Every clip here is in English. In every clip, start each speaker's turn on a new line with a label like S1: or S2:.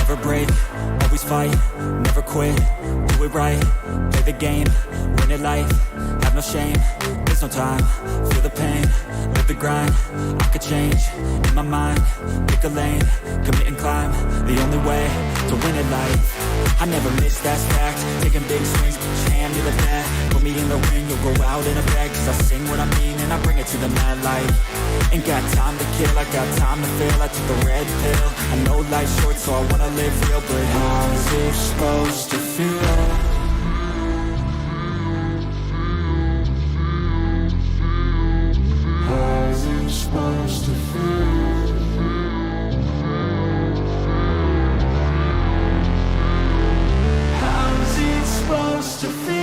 S1: Never break, always fight, never quit, do it right, play the game, win it life, have no shame, there's no time, feel the pain, live the grind, I could change, in my mind, pick a lane, commit and climb, the only way to win it life, I never miss, that's fact, taking big swings, put your hand to the bat, put me in the ring, you'll go out in a bag, cause I sing what I mean and I bring it to the mad light, ain't got time to kill, I got time to feel, I took the red pill, I know life's short so I wanna live real, but how's it supposed to feel? How's it supposed to feel? How's it supposed to feel?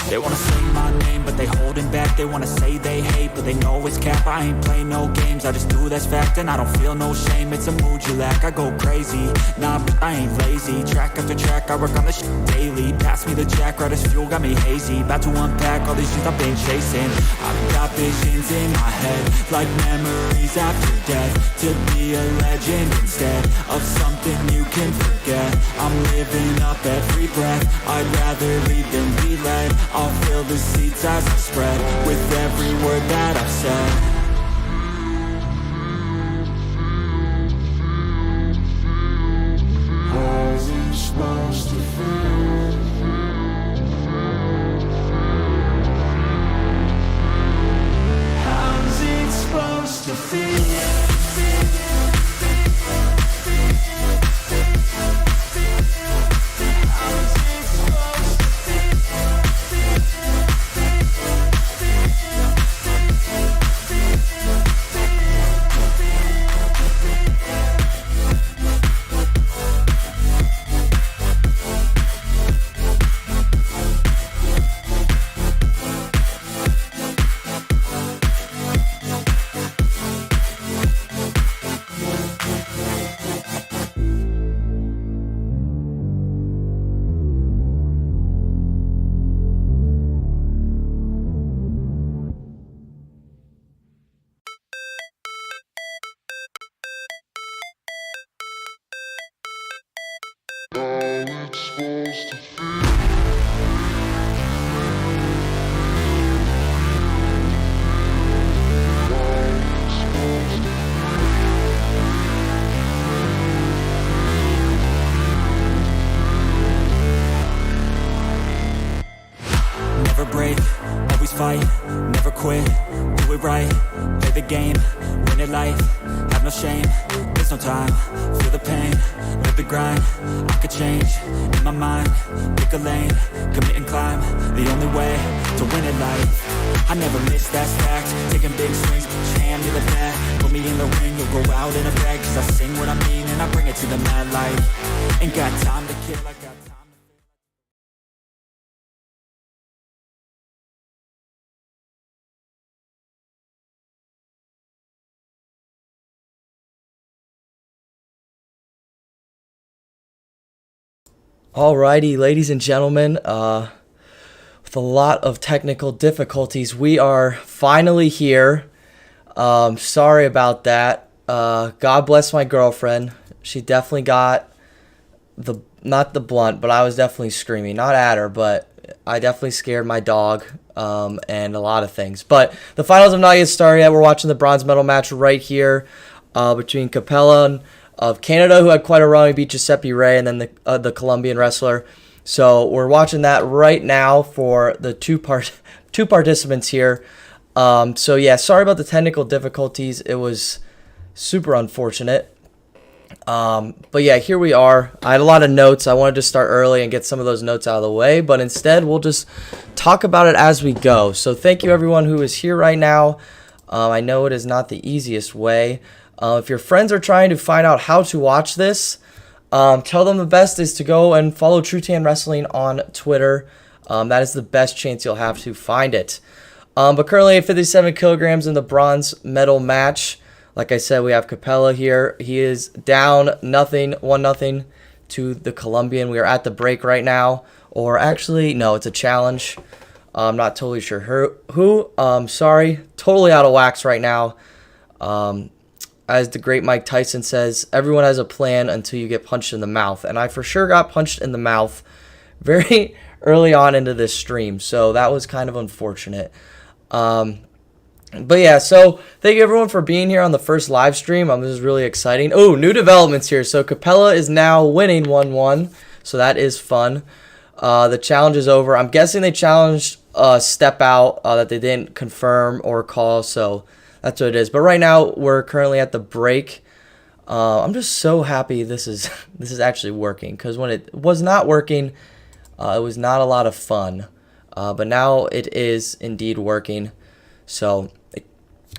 S1: They wanna say my name, but they holding back. They wanna say they hate, but they know it's cap. I ain't play no games, I just do that's fact. And I don't feel no shame, it's a mood you lack. I go crazy, nah, but I ain't lazy. Track after track, I work on this shit daily. Pass me the jack, right as fuel, got me hazy. About to unpack all these shit I've been chasing. I've got visions in my head, like memories after death. To be a legend instead of something you can forget. I'm living up every breath, I'd rather lead than be led. I'll fill the seats as I spread with every word that I've said. How's it supposed to feel? How's it supposed to feel? Never break, always fight, never quit, do it right, play the game, win it life, have no shame, there's no time, feel the pain, live the grind, I could change, in my mind, pick a lane, commit and climb, the only way to win it life, I never miss, that's fact, taking big swings, put your hand to the bat, put me in the ring, you'll go out in a bag, cause I sing what I mean and I bring it to the mad light, ain't got time to kill, I got time.
S2: Alrighty, ladies and gentlemen, with a lot of technical difficulties, we are finally here. Sorry about that. God bless my girlfriend. She definitely got not the blunt, but I was definitely screaming. Not at her, but I definitely scared my dog, and a lot of things. But the finals have not yet started yet. We're watching the bronze medal match right here, between Capella of Canada, who had quite a run. He beat Giuseppe Ray, and then the Colombian wrestler. So we're watching that right now for the two participants here. So yeah, sorry about the technical difficulties. It was super unfortunate. But yeah, here we are. I had a lot of notes. I wanted to start early and get some of those notes out of the way, but instead we'll just talk about it as we go. So thank you everyone who is here right now. I know it is not the easiest way. If your friends are trying to find out how to watch this, tell them the best is to go and follow TrueTan Wrestling on Twitter. That is the best chance you'll have to find it. But currently at 57 kilograms in the bronze medal match, Like I said, we have Capella here. He is down 1-0 to the Colombian. We are at the break right now. Or actually, no, it's a challenge. I'm not totally sure who. Sorry, totally out of wax right now. As the great Mike Tyson says, everyone has a plan until you get punched in the mouth. And I for sure got punched in the mouth very early on into this stream. So that was kind of unfortunate. But yeah, so thank you everyone for being here on the first live stream. This is really exciting. Oh, new developments here. So Capella is now winning 1-1. So that is fun. The challenge is over. I'm guessing they challenged step out that they didn't confirm or call. So that's what it is. But right now we're currently at the break. I'm just so happy this is actually working, because when it was not working, it was not a lot of fun. But now it is indeed working. So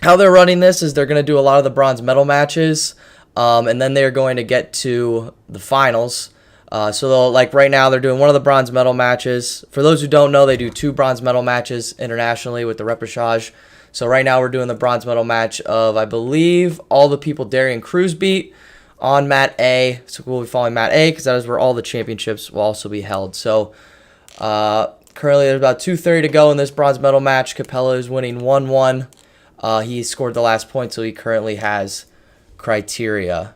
S2: how they're running this is they're going to do a lot of the bronze medal matches, and then they're going to get to the finals. So they'll, like right now, they're doing one of the bronze medal matches. For those who don't know, they do 2 bronze medal matches internationally with the repechage. So right now we're doing the bronze medal match of, I believe, all the people Darian Cruz beat on mat A. So we'll be following mat A, because that is where all the championships will also be held. So currently there's about 2:30 to go in this bronze medal match. Capella is winning 1-1. He scored the last point, so he currently has criteria.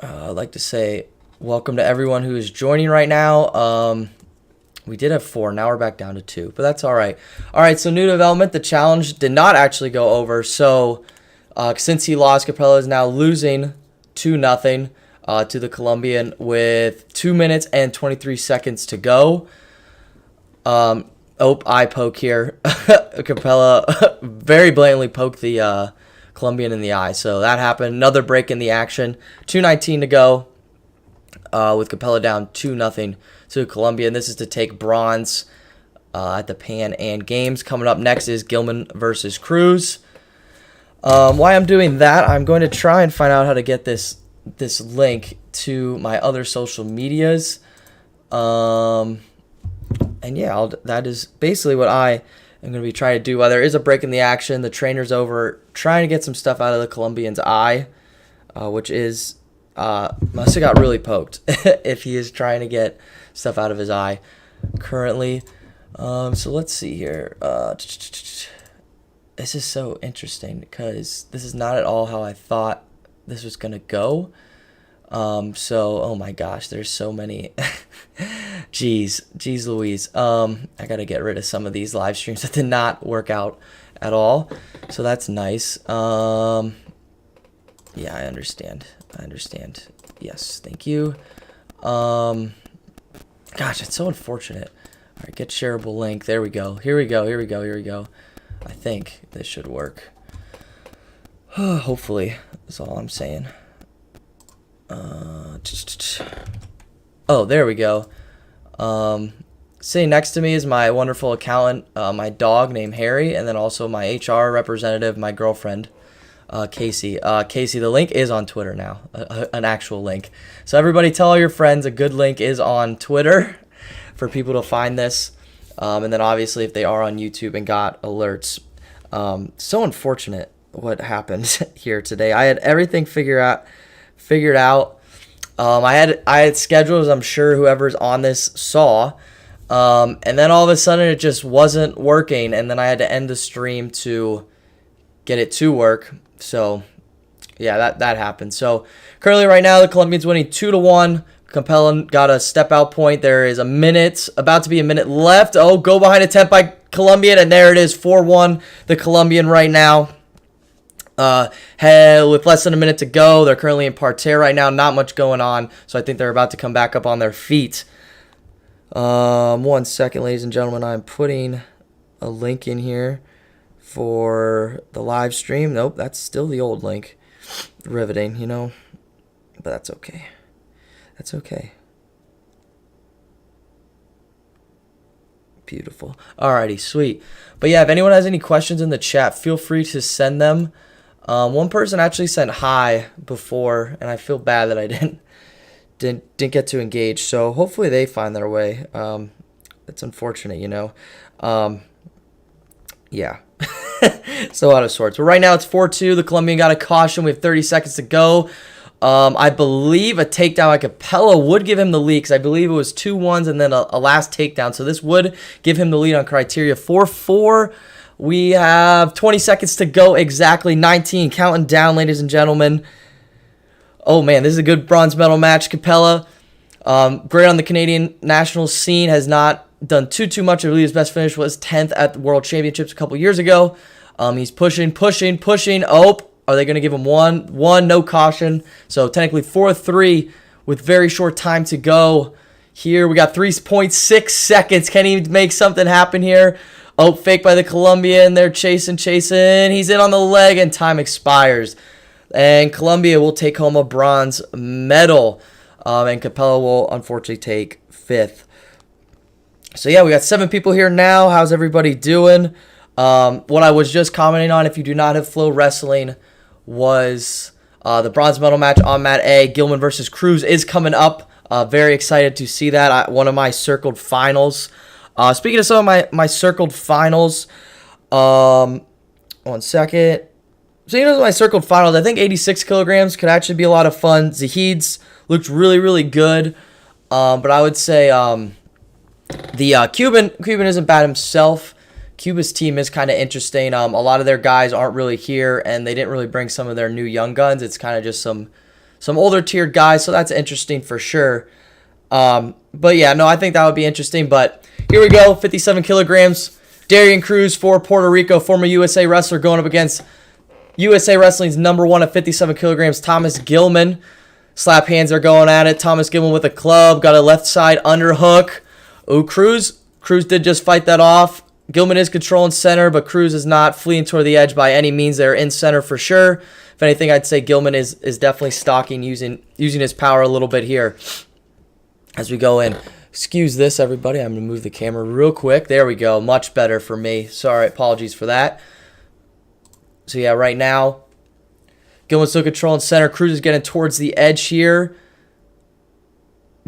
S2: I'd like to say welcome to everyone who is joining right now. We did have 4. Now we're back down to 2, but that's all right. All right, so new development. The challenge did not actually go over. So since he lost, Capella is now losing 2-0 to the Colombian with 2 minutes and 23 seconds to go. Eye poke here. Capella very blatantly poked the Colombian in the eye. So that happened. Another break in the action. 2:19 to go with Capella down 2-0 to Colombian. This is to take bronze at the Pan-ams Games. Coming up next is Gilman versus Cruz. Why I'm doing that, I'm going to try and find out how to get this link to my other social medias. And yeah, that is basically what I am going to be trying to do. While there is a break in the action, the trainer's over trying to get some stuff out of the Colombian's eye, which is must have got really poked if he is trying to get stuff out of his eye currently. So let's see here. This is so interesting, because this is not at all how I thought this was going to go. So, oh my gosh, there's so many. Jeez Louise. I got to get rid of some of these live streams that did not work out at all. So that's nice. Yeah, I understand. Yes, thank you. Gosh, it's so unfortunate. All right, get shareable link. There we go. Here we go. I think this should work. Hopefully, that's all I'm saying. Oh, there we go. Sitting next to me is my wonderful accountant, my dog named Harry, and then also my HR representative, my girlfriend, Casey. Casey, the link is on Twitter now, an actual link. So everybody tell all your friends a good link is on Twitter for people to find this. And then obviously if they are on YouTube and got alerts. So unfortunate what happened here today. I had everything figured out. I had schedules, I'm sure whoever's on this saw. And then all of a sudden it just wasn't working, and then I had to end the stream to get it to work. So yeah, that happened. So currently right now the Colombian's winning 2-1. Capella got a step out point. There is about to be a minute left. Oh, go behind attempt by Colombian, and there it is, 4-1 the Colombian right now. With less than a minute to go, they're currently in parterre right now. Not much going on, so I think they're about to come back up on their feet. 1 second, ladies and gentlemen. I'm putting a link in here for the live stream. Nope, that's still the old link. Riveting, but that's okay. That's okay. Beautiful. Alrighty, sweet. But yeah, if anyone has any questions in the chat, feel free to send them. One person actually sent hi before, and I feel bad that I didn't get to engage. So hopefully they find their way. It's unfortunate, Yeah. So out of sorts. But right now it's 4-2. The Colombian got a caution. We have 30 seconds to go. I believe a takedown by Capella would give him the lead because I believe it was 2 ones and then a last takedown. So this would give him the lead on criteria. 4-4. We have 20 seconds to go exactly. 19. Counting down, ladies and gentlemen. Oh, man, this is a good bronze medal match. Capella, great on the Canadian national scene, has not done too much. I believe his best finish was 10th at the World Championships a couple years ago. He's pushing. Oh, are they going to give him one? No caution. So technically 4-3 with very short time to go. Here we got 3.6 seconds. Can he make something happen here? Oh, fake by the Colombian. They're chasing. He's in on the leg and time expires. And Colombia will take home a bronze medal. And Capella will unfortunately take 5th. So yeah, we got 7 people here now. How's everybody doing? What I was just commenting on, if you do not have Flow Wrestling, was the bronze medal match on mat A. Gilman versus Cruz is coming up. Very excited to see that. One of my circled finals. Speaking of some of my circled finals, 1 second. So my circled finals, I think 86 kilograms could actually be a lot of fun. Zahid's looked really good. But I would say the Cuban isn't bad himself. Cuba's team is kind of interesting. A lot of their guys aren't really here, and they didn't really bring some of their new young guns. It's kind of just some older tiered guys, so that's interesting for sure. But yeah, no, I think that would be interesting. But here we go, 57 kilograms. Darian Cruz for Puerto Rico, former USA wrestler, going up against USA Wrestling's #1 at 57 kilograms, Thomas Gilman. Slap hands are going at it. Thomas Gilman with a club, got a left side underhook. Oh, Cruz did just fight that off. Gilman is controlling center, but Cruz is not fleeing toward the edge by any means. They're in center for sure. If anything, I'd say Gilman is definitely stalking, using his power a little bit here as we go in. Excuse this, everybody. I'm going to move the camera real quick. There we go. Much better for me. Sorry, apologies for that. So yeah, right now, Gilman's still controlling center. Cruz is getting towards the edge here.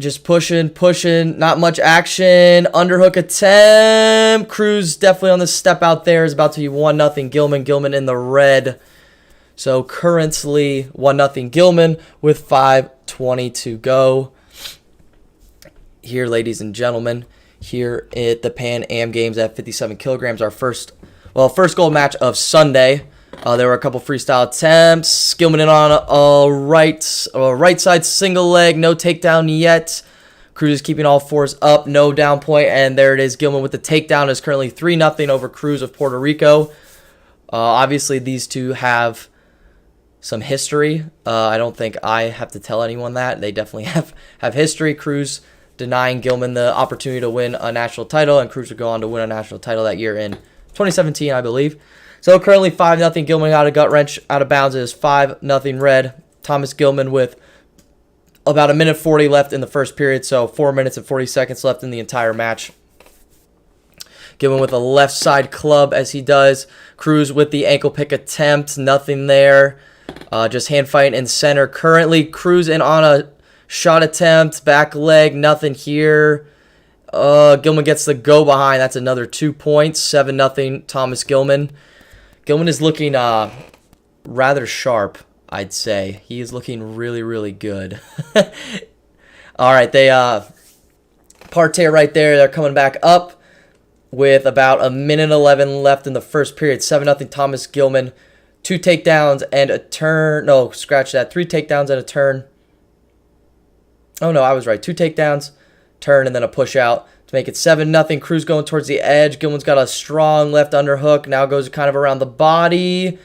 S2: Just pushing. Not much action. Underhook attempt. Cruz definitely on the step out there. Is about to be 1-0 Gilman. Gilman in the red. So currently 1-0 Gilman with 5:20 to go. Here, ladies and gentlemen, here at the Pan-Am Games at 57 kilograms, our first gold match of Sunday. There were a couple freestyle attempts. Gilman in on a right side single leg. No takedown yet. Cruz is keeping all fours up. No down point. And there it is. Gilman with the takedown is currently 3-0 over Cruz of Puerto Rico. Obviously, these two have some history. I don't think I have to tell anyone that. They definitely have history. Cruz denying Gilman the opportunity to win a national title. And Cruz would go on to win a national title that year in 2017, I believe. So currently 5-0. Gilman got a gut wrench out of bounds. It is 5-0 red. Thomas Gilman with about 1:40 left in the first period. So 4 minutes and 40 seconds left in the entire match. Gilman with a left side club as he does. Cruz with the ankle pick attempt. Nothing there. Just hand fighting in center. Currently Cruz in on a shot attempt. Back leg. Nothing here. Gilman gets the go behind. That's another 2 points. 7-0 Thomas Gilman. Gilman is looking rather sharp, I'd say. He is looking really good. All right, they parterre right there. They're coming back up with about 1:11 left in the first period. 7-0 Thomas Gilman. 2 takedowns and a turn. No, scratch that. 3 takedowns and a turn. Oh, no, I was right. 2 takedowns, turn, and then a push out. Make it 7-0. Cruz going towards the edge. Gilman's got a strong left underhook. Now goes kind of around the body.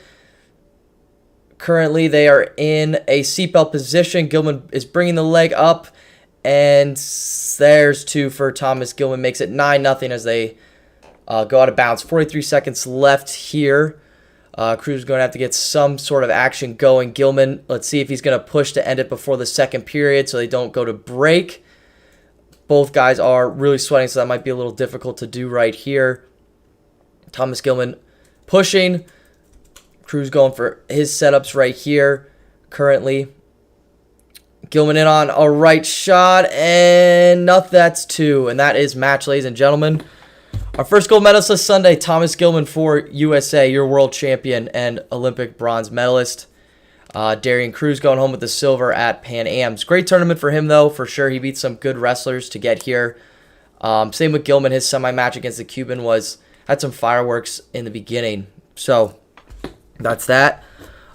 S2: Currently, they are in a seatbelt position. Gilman is bringing the leg up. And there's 2 for Thomas Gilman. Makes it 9-0 as they go out of bounds. 43 seconds left here. Cruz is going to have to get some sort of action going. Gilman, let's see if he's going to push to end it before the second period so they don't go to break. Both guys are really sweating, so that might be a little difficult to do right here. Thomas Gilman pushing. Cruz going for his setups right here currently. Gilman in on a right shot, and nothing. That's 2, and that is match, ladies and gentlemen. Our first gold medalist this Sunday, Thomas Gilman for USA, your world champion and Olympic bronze medalist. Darian Cruz going home with the silver at Pan-ams. Great tournament for him, though, for sure. He beat some good wrestlers to get here. Same with Gilman. His semi-match against the Cuban had some fireworks in the beginning. So that's that.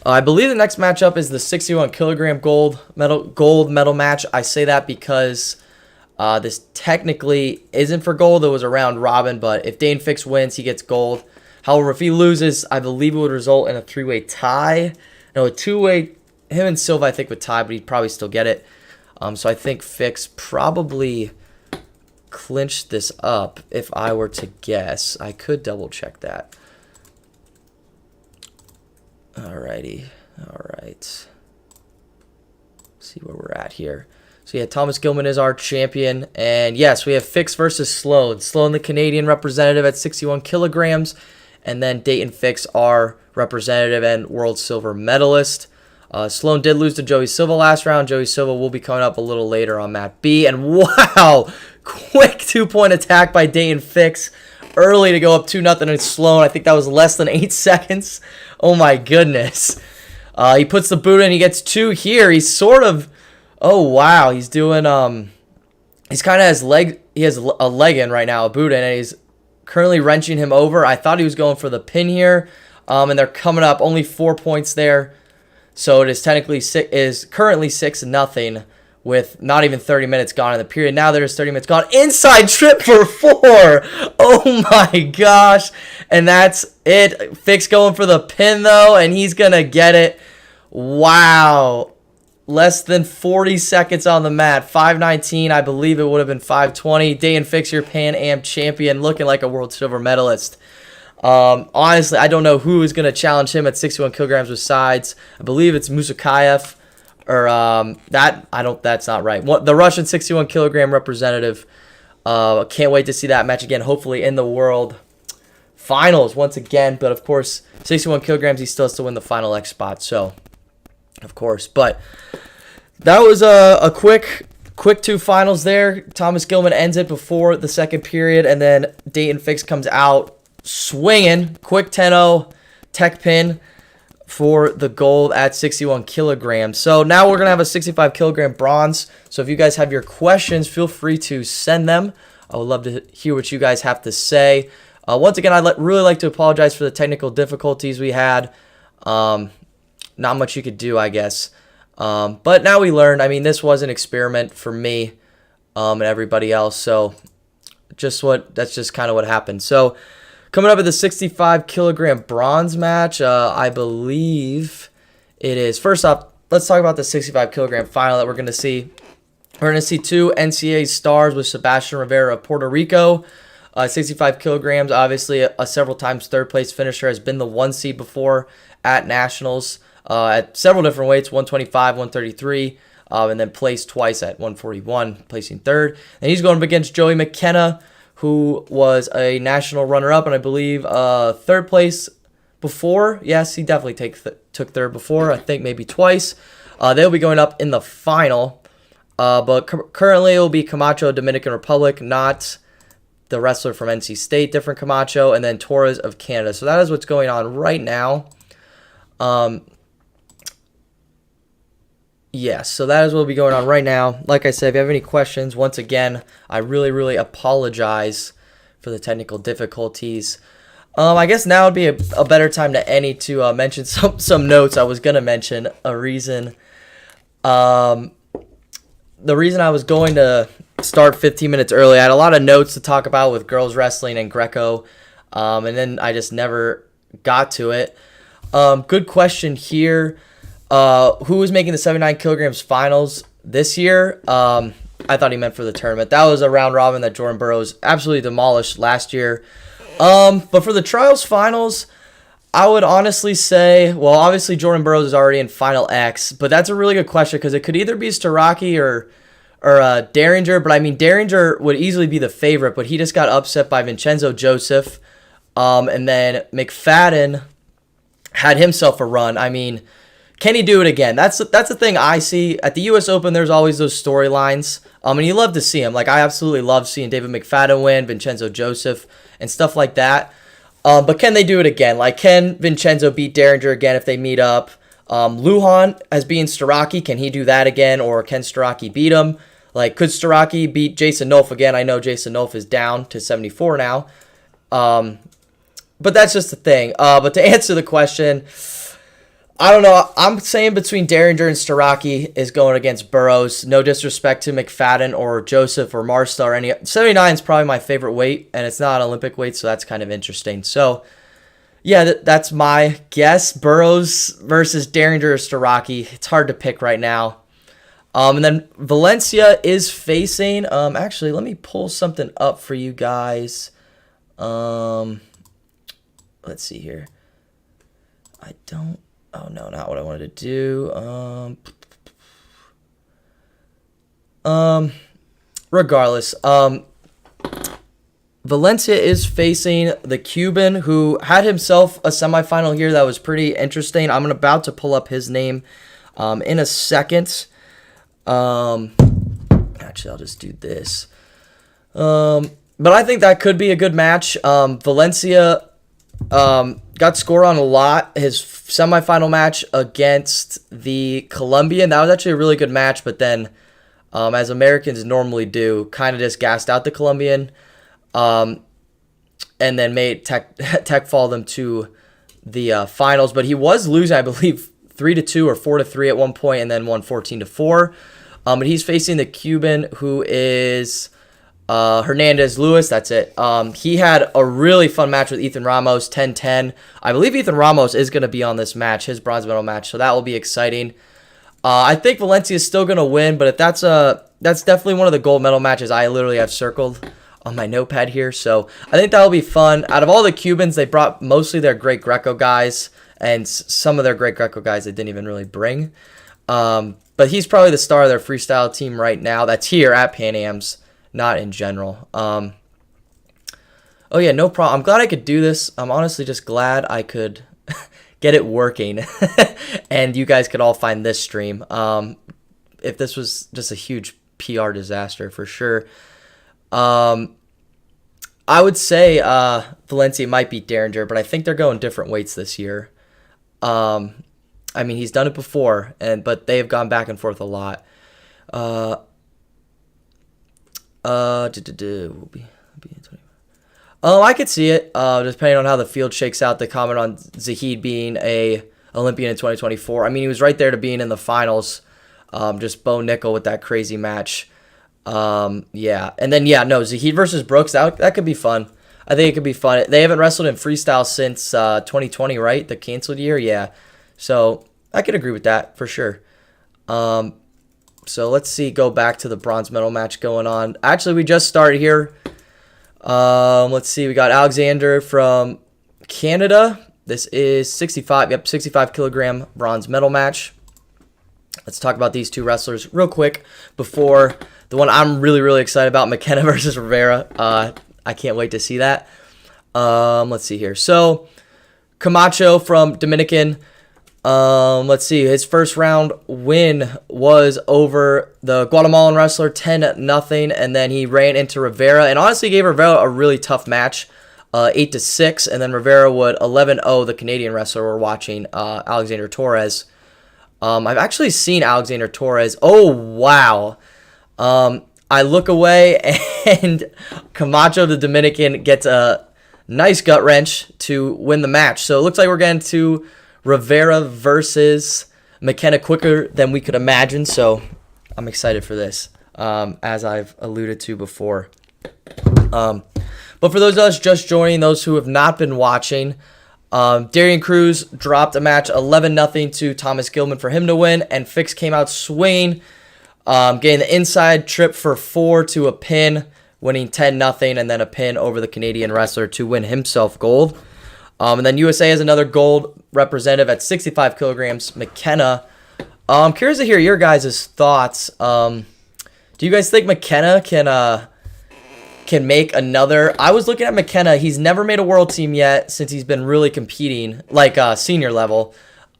S2: I believe the next matchup is the 61 kilogram gold medal match. I say that because this technically isn't for gold. It was a round robin, but if Dane Fix wins, he gets gold. However, if he loses, I believe it would result in a 3-way tie. No, a 2-way. Him and Silva, I think, would tie, but he'd probably still get it. So I think Fix probably clinched this up. If I were to guess, I could double check that. Alrighty. Alright. See where we're at here. So yeah, Thomas Gilman is our champion. And yes, we have Fix versus Sloan. Sloan, the Canadian representative at 61 kilograms. And then Dayton Fix, our representative and world silver medalist. Sloan did lose to Joey Silva last round. Joey Silva will be coming up a little later on Mat B. And wow, quick 2-point attack by Dayton Fix. Early to go up 2-0 in Sloan. I think that was less than 8 seconds. Oh my goodness. He puts the boot in. He gets 2 here. He's sort of... Oh wow. He's doing... He's kind of has leg... He has a leg in right now, a boot in, and he's currently wrenching him over. I thought he was going for the pin here. And they're coming up. Only 4 points there. So it is currently 6-0 with not even 30 minutes gone in the period. Now there's 30 minutes gone. Inside trip for 4. Oh my gosh. And that's it. Fix going for the pin though, and he's going to get it. Wow. Less than 40 seconds on the mat. 5:19. I believe it would have been 5:20. Dayton Fix, your Pan-Am champion, looking like a world silver medalist. Honestly, I don't know who is going to challenge him at 61 kilograms besides, I believe it's Musakayev, or that's not right. The Russian 61 kilogram representative. Can't wait to see that match again, hopefully in the world finals once again. But of course, 61 kilograms, he still has to win the final X spot. So, of course, but that was a quick 2 finals there. Thomas Gilman ends it before the second period, and then Dayton Fix comes out swinging, quick 10-0 tech pin for the gold at 61 kilograms. So now we're going to have a 65 kilogram bronze. So if you guys have your questions, feel free to send them. I would love to hear what you guys have to say. Once again, I'd really like to apologize for the technical difficulties we had. Not much you could do, I guess. But now we learned. I mean, this was an experiment for me and everybody else. So that's just kind of what happened. So coming up at the 65 kilogram bronze match, I believe it is. First off, let's talk about the 65 kilogram final that we're going to see. We're going to see 2 NCAA stars with Sebastian Rivera of Puerto Rico. 65 kilograms, obviously a several times third place finisher, has been the 1 seed before at nationals at several different weights, 125, 133, and then placed twice at 141, placing third. And he's going up against Joey McKenna, who was a national runner-up, and I believe third place before. Yes, he definitely took third before, I think maybe twice. They'll be going up in the final. But currently it will be Camacho, Dominican Republic, not the wrestler from NC State, different Camacho, and then Torres of Canada. So that is what's going on right now. Yes, so that is what will be going on right now. Like I said, if you have any questions, once again, I really, really apologize for the technical difficulties. I guess now would be a better time than any to mention some notes. I was going to mention a reason. The reason I was going to start 15 minutes early, I had a lot of notes to talk about with girls wrestling and Greco, and then I just never got to it. Good question here. Who was making the 79 kilograms finals this year? I thought he meant for the tournament. That was a round robin that Jordan Burroughs absolutely demolished last year. But for the trials finals, I would honestly say, well, obviously Jordan Burroughs is already in Final X, but that's a really good question because it could either be Staraki or Derringer. But I mean, Derringer would easily be the favorite, but he just got upset by Vincenzo Joseph. And then McFadden had himself a run. I mean, can he do it again? That's the thing I see. At the U.S. Open, there's always those storylines. And you love to see them. Like, I absolutely love seeing David McFadden win, Vincenzo Joseph, and stuff like that. But can they do it again? Like, can Vincenzo beat Derringer again if they meet up? Lujan has beaten Starocki. Can he do that again? Or can Starocki beat him? Like, could Starocki beat Jason Nolf again? I know Jason Nolf is down to 74 now. But that's just the thing. But to answer the question, I don't know. I'm saying between Derringer and Starocki is going against Burroughs. No disrespect to McFadden or Joseph or Marsta or any. 79 is probably my favorite weight, and it's not Olympic weight, so that's kind of interesting. So, yeah, that's my guess. Burroughs versus Derringer or Starocki. It's hard to pick right now. And then Valencia is facing. Actually, let me pull something up for you guys. Let's see here. Oh, no, not what I wanted to do. Regardless, Valencia is facing the Cuban, who had himself a semifinal here that was pretty interesting. I'm about to pull up his name in a second. Actually, I'll just do this. But I think that could be a good match. Valencia got scored on a lot. His semifinal match against the Colombian, that was actually a really good match, but then, as Americans normally do, kind of just gassed out the Colombian, and then made Tech fall them to the finals. But he was losing, I believe, 3-2 or 4-3 at one point, and then won 14-4. But he's facing the Cuban, who is Hernandez Lewis. That's it. He had a really fun match with Ethan Ramos, 10-10. I believe Ethan Ramos is going to be on this match, his bronze medal match, so that will be exciting. I think Valencia is still going to win, but if that's definitely one of the gold medal matches I literally have circled on my notepad here. So I think that'll be fun. Out of all the Cubans, they brought mostly their great Greco guys, and some of their great Greco guys they didn't even really bring. But he's probably the star of their freestyle team right now. That's here at Pan-ams, not in general. Oh yeah, no problem. I'm glad I could do this. I'm honestly just glad I could get it working, and you guys could all find this stream. If this was just a huge PR disaster for sure. I would say Valencia might beat Derringer, but I think they're going different weights this year. I mean, he's done it before, but they have gone back and forth a lot. I could see it. Depending on how the field shakes out. The comment on Zahid being a Olympian in 2024. I mean, he was right there to being in the finals. Just Bo Nickel with that crazy match. Yeah, and then Zahid versus Brooks. That could be fun. I think it could be fun. They haven't wrestled in freestyle since 2020, right? The canceled year. Yeah, so I could agree with that for sure. So let's see. Go back to the bronze medal match going on. Actually, we just started here. Let's see. We got Alexander from Canada. This is 65 kilogram bronze medal match. Let's talk about these two wrestlers real quick before the one I'm really, really excited about, McKenna versus Rivera. I can't wait to see that. Let's see here. So, Camacho from Dominican. Let's see. His first round win was over the Guatemalan wrestler 10-0, and then he ran into Rivera and honestly gave Rivera a really tough match, 8-6, and then Rivera would 11-0 the Canadian wrestler we're watching, Alexander Torres. I've actually seen Alexander Torres. Oh, wow. I look away, and Camacho, the Dominican, gets a nice gut wrench to win the match. So it looks like we're getting to Rivera versus McKenna quicker than we could imagine. So I'm excited for this, as I've alluded to before. But for those of us just joining, those who have not been watching, Darian Cruz dropped a match 11-0 to Thomas Gilman for him to win, and Fix came out swinging, getting the inside trip for 4 to a pin, winning 10-0, and then a pin over the Canadian wrestler to win himself gold. And then USA has another gold representative at 65 kilograms, McKenna. I'm curious to hear your guys' thoughts. Do you guys think McKenna can make another? I was looking at McKenna. He's never made a world team yet since he's been really competing, like senior level.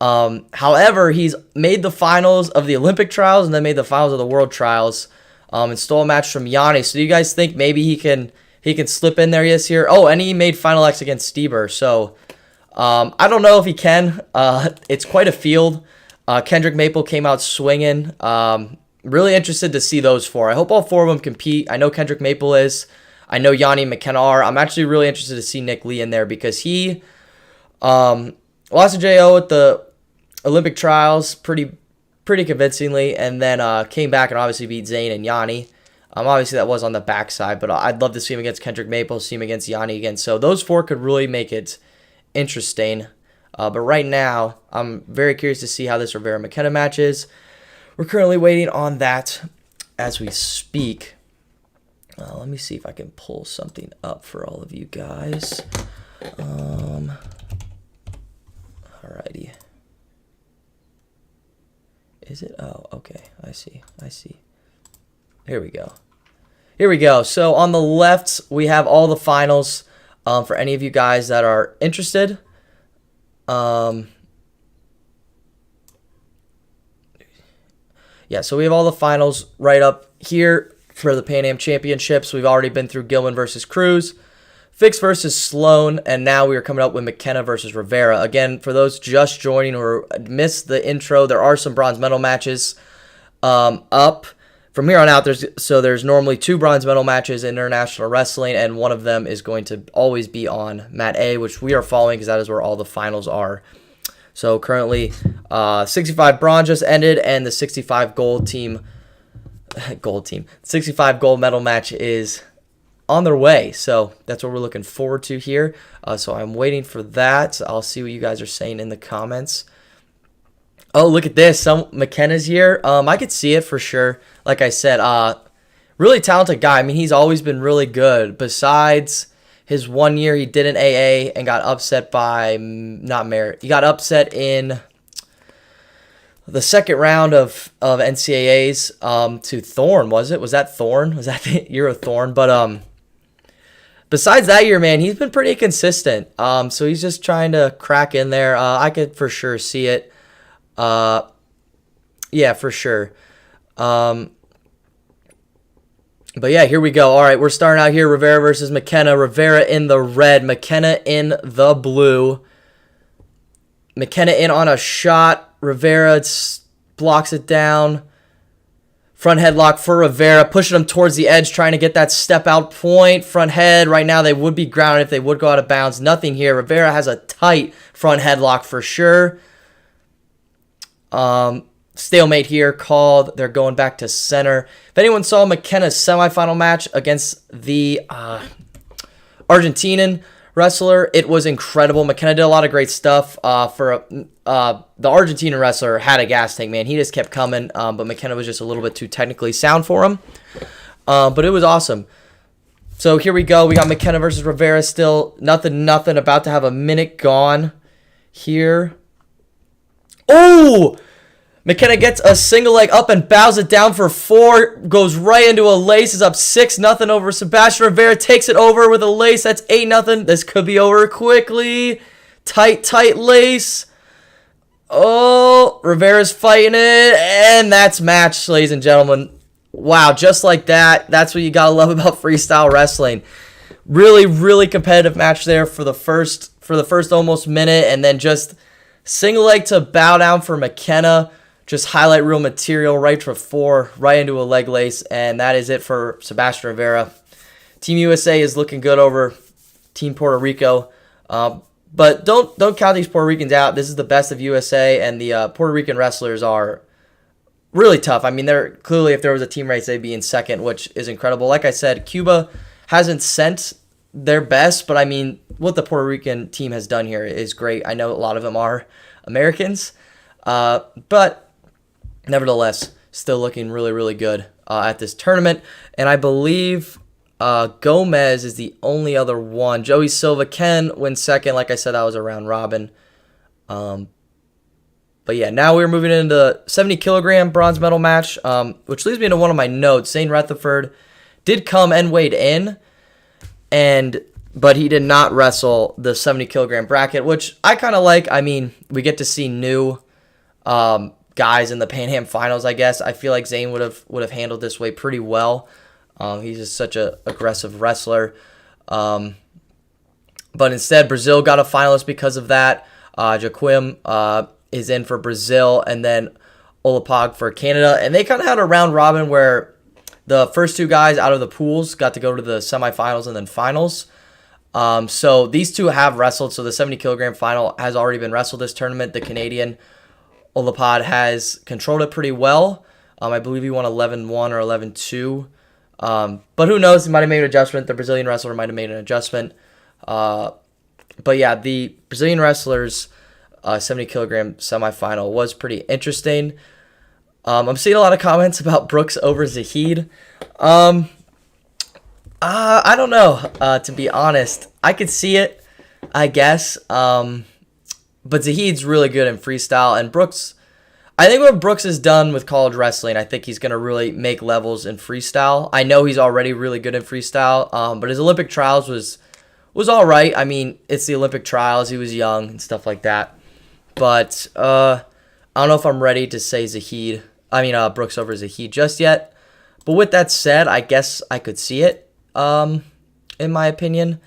S2: However, he's made the finals of the Olympic trials and then made the finals of the World trials, and stole a match from Yanni. So do you guys think maybe he can slip in there this year? Oh, and he made Final X against Stieber. So I don't know if he can. It's quite a field. Kendrick Maple came out swinging. Really interested to see those four. I hope all four of them compete. I know Kendrick Maple is. I know Yanni and McKenna are. I'm actually really interested to see Nick Lee in there because he lost to JO at the Olympic trials pretty convincingly, and then came back and obviously beat Zayn and Yanni. Obviously that was on the backside, but I'd love to see him against Kendrick Maple, see him against Yanni again. So those four could really make it interesting. But right now, I'm very curious to see how this Rivera McKenna match is. We're currently waiting on that as we speak. Let me see if I can pull something up for all of you guys. Alrighty. Is it? Oh, okay. I see. Here we go. So on the left, we have all the finals for any of you guys that are interested. Yeah, so we have all the finals right up here for the Pan-Am Championships. We've already been through Gilman versus Cruz, Fix versus Sloan, and now we are coming up with McKenna versus Rivera. Again, for those just joining or missed the intro, there are some bronze medal matches up. From here on out, there's normally 2 bronze medal matches in international wrestling, and one of them is going to always be on Mat A, which we are following because that is where all the finals are. So currently, 65 bronze just ended, and the 65 gold 65 gold medal match is on their way. So that's what we're looking forward to here. So I'm waiting for that. I'll see what you guys are saying in the comments. Oh, look at this. McKenna's here. I could see it for sure. Like I said, really talented guy. I mean, he's always been really good. Besides his 1 year he did an AA and got upset by not Merritt. He got upset in the second round of NCAAs to Thorn, was it? Was that Thorn? Was that the year of Thorn? But besides that year, man, he's been pretty consistent. So he's just trying to crack in there. I could for sure see it. Yeah, for sure. But yeah, here we go. All right, we're starting out here. Rivera versus McKenna. Rivera in the red. McKenna in the blue. McKenna in on a shot. Rivera blocks it down. Front headlock for Rivera. Pushing him towards the edge, trying to get that step out point. Front head. Right now, they would be grounded if they would go out of bounds. Nothing here. Rivera has a tight front headlock for sure. Stalemate here called. They're going back to center. If anyone saw McKenna's semifinal match against the Argentinian wrestler, it was incredible. McKenna did a lot of great stuff. For the Argentinian wrestler had a gas tank, man. He just kept coming, but McKenna was just a little bit too technically sound for him. But it was awesome. So here we go. We got McKenna versus Rivera still. Nothing. About to have a minute gone here. Oh! McKenna gets a single leg up and bows it down for 4. Goes right into a lace. Is up 6-0 over Sebastian Rivera. Takes it over with a lace. That's 8-0. This could be over quickly. Tight lace. Oh, Rivera's fighting it. And that's match, ladies and gentlemen. Wow, just like that. That's what you gotta love about freestyle wrestling. Really, really competitive match there for the first almost minute. And then just single leg to bow down for McKenna. Just highlight reel material right for 4, right into a leg lace, and that is it for Sebastian Rivera. Team USA is looking good over Team Puerto Rico, but don't count these Puerto Ricans out. This is the best of USA, and the Puerto Rican wrestlers are really tough. I mean, they're clearly, if there was a team race, they'd be in second, which is incredible. Like I said, Cuba hasn't sent their best, but I mean, what the Puerto Rican team has done here is great. I know a lot of them are Americans, but nevertheless, still looking really, really good at this tournament. And I believe Gomez is the only other one. Joey Silva can win second. Like I said, that was a round robin. But yeah, now we're moving into the 70-kilogram bronze medal match, which leads me into one of my notes. Zane Rutherford did come and weighed in. And but he did not wrestle the 70 kilogram bracket, which I kind of like. I mean, we get to see new guys in the Pan-Am finals, I guess. I feel like Zayn would have handled this weight pretty well. He's just such an aggressive wrestler. But instead, Brazil got a finalist because of that. Joaquim is in for Brazil, and then Olapog for Canada. And they kind of had a round robin where the first two guys out of the pools got to go to the semifinals and then finals. So these two have wrestled. So the 70 kilogram final has already been wrestled this tournament. The Canadian Olapod has controlled it pretty well. I believe he won 11-1 or 11-2. But who knows? He might have made an adjustment. The Brazilian wrestler might have made an adjustment. But yeah, the Brazilian wrestlers 70 kilogram semifinal was pretty interesting. I'm seeing a lot of comments about Brooks over Zahid. I don't know, to be honest. I could see it, I guess. But Zahid's really good in freestyle. And Brooks, I think what Brooks has done with college wrestling, I think he's going to really make levels in freestyle. I know he's already really good in freestyle, but his Olympic trials was all right. I mean, it's the Olympic trials. He was young and stuff like that. But I don't know if I'm ready to say Brooks over Zahid just yet. But with that said, I guess I could see it, in my opinion,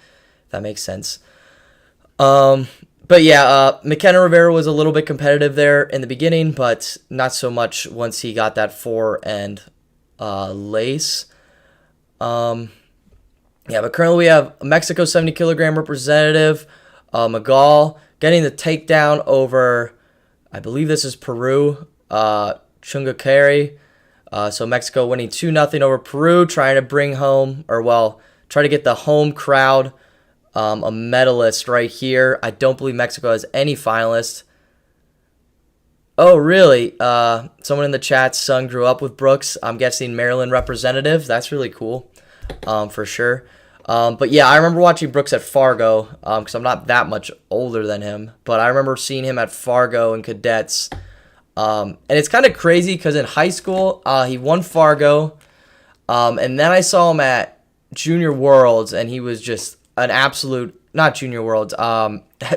S2: if that makes sense. But yeah, McKenna Rivera was a little bit competitive there in the beginning, but not so much once he got that fore and lace. Yeah, but currently we have a Mexico 70 kilogram representative, Magal, getting the takedown over, I believe this is Peru, Chungakari. So Mexico winning 2-0 over Peru, trying to try to get the home crowd a medalist right here. I don't believe Mexico has any finalists. Oh, really? Someone in the chat's son grew up with Brooks. I'm guessing Maryland representative. That's really cool, for sure. But yeah, I remember watching Brooks at Fargo, because I'm not that much older than him. But I remember seeing him at Fargo in cadets. And it's kind of crazy because in high school, he won Fargo. And then I saw him at Junior Worlds, and he was just an absolute, not Junior Worlds,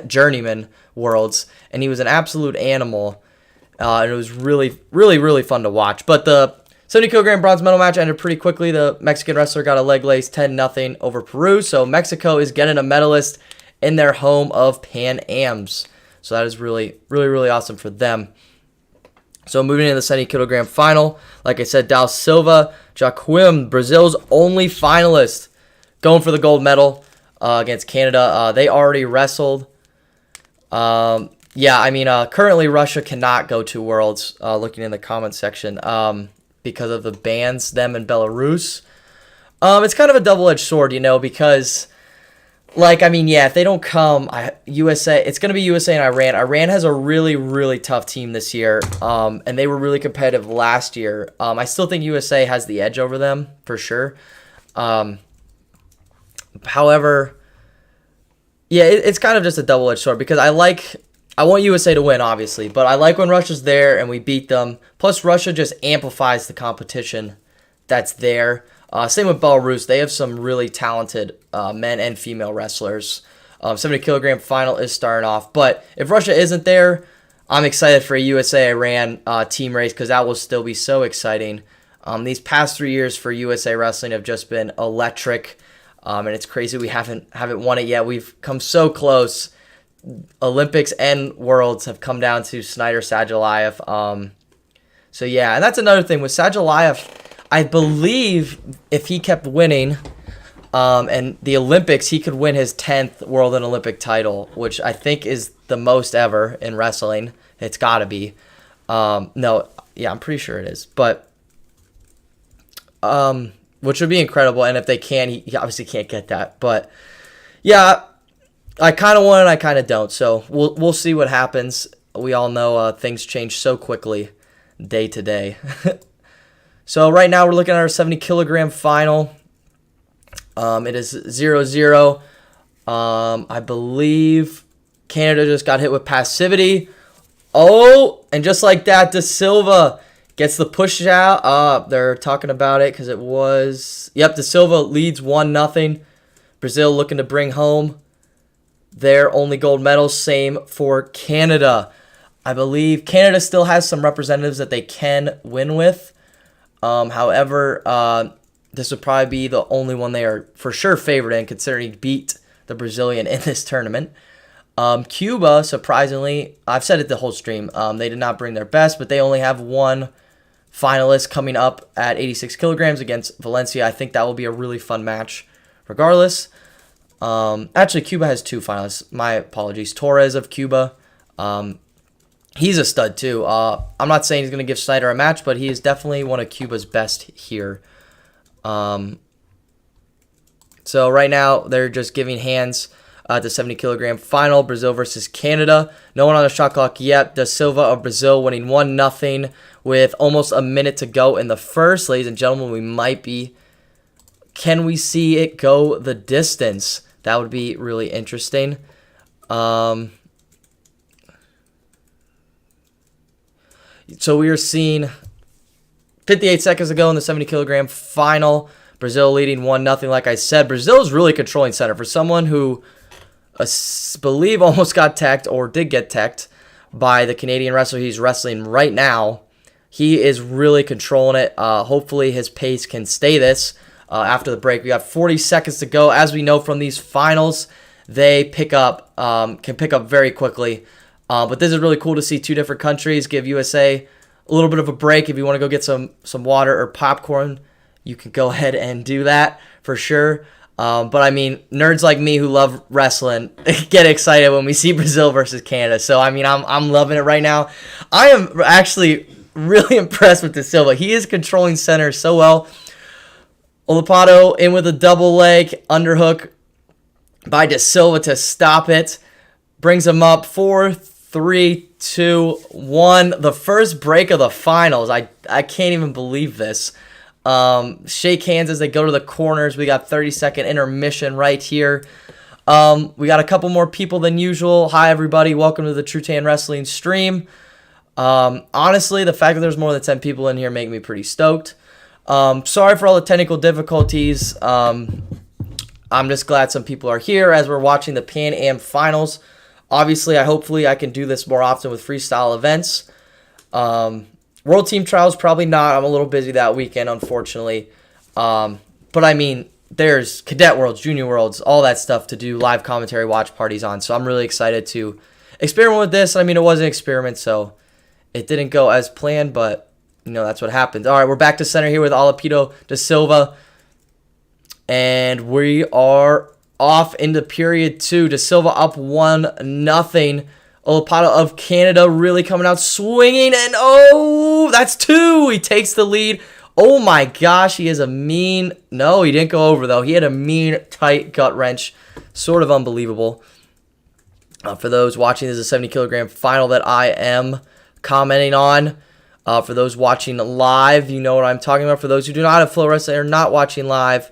S2: Journeyman Worlds, and he was an absolute animal, and it was really, really, really fun to watch. But the 70 kilogram bronze medal match ended pretty quickly. The Mexican wrestler got a leg lace 10-0 over Peru, so Mexico is getting a medalist in their home of Pan-ams. So that is really, really, really awesome for them. So moving into the 70 kilogram final, like I said, Dal Silva, Joaquim, Brazil's only finalist, going for the gold medal against Canada. They already wrestled. Yeah, I mean, currently Russia cannot go to Worlds, looking in the comments section, because of the bans, them and Belarus. It's kind of a double-edged sword, because, if they don't come, USA, it's going to be USA and Iran. Iran has a really, really tough team this year, and they were really competitive last year. I still think USA has the edge over them, for sure. However, yeah, it's kind of just a double-edged sword because I want USA to win, obviously, but I like when Russia's there and we beat them. Plus, Russia just amplifies the competition that's there. Same with Belarus. They have some really talented men and female wrestlers. 70 kilogram final is starting off. But if Russia isn't there, I'm excited for a USA-Iran team race because that will still be so exciting. These past 3 years for USA Wrestling have just been electric. And it's crazy we haven't won it yet. We've come so close. Olympics and Worlds have come down to Snyder Sadulayev. So yeah, and that's another thing with Sadulayev. I believe if he kept winning, and the Olympics, he could win his 10th World and Olympic title, which I think is the most ever in wrestling. It's got to be. No, yeah, I'm pretty sure it is. But which would be incredible. And if they can, he obviously can't get that. But yeah, I kind of want it, I kind of don't. So we'll see what happens. We all know things change so quickly day to day. So right now we're looking at our 70 kilogram final. It is 0-0. I believe Canada just got hit with passivity. Oh, and just like that, De Silva gets the push out. They're talking about it because it was... Yep, De Silva leads 1-0. Brazil looking to bring home their only gold medal. Same for Canada. I believe Canada still has some representatives that they can win with. However, this would probably be the only one they are for sure favored in, considering he beat the Brazilian in this tournament. Cuba, surprisingly, I've said it the whole stream, they did not bring their best, but they only have one finalist coming up at 86 kilograms against Valencia. I think that will be a really fun match regardless. Actually, Cuba has two finalists. My apologies. Torres of Cuba. He's a stud too. I'm not saying he's going to give Snyder a match, but he is definitely one of Cuba's best here. So right now, they're just giving hands the 70 kilogram final. Brazil versus Canada. No one on the shot clock yet. Da Silva of Brazil winning 1-0 with almost a minute to go in the first. Ladies and gentlemen, we might be... Can we see it go the distance? That would be really interesting. So we are seeing 58 seconds ago in the 70 kilogram final. Brazil leading 1-0. Like I said, Brazil is really controlling center. For someone who I believe almost got teched or did get teched by the Canadian wrestler he's wrestling right now, he is really controlling it. Hopefully his pace can stay this after the break. We got 40 seconds to go. As we know from these finals, they can pick up very quickly. But this is really cool to see two different countries give USA a little bit of a break. If you want to go get some water or popcorn, you can go ahead and do that for sure. But I mean, nerds like me who love wrestling get excited when we see Brazil versus Canada. So I mean, I'm loving it right now. I am actually really impressed with Da Silva. He is controlling center so well. Olapato in with a double leg underhook by Da Silva to stop it. Brings him up 4, 3, 2, 1. The first break of the finals. I can't even believe this. Shake hands as they go to the corners. We got 30-second intermission right here. We got a couple more people than usual. Hi, everybody. Welcome to the TrueTan Wrestling stream. Honestly, the fact that there's more than 10 people in here make me pretty stoked. Sorry for all the technical difficulties. I'm just glad some people are here as we're watching the Pan-Am finals. Obviously, hopefully I can do this more often with freestyle events. World Team Trials, probably not. I'm a little busy that weekend, unfortunately. But I mean, there's Cadet Worlds, Junior Worlds, all that stuff to do live commentary watch parties on. So I'm really excited to experiment with this. I mean, it was an experiment, so it didn't go as planned, but, you know, that's what happened. All right, we're back to center here with Olapato Da Silva. And we are off into period 2. Da Silva up 1-0. Olapato of Canada really coming out swinging, and oh, that's 2. He takes the lead. Oh my gosh, he is a mean... No, he didn't go over, though. He had a mean, tight gut wrench. Sort of unbelievable. For those watching, this is a 70 kilogram final that I am commenting on. For those watching live, you know what I'm talking about. For those who do not have Flow Wrestling or not watching live,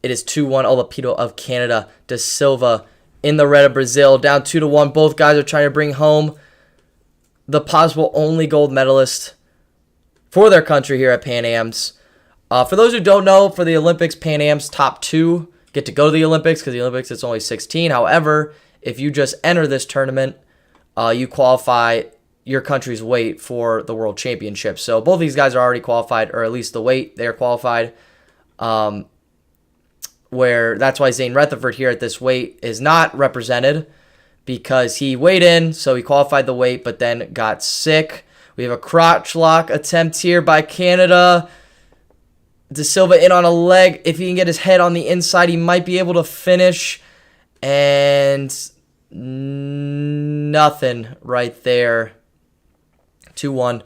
S2: it is 2-1 Olapato of Canada. Da Silva in the red of Brazil, down 2-1. Both guys are trying to bring home the possible only gold medalist for their country here at Pan-ams. For those who don't know, for the Olympics, Pan-ams top 2 get to go to the Olympics, because the Olympics it's only 16. However, if you just enter this tournament, you qualify your country's weight for the World Championship. So both these guys are already qualified, or at least the weight they are qualified. Where that's why Zane Rutherford here at this weight is not represented, because he weighed in, so he qualified the weight, but then got sick. We have a crotch lock attempt here by Canada. Da Silva in on a leg. If he can get his head on the inside, he might be able to finish. And nothing right there. 2-1.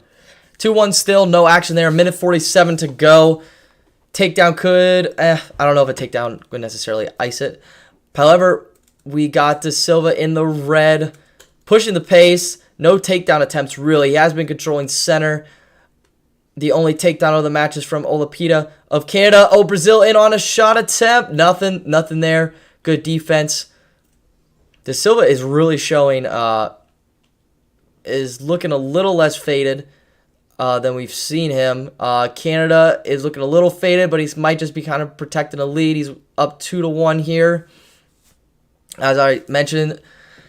S2: 2-1 still, no action there. 1:47 to go. Takedown could, I don't know if a takedown would necessarily ice it. However, we got Da Silva in the red, pushing the pace. No takedown attempts, really. He has been controlling center. The only takedown of the match is from Olapato of Canada. Oh, Brazil in on a shot attempt. Nothing there. Good defense. Da Silva is really showing, is looking a little less faded. than we've seen him. Canada is looking a little faded, but he might just be kind of protecting a lead. He's up 2-1 here. As I mentioned,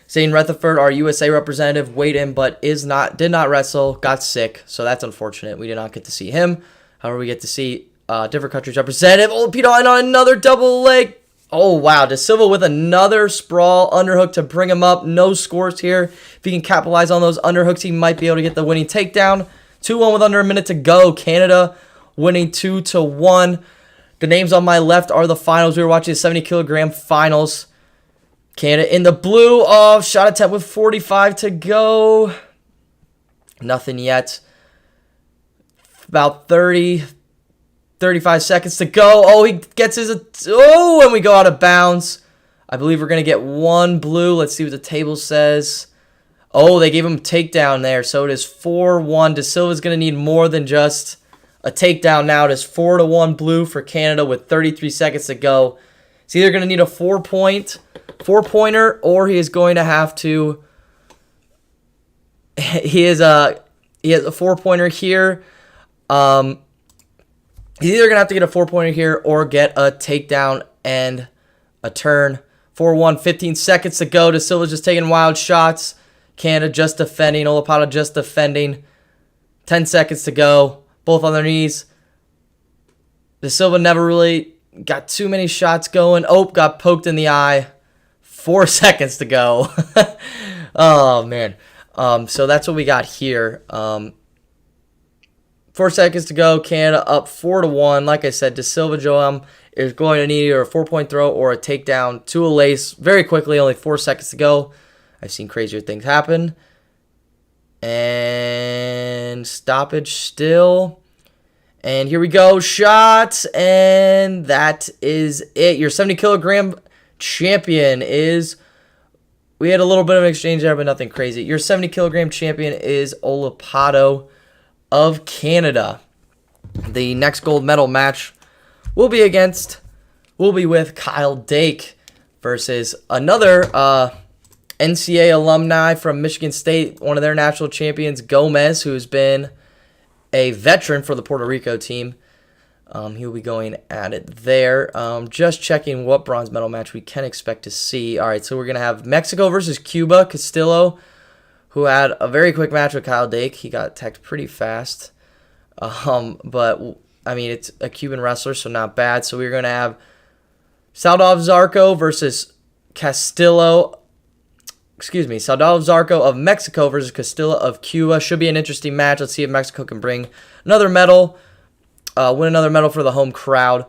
S2: Zane Rutherford, our USA representative, weighed in, but did not wrestle, got sick, so that's unfortunate. We did not get to see him. However, we get to see different countries' representative. Oh, Pete on another double leg. Oh, wow. De Silva with another sprawl underhook to bring him up. No scores here. If he can capitalize on those underhooks, he might be able to get the winning takedown. 2-1 with under a minute to go. Canada winning 2-1. The names on my left are the finals. We were watching the 70-kilogram finals. Canada in the blue. Oh, shot attempt with 45 to go. Nothing yet. About 35 seconds to go. Oh, he gets his... Oh, and we go out of bounds. I believe we're going to get one blue. Let's see what the table says. Oh, they gave him a takedown there. So it is 4-1. De Silva's going to need more than just a takedown now. It is 4-1 blue for Canada with 33 seconds to go. He's either going to need a four-pointer, or he is going to have to... He has a four-pointer here. He's either going to have to get a four-pointer here or get a takedown and a turn. 4-1, 15 seconds to go. De Silva just taking wild shots. Canada just defending. Olopata just defending. 10 seconds to go. Both on their knees. De Silva never really got too many shots going. Oh, got poked in the eye. 4 seconds to go. Oh, man. So that's what we got here. 4 seconds to go. Canada up 4-1. Like I said, De Silva Joam is going to need either a 4-point throw or a takedown to a lace very quickly. Only 4 seconds to go. I've seen crazier things happen. And stoppage still. And here we go. Shot. And that is it. Your 70-kilogram champion is... We had a little bit of an exchange there, but nothing crazy. Your 70-kilogram champion is Olopata of Canada. The next gold medal match will be with Kyle Dake versus another NCAA alumni from Michigan State, one of their national champions, Gomez, who's been a veteran for the Puerto Rico team. He'll be going at it there. Just checking what bronze medal match we can expect to see. All right, so we're going to have Mexico versus Cuba. Castillo, who had a very quick match with Kyle Dake. He got teched pretty fast. But, I mean, it's a Cuban wrestler, so not bad. So we're going to have Saldov Zarco versus Castillo. Saldov Zarco of Mexico versus Castillo of Cuba. Should be an interesting match. Let's see if Mexico can bring another medal. Win another medal for the home crowd.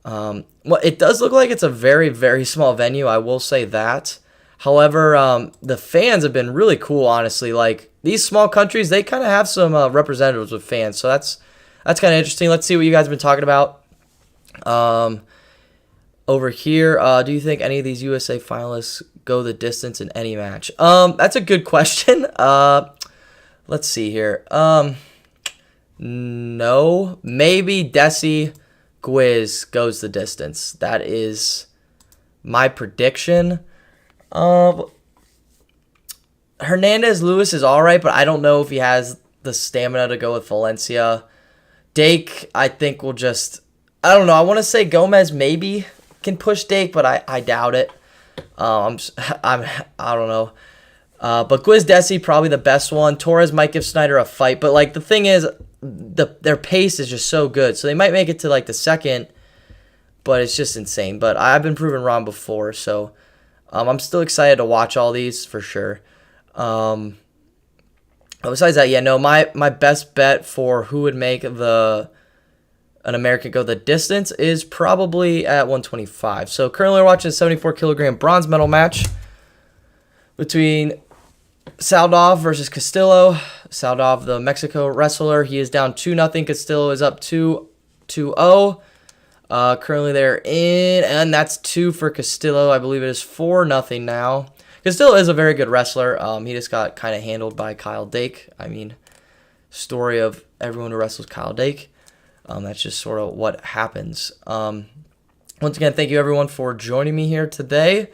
S2: Well, it does look like it's a very, very small venue. I will say that. However, the fans have been really cool, honestly. Like, these small countries, they kind of have some representatives with fans. So that's kind of interesting. Let's see what you guys have been talking about. Over here, do you think any of these USA finalists go the distance in any match? That's a good question. Let's see here. No. Maybe Desi Gwiz goes the distance. That is my prediction. Hernandez Lewis is all right, but I don't know if he has the stamina to go with Valencia. Dake, I think, will just... I don't know. I want to say Gomez maybe can push Dake, but I doubt it. I don't know. But Gwizdowski probably the best one. Torres might give Snyder a fight, but like the thing is, their pace is just so good, so they might make it to like the second, but it's just insane. But I've been proven wrong before, so I'm still excited to watch all these for sure. Besides that, yeah, no, my best bet for who would make an American go the distance is probably at 125. So currently we're watching a 74-kilogram bronze medal match between Saldov versus Castillo. Saldov, the Mexico wrestler, he is down 2-0. Castillo is up 2-0. Currently they're in, and that's 2 for Castillo. I believe it is 4-0 now. Castillo is a very good wrestler. He just got kind of handled by Kyle Dake. I mean, story of everyone who wrestles Kyle Dake. That's just sort of what happens. Once again, thank you everyone for joining me here today.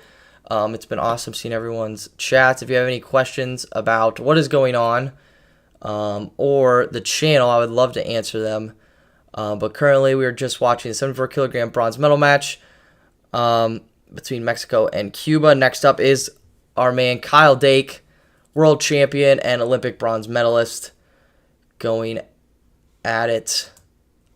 S2: It's been awesome seeing everyone's chats. If you have any questions about what is going on or the channel, I would love to answer them. But currently, we are just watching the 74 kilogram bronze medal match between Mexico and Cuba. Next up is our man Kyle Dake, world champion and Olympic bronze medalist, going at it.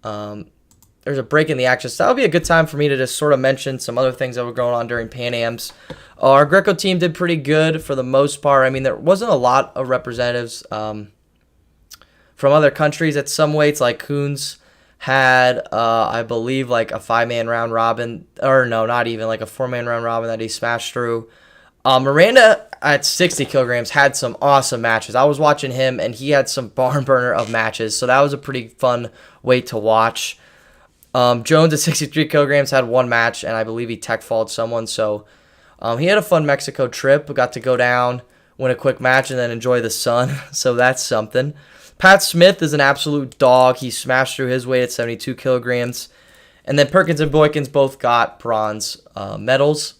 S2: There's a break in the action, so that'll be a good time for me to just sort of mention some other things that were going on during Pan-ams. Our Greco team did pretty good for the most part. I mean, there wasn't a lot of representatives from other countries at some weights. Like Coons had, I believe, like a 5-man round robin, or no, not even, like a 4-man round robin that he smashed through. Miranda at 60 kilograms had some awesome matches. I was watching him, and he had some barn burner of matches, so that was a pretty fun weight to watch. Jones at 63 kilograms had one match, and I believe he tech-falled someone, so he had a fun Mexico trip. We got to go down, win a quick match, and then enjoy the sun, so that's something. Pat Smith is an absolute dog. He smashed through his weight at 72 kilograms. And then Perkins and Boykins both got bronze medals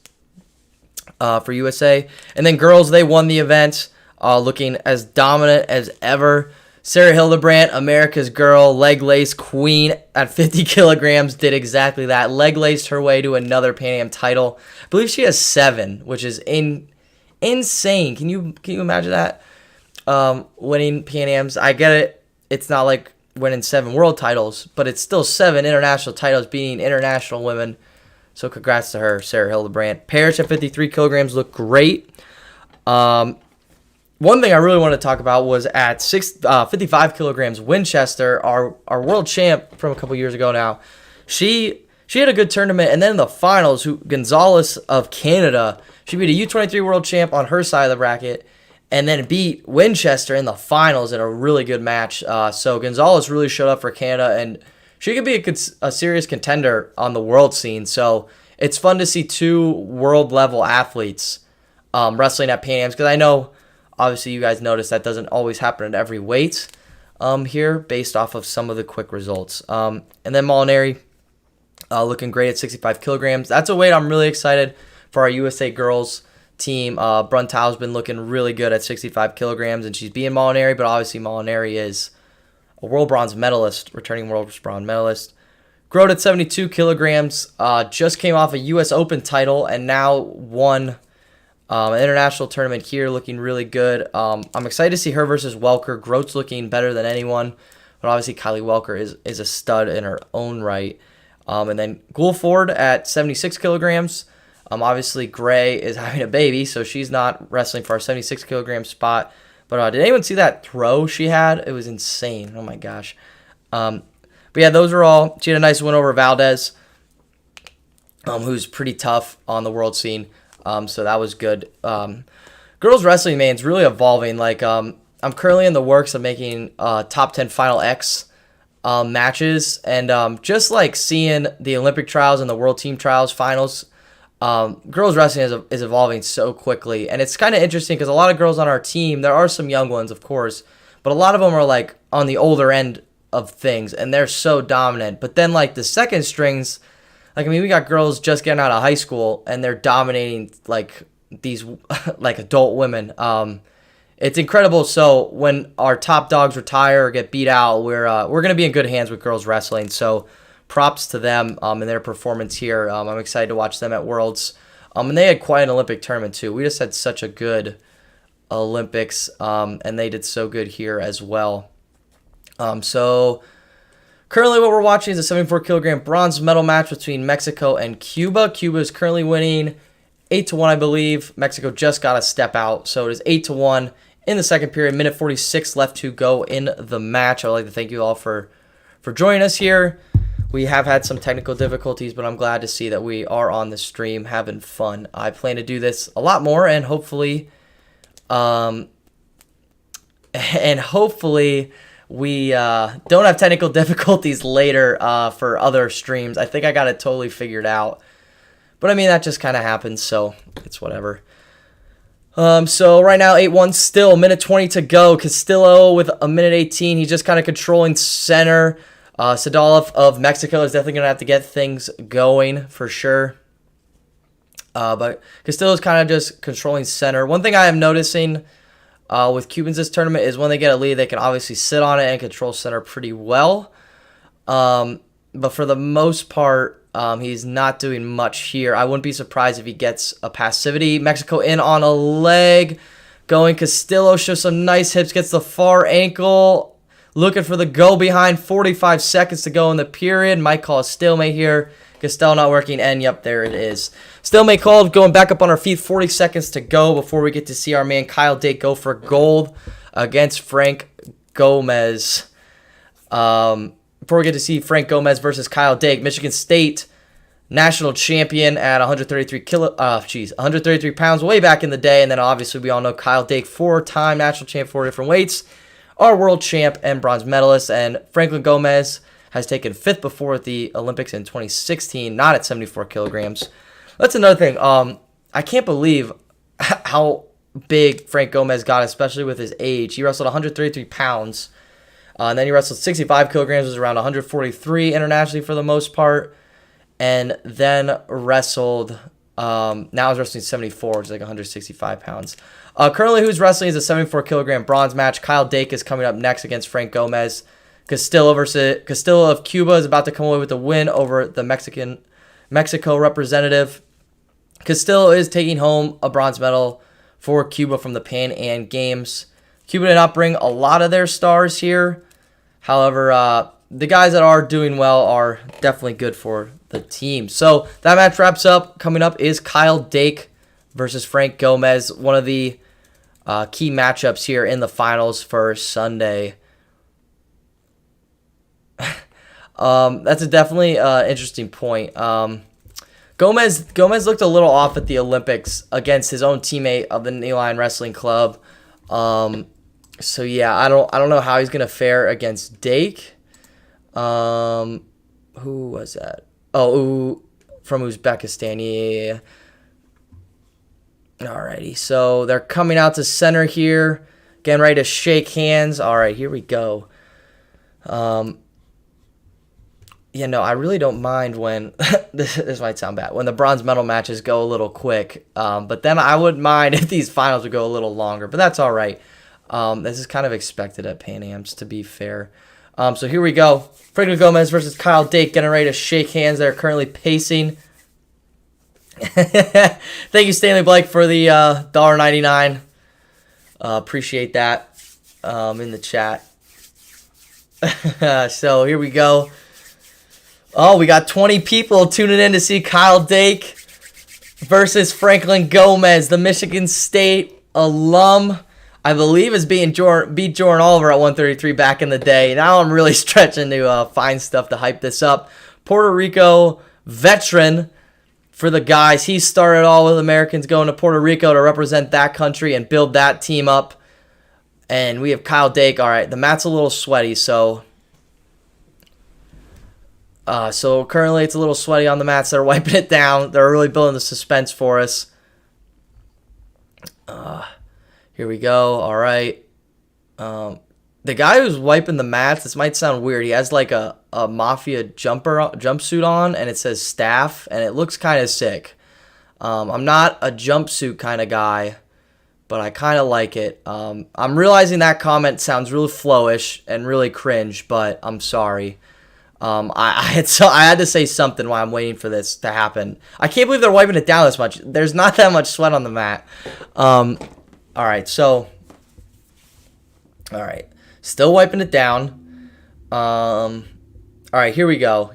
S2: for USA. And then girls, they won the event, looking as dominant as ever. Sarah Hildebrandt, America's girl, leg lace queen at 50 kilograms, did exactly that. Leg laced her way to another Pan Am title. I believe she has 7, which is insane. Can you imagine that? Winning Pan-ams. I get it. It's not like winning 7 world titles, but it's still 7 international titles, beating international women. So congrats to her, Sarah Hildebrandt. Parrish at 53 kilograms looked great. One thing I really wanted to talk about was at 55 kilograms, Winchester, our world champ from a couple years ago now. She had a good tournament, and then in the finals, Gonzalez of Canada, she beat a U23 world champ on her side of the bracket, and then beat Winchester in the finals in a really good match. So Gonzalez really showed up for Canada, and she could be a serious contender on the world scene. So it's fun to see 2 world-level athletes wrestling at Pan-ams, because I know, obviously, you guys notice that doesn't always happen at every weight here, based off of some of the quick results. And then Molinari looking great at 65 kilograms. That's a weight I'm really excited for our USA girls team. Bruntal's been looking really good at 65 kilograms, and she's being Molinari, but obviously Molinari is a world bronze medalist, returning world bronze medalist. Grote at 72 kilograms, just came off a U.S. Open title and now won an international tournament here, looking really good. I'm excited to see her versus Welker. Grote's looking better than anyone, but obviously Kylie Welker is a stud in her own right. And then Goulford at 76 kilograms. Obviously, Gray is having a baby, so she's not wrestling for our 76 kilogram spot. But did anyone see that throw she had? It was insane. Oh, my gosh. But, yeah, those are all. She had a nice win over Valdez, who's pretty tough on the world scene. So that was good. Girls wrestling, man, is really evolving. Like, I'm currently in the works of making top 10 Final X matches. And just like seeing the Olympic trials and the World Team Trials finals, girls wrestling is evolving so quickly, and it's kind of interesting because a lot of girls on our team, there are some young ones, of course, but a lot of them are like on the older end of things, and they're so dominant. But then like the second strings, like, I mean, we got girls just getting out of high school, and they're dominating like these like adult women. It's incredible. So when our top dogs retire or get beat out, we're gonna be in good hands with girls wrestling. So props to them and their performance here. I'm excited to watch them at Worlds. And they had quite an Olympic tournament, too. We just had such a good Olympics, and they did so good here as well. So currently what we're watching is a 74 kilogram bronze medal match between Mexico and Cuba. Cuba is currently winning 8-1, I believe. Mexico just got a step out, so it is 8-1 in the second period. Minute 46 left to go in the match. I would like to thank you all for joining us here. We have had some technical difficulties, but I'm glad to see that we are on the stream having fun. I plan to do this a lot more, and hopefully we don't have technical difficulties later for other streams. I think I got it totally figured out. But I mean, that just kind of happens, so it's whatever. So right now, 8-1 still, minute 20 to go. Castillo with a minute 18. He's just kind of controlling center. Sadalov of Mexico is definitely going to have to get things going for sure. But Castillo's kind of just controlling center. One thing I am noticing with Cubans this tournament is when they get a lead, they can obviously sit on it and control center pretty well. But for the most part, he's not doing much here. I wouldn't be surprised if he gets a passivity. Mexico in on a leg. Going Castillo, shows some nice hips, gets the far ankle. Looking for the go behind, 45 seconds to go in the period. Might call a stalemate here. Castillo not working, and yep, there it is. Stalemate called, going back up on our feet, 40 seconds to go before we get to see our man Kyle Dake go for gold against Frank Gomez. Before we get to see Frank Gomez versus Kyle Dake, Michigan State national champion at 133 pounds way back in the day, and then obviously we all know Kyle Dake, 4-time national champ, 4 different weights, our world champ and bronze medalist, and Franklin Gomez has taken 5th before at the Olympics in 2016, not at 74 kilograms. That's another thing. I can't believe how big Frank Gomez got, especially with his age. He wrestled 133 pounds, and then he wrestled 65 kilograms, was around 143 internationally for the most part, and then wrestled, now he's wrestling 74, which is like 165 pounds. Currently, who's wrestling is a 74 kilogram bronze match. Kyle Dake is coming up next against Frank Gomez. Castillo of Cuba is about to come away with the win over the Mexico representative. Castillo is taking home a bronze medal for Cuba from the Pan-Am Games. Cuba did not bring a lot of their stars here. However, the guys that are doing well are definitely good for the team. So that match wraps up. Coming up is Kyle Dake versus Frank Gomez, one of the key matchups here in the finals for Sunday. That's a definitely interesting point. Gomez looked a little off at the Olympics against his own teammate of the Knee Line Wrestling Club. So yeah, I don't know how he's gonna fare against Dake. Who was that? Oh, from Uzbekistan. Yeah. Alrighty, so they're coming out to center here, getting ready to shake hands. All right, here we go. I really don't mind when this might sound bad, when the bronze medal matches go a little quick. But then I wouldn't mind if these finals would go a little longer. But that's all right. This is kind of expected at Pan-Ams, to be fair. So here we go. Franklin Gomez versus Kyle Dake, getting ready to shake hands. They're currently pacing. Thank you, Stanley Blake, for the $1.99. Appreciate that in the chat. So here we go. Oh, we got 20 people tuning in to see Kyle Dake versus Franklin Gomez, the Michigan State alum. I believe is beat Jordan Oliver at 133 back in the day. Now I'm really stretching to find stuff to hype this up. Puerto Rico veteran for the guys. He started all with Americans going to Puerto Rico to represent that country and build that team up. And we have Kyle Dake. All right, the mat's a little sweaty, so currently it's a little sweaty on the mats. They're wiping it down. They're really building the suspense for us. Here we go. All right. The guy who's wiping the mats, this might sound weird. He has like a mafia jumpsuit on, and it says staff, and it looks kind of sick. I'm not a jumpsuit kind of guy, but I kind of like it. I'm realizing that comment sounds really flowish and really cringe, but I'm sorry. I had to say something while I'm waiting for this to happen. I can't believe they're wiping it down this much. There's not that much sweat on the mat. All right, so, all right, still wiping it down. All right, here we go.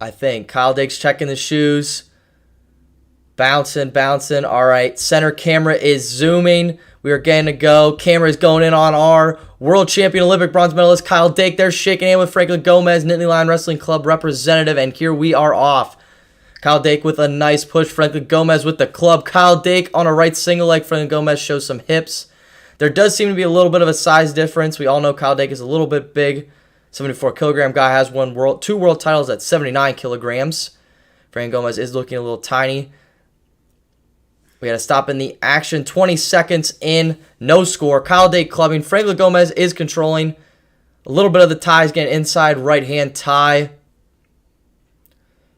S2: I think Kyle Dake's checking the shoes. Bouncing. All right, center camera is zooming. We are getting to go. Camera is going in on our world champion Olympic bronze medalist Kyle Dake. They're shaking hands with Franklin Gomez, Nittany Lion Wrestling Club representative, and here we are off. Kyle Dake with a nice push. Franklin Gomez with the club. Kyle Dake on a right single leg. Franklin Gomez shows some hips. There does seem to be a little bit of a size difference. We all know Kyle Dake is a little bit big. 74 kilogram guy has two world titles at 79 kilograms. Franklin Gomez is looking a little tiny. We had to stop in the action. 20 seconds in. No score. Kyle Dake clubbing. Franklin Gomez is controlling. A little bit of the ties getting inside right hand tie.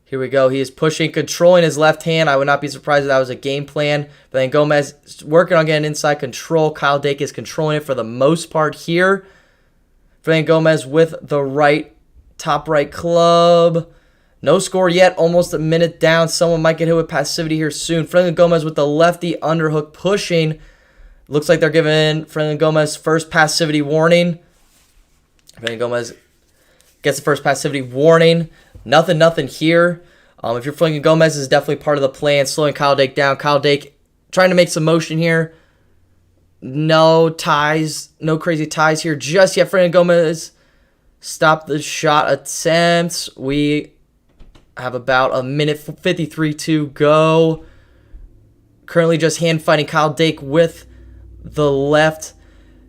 S2: Here we go. He is pushing, controlling his left hand. I would not be surprised if that was a game plan. But then Gomez is working on getting inside control. Kyle Dake is controlling it for the most part here. Fran Gomez with the right, top right club. No score yet. Almost a minute down. Someone might get hit with passivity here soon. Fran Gomez with the lefty underhook pushing. Looks like they're giving Fran Gomez first passivity warning. Fran Gomez gets the first passivity warning. Nothing here. If you're Fran Gomez, this is definitely part of the plan. Slowing Kyle Dake down. Kyle Dake trying to make some motion here. No ties. No crazy ties here just yet. Fran Gomez stop the shot attempts. We have about a minute 53 to go. Currently just hand fighting Kyle Dake with the left.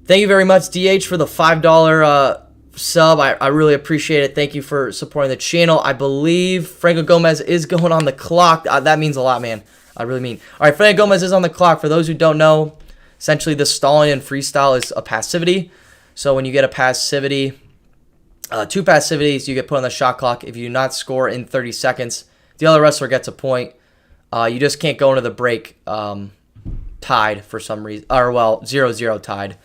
S2: Thank you very much, DH, for the $5 sub. I really appreciate it. Thank you for supporting the channel. I believe Franco Gomez is going on the clock. That means a lot, man. I really mean. All right, Franco Gomez is on the clock. For those who don't know, essentially the stalling and freestyle is a passivity. So when you get a passivity, 2 passivities, you get put on the shot clock. If you do not score in 30 seconds, the other wrestler gets a point. You just can't go into the break tied for some reason. Or, well, 0-0 tied.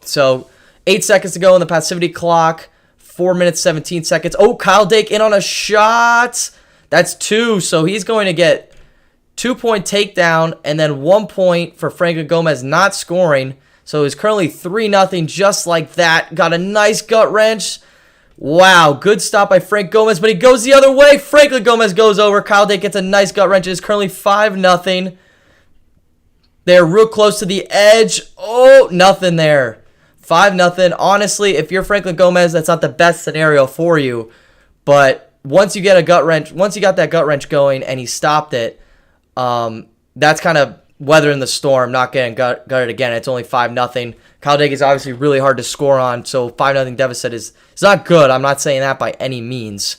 S2: So 8 seconds to go on the passivity clock. 4 minutes, 17 seconds. Oh, Kyle Dake in on a shot. That's 2. So he's going to get 2-point takedown and then 1 point for Franco Gomez not scoring. So it's currently 3-0 just like that. Got a nice gut wrench. Wow, good stop by Frank Gomez, but he goes the other way. Franklin Gomez goes over. Kyle Dake gets a nice gut wrench. It is currently 5-0. They're real close to the edge. Oh, nothing there. 5-0. Honestly, if you're Franklin Gomez, that's not the best scenario for you. But once you get a gut wrench, once you got that gut wrench going and he stopped it, that's kind of weathering the storm, not getting gutted again. It's only 5-0. Kyle Dake is obviously really hard to score on, so 5-0 deficit is not good. I'm not saying that by any means.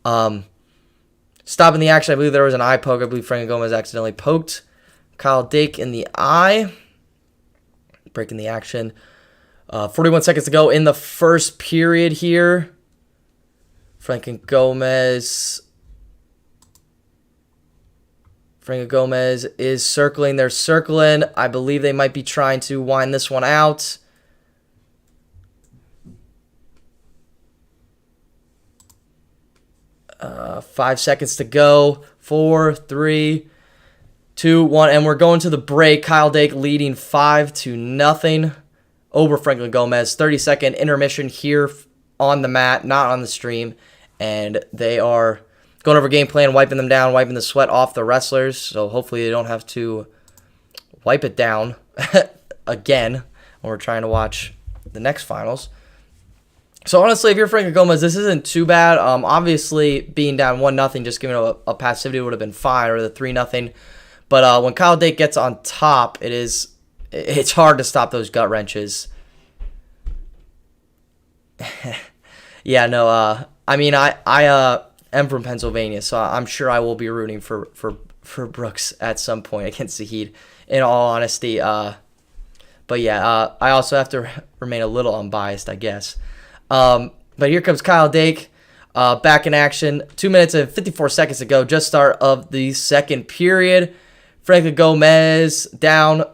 S2: Stopping the action, I believe there was an eye poke. I believe Frank Gomez accidentally poked Kyle Dake in the eye. Breaking the action. 41 seconds to go in the first period here. Franco Gomez is circling. They're circling. I believe they might be trying to wind this one out. Uh, 5 seconds to go. 4, 3, 2, 1. And we're going to the break. Kyle Dake leading 5-0 over Franklin Gomez. 30-second intermission here on the mat, not on the stream. And they are going over game plan, wiping them down, wiping the sweat off the wrestlers. So hopefully they don't have to wipe it down again when we're trying to watch the next finals. So honestly, if you're Franco Gomez, this isn't too bad. Obviously, being down 1-0, just giving a passivity would have been fine, or the 3-0. But when Kyle Dake gets on top, it's hard to stop those gut wrenches. Yeah, no. I mean, I am from Pennsylvania, so I'm sure I will be rooting for Brooks at some point against the Heat, in all honesty. But yeah, I also have to remain a little unbiased, I guess. But here comes Kyle Dake back in action. 2 minutes and 54 seconds to go, just start of the second period. Franco Gomez down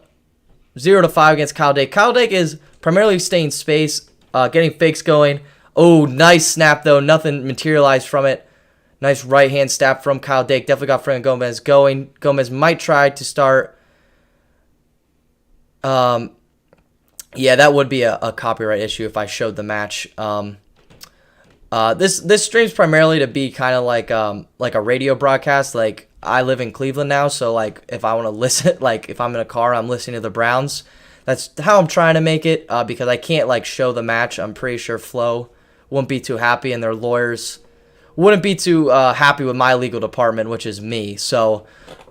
S2: 0-5 against Kyle Dake. Kyle Dake is primarily staying space, getting fakes going. Oh, nice snap, though. Nothing materialized from it. Nice right-hand stab from Kyle Dake. Definitely got Franco Gomez going. Gomez might try to start. Yeah, that would be a copyright issue if I showed the match. This stream's primarily to be kind of like a radio broadcast. Like, I live in Cleveland now, so like if I want to listen, like if I'm in a car, I'm listening to the Browns. That's how I'm trying to make it, because I can't like show the match. I'm pretty sure Flo wouldn't be too happy, and their lawyers wouldn't be too happy with my legal department, which is me. So,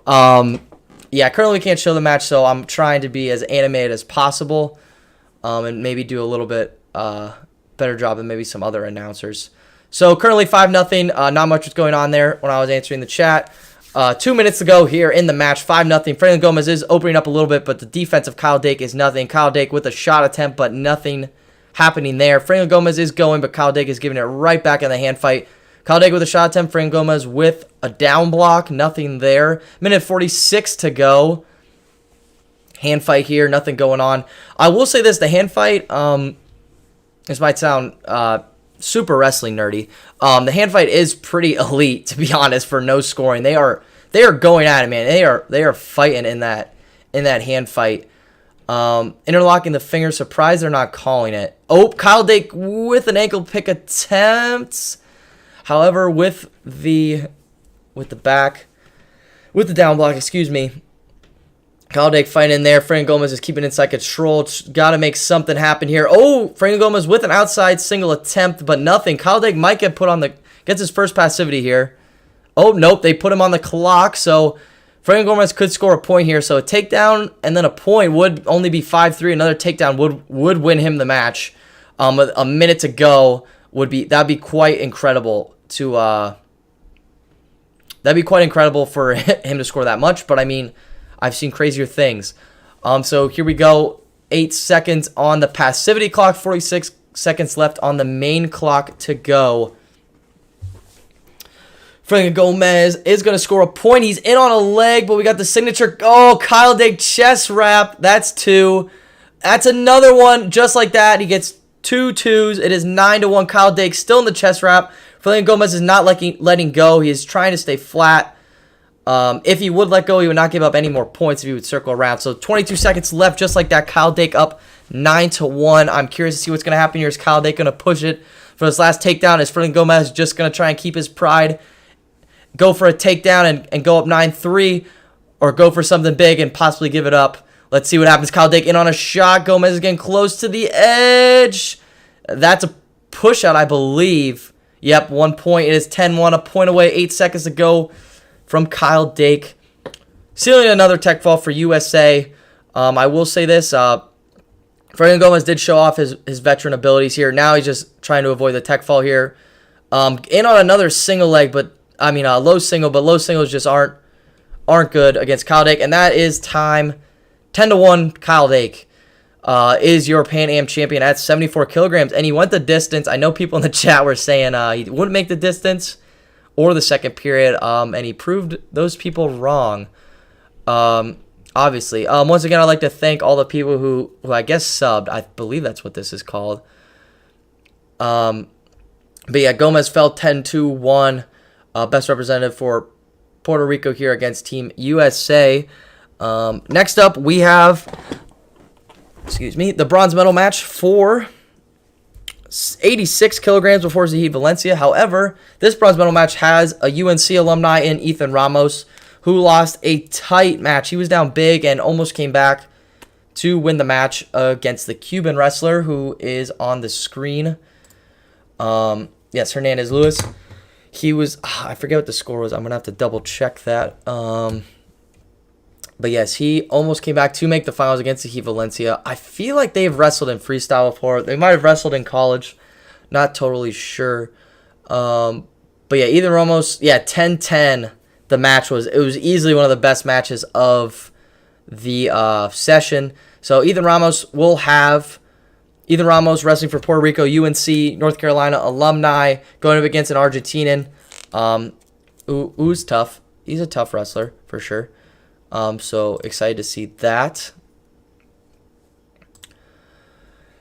S2: yeah, currently can't show the match, so I'm trying to be as animated as possible, and maybe do a little bit better job than maybe some other announcers. So currently 5-0. Not much was going on there when I was answering the chat. 2 minutes to go here in the match. 5-0. Franklin Gomez is opening up a little bit, but the defense of Kyle Dake is nothing. Kyle Dake with a shot attempt, but nothing happening there. Franklin Gomez is going, but Kyle Dake is giving it right back in the hand fight. Caldeque with a shot attempt. Fran Gomez with a down block. Nothing there. Minute 46 to go. Hand fight here. Nothing going on. I will say this. The hand fight, this might sound super wrestling nerdy. The hand fight is pretty elite, to be honest, for no scoring. They are going at it, man. They are fighting in that hand fight. Interlocking the fingers. Surprised they're not calling it. Oh, Caldeque with an ankle pick attempt. However, with the down block, excuse me. Caldeque fighting in there. Fran Gomez is keeping inside control. Got to make something happen here. Oh, Fran Gomez with an outside single attempt, but nothing. Caldeque might gets his first passivity here. Oh, nope. They put him on the clock, so Fran Gomez could score a point here. So a takedown and then a point would only be 5-3. Another takedown would win him the match. A minute to go that'd be quite incredible for him to score that much. But I mean, I've seen crazier things. So here we go. 8 seconds on the passivity clock. 46 seconds left on the main clock to go. Fran Gomez is going to score a point. He's in on a leg, but we got the signature. Oh, Caldeque chest wrap. That's 2. That's another one just like that. He gets 2 2s. It is 9-1. Caldeque still in the chest wrap. Fran Gomez is not letting go. He is trying to stay flat. If he would let go, he would not give up any more points if he would circle around. So 22 seconds left, just like that. Caldeque up 9-1. I'm curious to see what's going to happen here. Is Caldeque going to push it for this last takedown? Is Fran Gomez just going to try and keep his pride, go for a takedown and go up 9-3, or go for something big and possibly give it up? Let's see what happens. Caldeque in on a shot. Gomez is getting close to the edge. That's a push out, I believe. Yep, 1 point. It is 10-1, a point away. 8 seconds to go from Caldeque. Sealing another tech fall for USA. I will say this. Fran Gomez did show off his veteran abilities here. Now he's just trying to avoid the tech fall here. In on another single leg, low single, but low singles just aren't good against Caldeque. And that is time. 10-1, Caldeque is your Pan-Am champion at 74 kilograms. And he went the distance. I know people in the chat were saying he wouldn't make the distance or the second period, and he proved those people wrong, obviously. Once again, I'd like to thank all the people who I guess subbed. I believe that's what this is called. But yeah, Gomez fell 10-1. Best representative for Puerto Rico here against Team USA. Next up, we have, the bronze medal match for 86 kilograms before Zahid Valencia. However, this bronze medal match has a UNC alumni in Ethan Ramos, who lost a tight match. He was down big and almost came back to win the match against the Cuban wrestler who is on the screen. Yes, Hernandez Lewis. He was, I forget what the score was. I'm going to have to double check that. But yes, he almost came back to make the finals against Zahid Valencia. I feel like they've wrestled in freestyle before. They might have wrestled in college. Not totally sure. But yeah, Ethan Ramos, 10-10. The match was easily one of the best matches of the session. So Ethan Ramos wrestling for Puerto Rico, UNC, North Carolina alumni, going up against an Argentinian. Who's tough. He's a tough wrestler for sure. So excited to see that.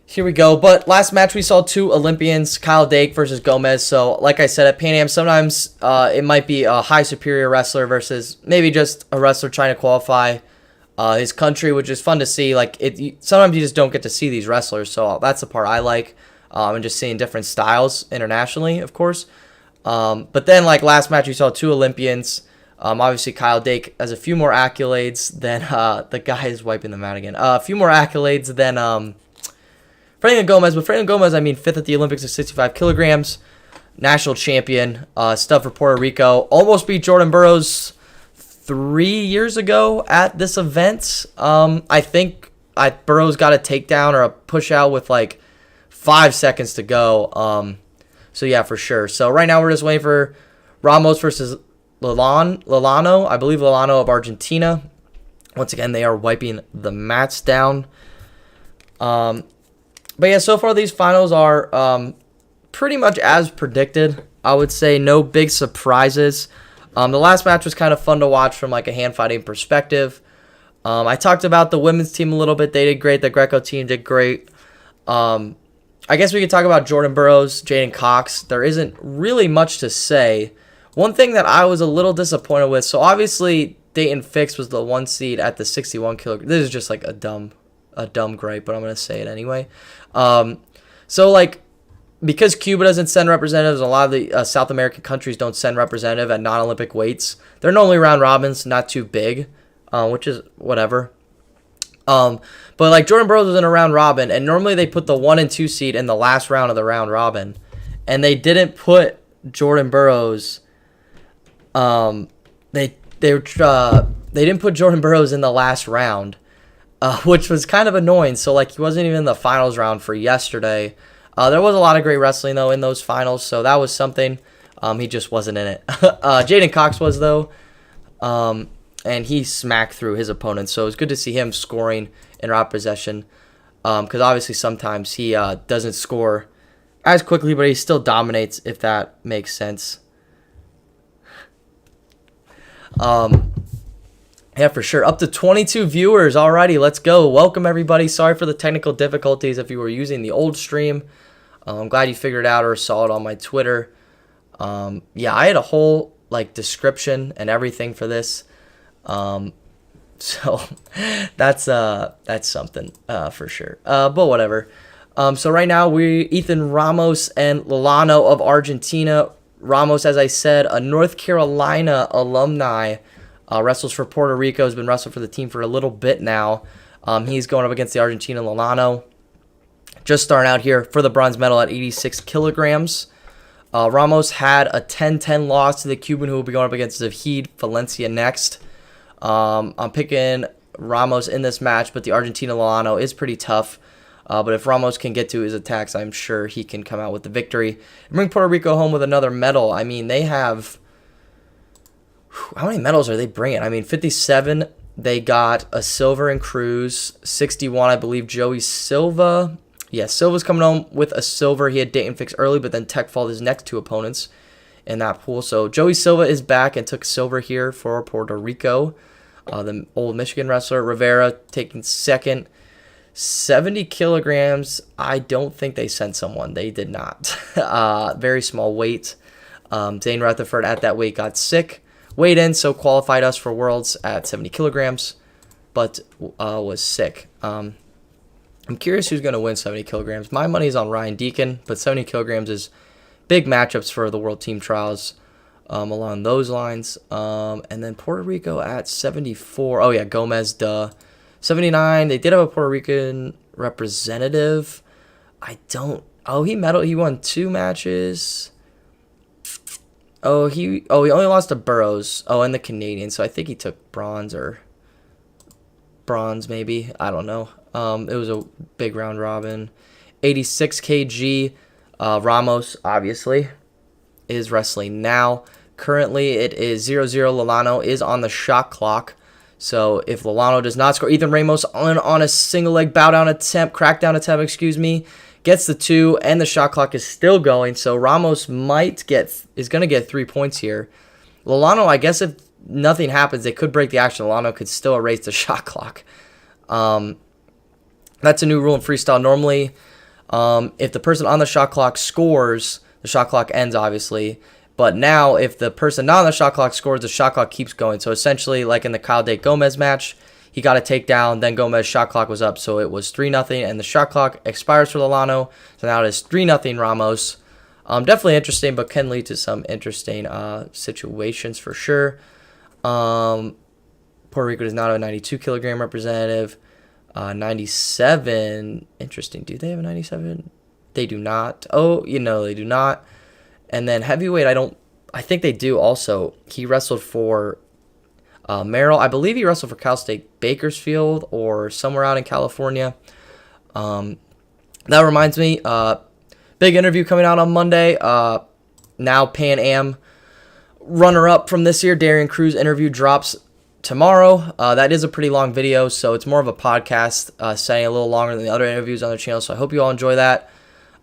S2: Here we go. But last match we saw 2 Olympians, Caldeque versus Gomez. So like I said, at Pan-Am, sometimes it might be a high superior wrestler versus maybe just a wrestler trying to qualify his country, which is fun to see. Sometimes you just don't get to see these wrestlers, so that's the part I like. And just seeing different styles internationally, of course. But then last match we saw 2 Olympians. Obviously, Caldeque has a few more accolades than the guy is wiping them out again. A few more accolades than Fran Gomez. But Fran Gomez, 5th at the Olympics at 65 kilograms, national champion, stud for Puerto Rico. Almost beat Jordan Burroughs 3 years ago at this event. I think Burroughs got a takedown or a push out with 5 seconds to go. So yeah, for sure. So right now we're just waiting for Ramos versus Lolano, I believe Lolano of Argentina. Once again, they are wiping the mats down. But yeah, so far these finals are pretty much as predicted. I would say no big surprises. The last match was kind of fun to watch from like a hand fighting perspective. I talked about the women's team a little bit. They did great. The Greco team did great. I guess we could talk about Jordan Burroughs, Jaden Cox. There isn't really much to say. One thing that I was a little disappointed with, so obviously Dayton Fix was the 1 seed at the 61 kilogram. This is just like a dumb gripe, but I'm going to say it anyway. So like, because Cuba doesn't send representatives, a lot of the South American countries don't send representative at non-Olympic weights. They're normally round robins, not too big, which is whatever. But like Jordan Burroughs was in a round robin, and normally they put the 1 and 2 seed in the last round of the round robin, and they didn't put Jordan Burroughs. They didn't put Jordan Burroughs in the last round, which was kind of annoying. So like he wasn't even in the finals round for yesterday. There was a lot of great wrestling though in those finals, so that was something. He just wasn't in it. Jaden Cox was though, and he smacked through his opponent. So it was good to see him scoring in round possession, because obviously sometimes he doesn't score as quickly, but he still dominates, if that makes sense. Yeah, for sure. Up to 22 viewers. Alrighty, let's go. Welcome, everybody. Sorry for the technical difficulties if you were using the old stream. I'm glad you figured it out or saw it on my Twitter. Yeah, I had a whole like description and everything for this. So that's something for sure. But whatever. So right now Ethan Ramos and Lolano of Argentina. Ramos, as I said, a North Carolina alumni, wrestles for Puerto Rico, has been wrestling for the team for a little bit now. He's going up against the Argentina Lolano. Just starting out here for the bronze medal at 86 kilograms. Ramos had a 10-10 loss to the Cuban, who will be going up against Zahid Valencia next. I'm picking Ramos in this match, but the Argentina Lolano is pretty tough. But if Ramos can get to his attacks, I'm sure he can come out with the victory and bring Puerto Rico home with another medal. I mean, they have... How many medals are they bringing? I mean, 57, they got a silver in Cruz. 61, I believe, Joey Silva. Yeah, Silva's coming home with a silver. He had Dayton Fix early, but then Tech followed his next 2 opponents in that pool. So Joey Silva is back and took silver here for Puerto Rico. The old Michigan wrestler. Rivera taking second. 70 kilograms, I don't think they sent someone. They did not. Very small weight. Zane Rutherford at that weight got sick. Weighed in, so qualified us for Worlds at 70 kilograms, but was sick. I'm curious who's going to win 70 kilograms. My money's on Ryan Deacon, but 70 kilograms is big matchups for the World Team Trials along those lines. And then Puerto Rico at 74. Oh, yeah, Gomez, duh. 79, they did have a Puerto Rican representative. He won 2 matches. He only lost to Burroughs. And the Canadian, so I think he took bronze maybe. I don't know. It was a big round robin. 86 kg. Ramos, obviously, is wrestling now. Currently, it is 0-0. Lolano is on the shot clock. So if Lolano does not score, Ethan Ramos on a single leg crackdown attempt, gets the 2, and the shot clock is still going. So Ramos is going to get 3 points here. Lolano, I guess if nothing happens, they could break the action. Lolano could still erase the shot clock. That's a new rule in freestyle. Normally, if the person on the shot clock scores, the shot clock ends, obviously. But now, if the person not on the shot clock scores, the shot clock keeps going. So essentially, like in the Kyle Date Gomez match, he got a takedown, then Gomez's shot clock was up, so it was 3-0, and the shot clock expires for Lolano. So now it is 3-0 Ramos. Definitely interesting, but can lead to some interesting situations for sure. Puerto Rico does not have a 92 kilogram representative. 97, interesting. Do they have a 97? They do not. They do not. And then heavyweight, I think they do also. He wrestled for Merrill. I believe he wrestled for Cal State Bakersfield or somewhere out in California. That reminds me, big interview coming out on Monday. Now Pan-am runner-up from this year, Darian Cruz interview drops tomorrow. That is a pretty long video, so it's more of a podcast setting, a little longer than the other interviews on the channel, so I hope you all enjoy that.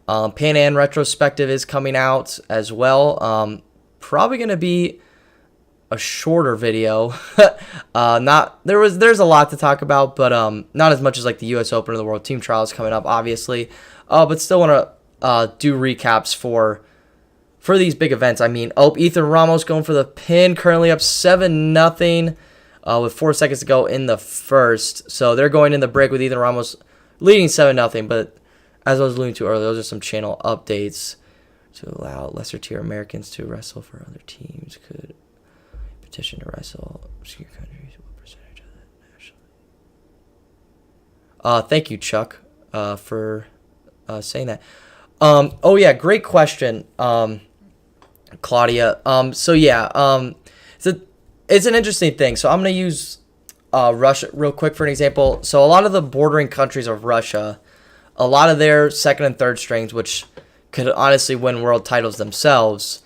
S2: Pan-Am retrospective is coming out as well. Probably going to be a shorter video. There's a lot to talk about, but not as much as like the US Open or the World Team Trials coming up, obviously. But still want to do recaps for these big events. I mean, Ethan Ramos going for the pin, currently up 7-0 with 4 seconds to go in the first. So they're going in the break with Ethan Ramos leading 7-0. But as I was alluding to earlier, those are some channel updates to allow lesser tier Americans to wrestle for other teams. Could petition to wrestle obscure countries. What percentage of that nationally? Thank you, Chuck, for saying that. Yeah, great question, Claudia. It's an interesting thing. So I'm going to use Russia real quick for an example. So a lot of the bordering countries of Russia, a lot of their second and third strings, which could honestly win world titles themselves,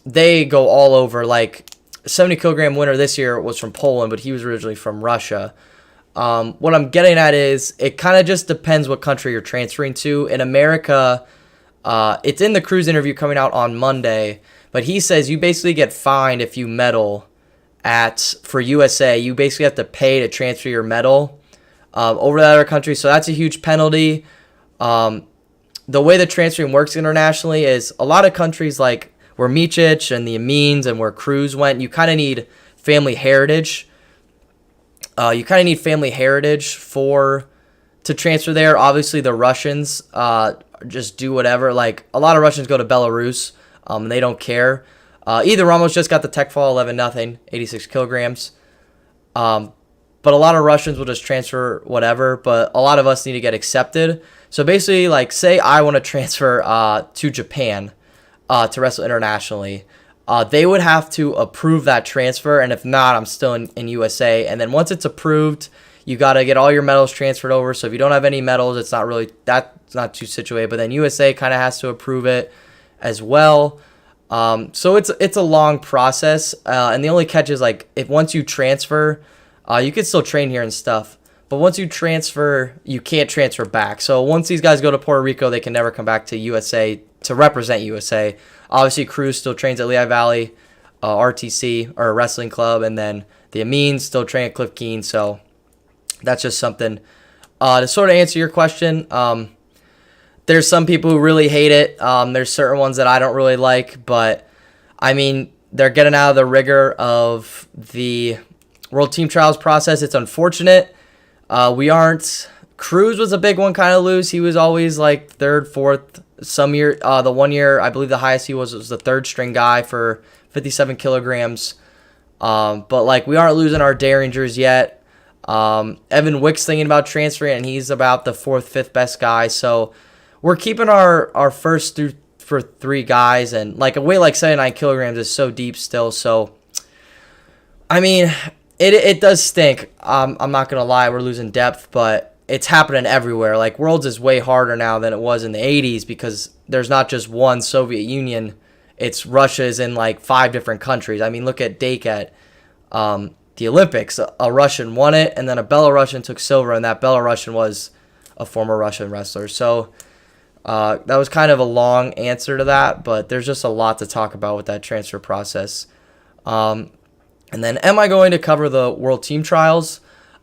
S2: they go all over. Like 70-kilogram winner this year was from Poland, but he was originally from Russia. What I'm getting at is it kind of just depends what country you're transferring to. In America, it's in the Cruz interview coming out on Monday, but he says you basically get fined if you medal for USA. You basically have to pay to transfer your medal over that other country, so that's a huge penalty. The way the transferring works internationally is a lot of countries like where Micic and the Amins and where Cruz went, you kind of need family heritage. To transfer there. Obviously, the Russians just do whatever. Like a lot of Russians go to Belarus, and they don't care. Either Ramos just got the tech fall 11-0, 86 kilograms. But a lot of Russians will just transfer whatever. But a lot of us need to get accepted. So basically, like say I want to transfer to Japan to wrestle internationally. They would have to approve that transfer, and if not, I'm still in USA. And then once it's approved, you got to get all your medals transferred over. So if you don't have any medals, that's not too situated. But then USA kind of has to approve it as well. So it's a long process, and the only catch is like if once you transfer, you can still train here and stuff. But once you transfer, you can't transfer back. So once these guys go to Puerto Rico, they can never come back to USA to represent USA. Obviously, Cruz still trains at Lehigh Valley RTC or Wrestling Club, and then the Amins still train at Cliff Keen. So that's just something to sort of answer your question. There's some people who really hate it. There's certain ones that I don't really like, but I mean they're getting out of the rigor of the World Team Trials process. It's unfortunate. We aren't. Cruz was a big one, kind of loose. He was always like third, fourth. Some year, the 1 year, I believe the highest he was the third string guy for 57 kilograms. But like we aren't losing our Derringers yet. Evan Wick's thinking about transferring, and he's about the fourth, fifth best guy. So we're keeping our first through for three guys, and like a weight like 79 kilograms is so deep still. So I mean, it does stink. I'm not gonna lie, we're losing depth, but it's happening everywhere. Like Worlds is way harder now than it was in the 80s because there's not just one Soviet Union. It's Russia's in like 5 different countries. I mean, look at Dake at the Olympics. A Russian won it, and then a Belarusian took silver, and that Belarusian was a former Russian wrestler. So that was kind of a long answer to that, but there's just a lot to talk about with that transfer process. And then, am I going to cover the World Team Trials?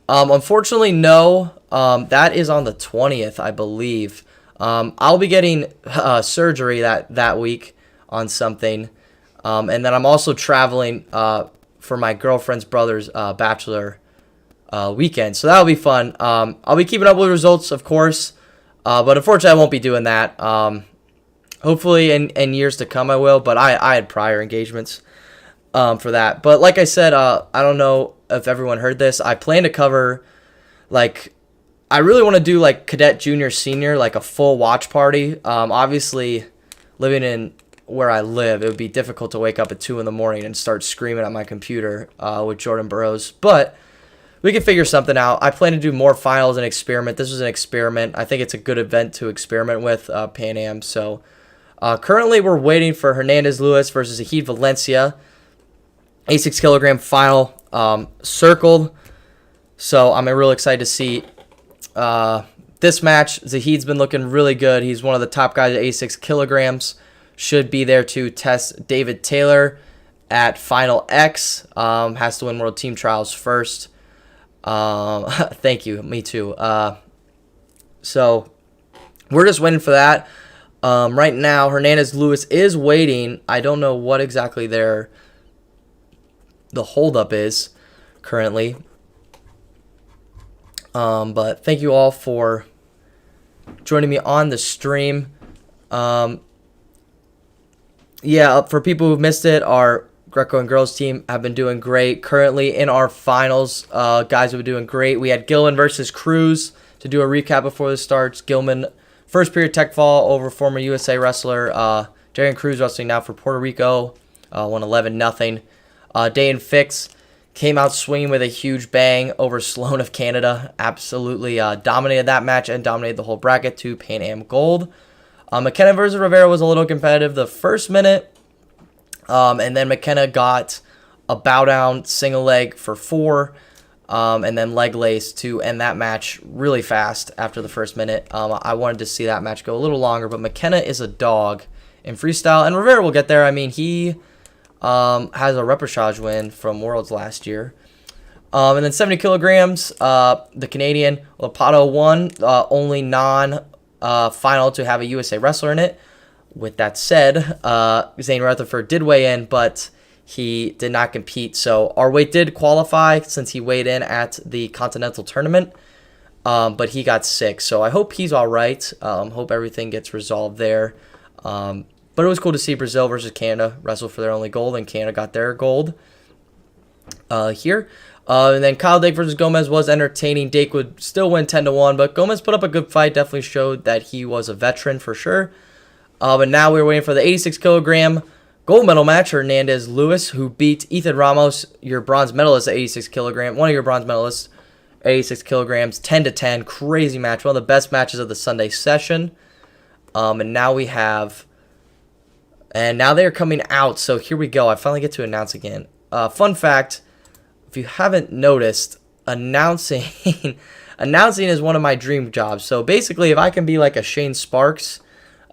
S2: Unfortunately, no. That is on the 20th, I believe. I'll be getting surgery that week on something. And then I'm also traveling for my girlfriend's brother's bachelor weekend. So that'll be fun. I'll be keeping up with results, of course. But unfortunately, I won't be doing that. Hopefully in years to come I will. But I had prior engagements for that. But like I said, I don't know if everyone heard this. I plan to cover, like, I really want to do, like, cadet, junior, senior, like a full watch party. Obviously, living in where I live, it would be difficult to wake up at 2 in the morning and start screaming at my computer with Jordan Burroughs. But we can figure something out. I plan to do more finals and experiment. This was an experiment. I think it's a good event to experiment with, Pan-ams. So currently we're waiting for Hernandez Lewis versus Ahid Valencia. 86 kilogram final circled. So I'm real excited to see this match, Zahid's been looking really good. He's one of the top guys at 86 kilograms. Should be there to test David Taylor at Final X. Has to win World Team Trials first. Thank you. Me too. So we're just waiting for that. Right now, Hernandez Lewis is waiting. I don't know what exactly the holdup is currently. But thank you all for joining me on the stream. Yeah, for people who've missed it, our Greco and girls team have been doing great. Currently in our finals, guys have been doing great. We had Gilman versus Cruz to do a recap before this starts. Gilman, first period tech fall over former USA wrestler Darian Cruz, wrestling now for Puerto Rico, won 11-0. Day and Fix came out swinging with a huge bang over Sloan of Canada. Absolutely dominated that match and dominated the whole bracket to Pan-am gold. McKenna versus Rivera was a little competitive the first minute. And then McKenna got a bow down single leg for 4. And then leg lace to end that match really fast after the first minute. I wanted to see that match go a little longer, but McKenna is a dog in freestyle. And Rivera will get there. I mean, he has a repechage win from Worlds last year. And then 70 kilograms, the Canadian Lapato won, only non-final to have a USA wrestler in it. With that said, Zane Rutherford did weigh in, but he did not compete. So our weight did qualify since he weighed in at the Continental Tournament, but he got sick. So I hope he's all right. Hope everything gets resolved there. But it was cool to see Brazil versus Canada wrestle for their only gold, and Canada got their gold here. And then Kyle Dake versus Gomez was entertaining. Dake would still win 10-1, but Gomez put up a good fight. Definitely showed that he was a veteran for sure. But now we're waiting for the 86 kilogram gold medal match. Hernandez Lewis, who beat Ethan Ramos, your bronze medalist at 86 kilogram, one of your bronze medalists, 86 kilograms, 10-10. Crazy match, one of the best matches of the Sunday session. And now we have, and now they are coming out. So here we go. I finally get to announce again. Fun fact, if you haven't noticed, announcing is one of my dream jobs. So basically, if I can be like a Shane Sparks,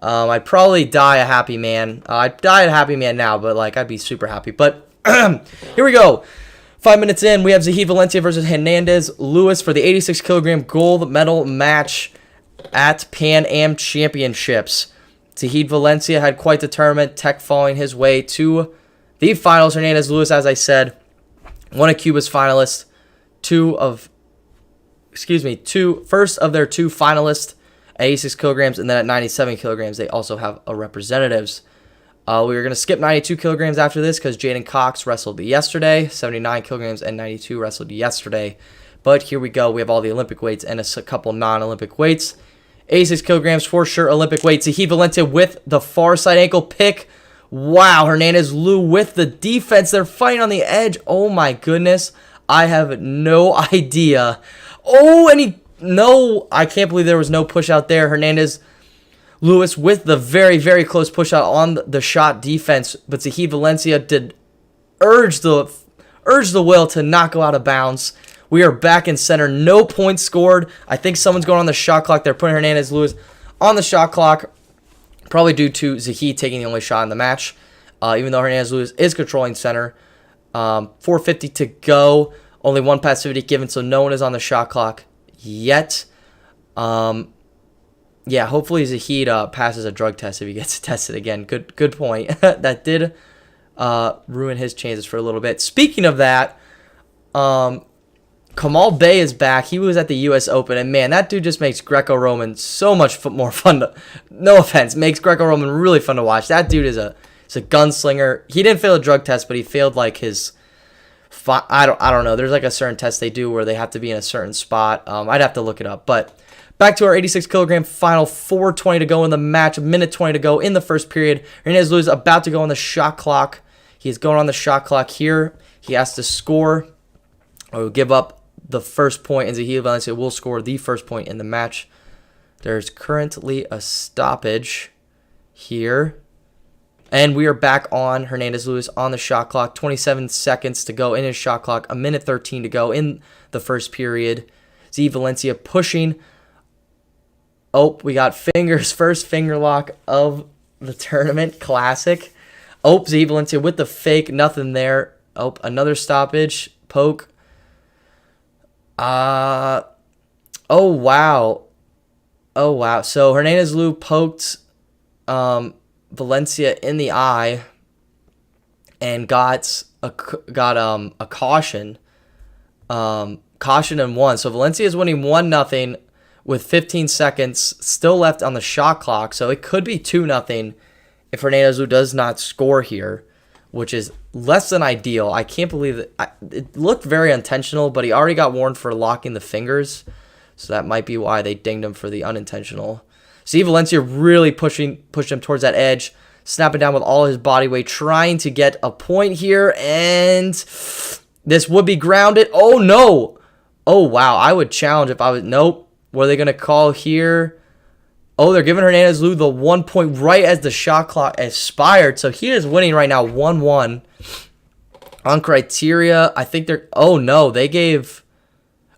S2: I'd probably die a happy man. I'd die a happy man now, but like I'd be super happy. But here we go. 5 minutes in, we have Zahid Valencia versus Hernandez Lewis for the 86 kilogram gold medal match at Pan-Am Championships. Zahid Valencia had quite the tournament, tech falling his way to the finals. Hernandez Lewis, as I said, one of Cuba's finalists, first of their 2 finalists at 86 kilograms, and then at 97 kilograms, they also have a representatives. We are going to skip 92 kilograms after this because Jaden Cox wrestled yesterday. 79 kilograms and 92 wrestled yesterday. But here we go. We have all the Olympic weights and a couple non-Olympic weights. 86 kilograms for sure Olympic weight. Zahid Valencia with the far side ankle pick. Wow, Hernandez Lou with the defense. They're fighting on the edge. Oh my goodness. I have no idea. Oh, and I can't believe there was no push out there. Hernandez Lewis with the very, very close push out on the shot defense. But Zahid Valencia did urge the will to not go out of bounds. We are back in center. No points scored. I think someone's going on the shot clock. They're putting Hernandez Lewis on the shot clock. Probably due to Zahid taking the only shot in the match. Even though Hernandez Lewis is controlling center. 4:50 to go. Only one passivity given, so no one is on the shot clock yet. Yeah, hopefully Zahid passes a drug test if he gets tested again. Good point. That did ruin his chances for a little bit. Speaking of that, Kamal Bey is back. He was at the U.S. Open, and man, that dude just makes greco-roman so much more fun to, no offense, makes greco-roman really fun to watch. That dude is a gunslinger. He didn't fail a drug test, but he failed like his, I don't know. There's like a certain test they do where they have to be in a certain spot. I'd have to look it up, but back to our 86 kilogram final, 4:20 to go in the match, a minute 20 to go in the first period. Hernandez Lewis about to go on the shot clock. He's going on the shot clock here. He has to score or give up the first point, and Zahid Valencia will score the first point in the match. There's currently a stoppage here. And we are back on Hernandez Lewis on the shot clock. 27 seconds to go in his shot clock. A minute 13 to go in the first period. Zahid Valencia pushing Oh, we got fingers. First finger lock of the tournament. Classic. Oh, Zahid Valencia with the fake. Nothing there. Oh, another stoppage. Poke. Oh, wow. Oh, wow. So Hernandez Lou poked Valencia in the eye and got a caution. Caution and 1. So Valencia is winning 1-0 with 15 seconds still left on the shot clock. So it could be 2-0 if Hernandez Lou does not score here, which is less than ideal. I can't believe that. It looked very intentional, but he already got warned for locking the fingers. So that might be why they dinged him for the unintentional. See Valencia really pushed him towards that edge, snapping down with all his body weight, trying to get a point here, and this would be grounded. Oh, no. Oh, wow. I would challenge if I was... Nope. What are they going to call here? Oh, they're giving Hernandez Lou the 1 point right as the shot clock expired. So he is winning right now 1-1 on criteria. I think they're... Oh, no. They gave...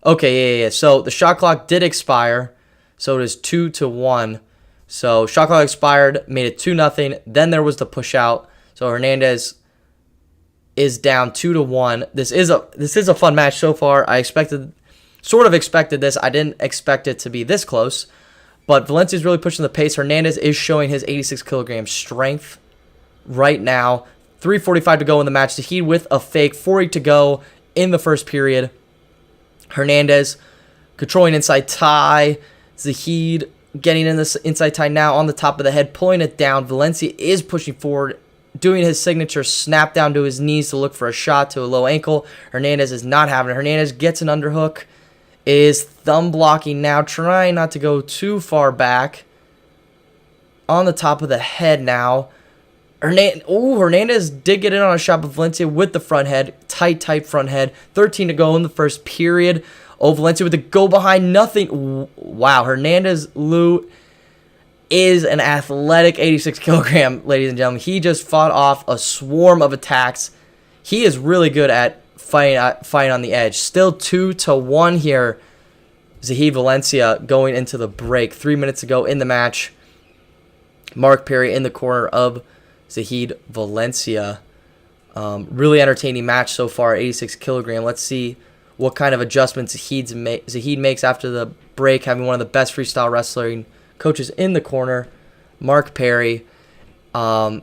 S2: Okay, yeah. So the shot clock did expire. So it is 2-1. So shot clock expired, made it 2-0. Then there was the push out. So Hernandez is down 2-1. This is a fun match so far. I sort of expected this. I didn't expect it to be this close. But Valencia's really pushing the pace. Hernandez is showing his 86 kilogram strength right now. 3:45 to go in the match. Zahid with a fake. 4:8 to go in the first period. Hernandez controlling inside tie. Zahid getting in this inside tie now on the top of the head, pulling it down. Valencia is pushing forward, doing his signature snap down to his knees to look for a shot to a low ankle. Hernandez is not having it. Hernandez gets an underhook, is thumb blocking now, trying not to go too far back. On the top of the head now. Hernandez did get in on a shot, but Valencia with the front head. Tight front head. 13 to go in the first period. Oh, Valencia with the go behind. Nothing. Wow, Hernandez Lou is an athletic 86 kilogram, ladies and gentlemen. He just fought off a swarm of attacks. He is really good at fighting on the edge. Still 2-1 here. Zahid Valencia going into the break. 3 minutes to go in the match. Mark Perry in the corner of Zahid Valencia. Really entertaining match so far, 86 kilogram. Let's see what kind of adjustments Zahid makes after the break, having one of the best freestyle wrestling coaches in the corner, Mark Perry. And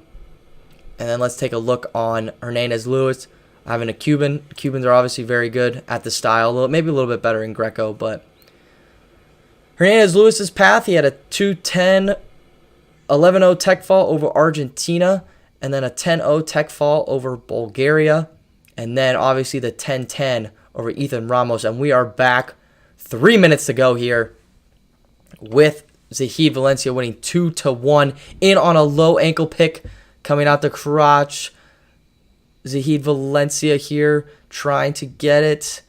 S2: then let's take a look on Hernandez Lewis, having a Cuban. Cubans are obviously very good at the style, maybe a little bit better in Greco, but Hernandez Lewis's path, he had a 2:10 11-0 tech fall over Argentina, and then a 10-0 tech fall over Bulgaria, and then obviously the 10-10 over Ethan Ramos. And we are back. 3 minutes to go here with Zahid Valencia winning 2-1 in on a low ankle pick coming out the crotch. Zahid Valencia here trying to get it.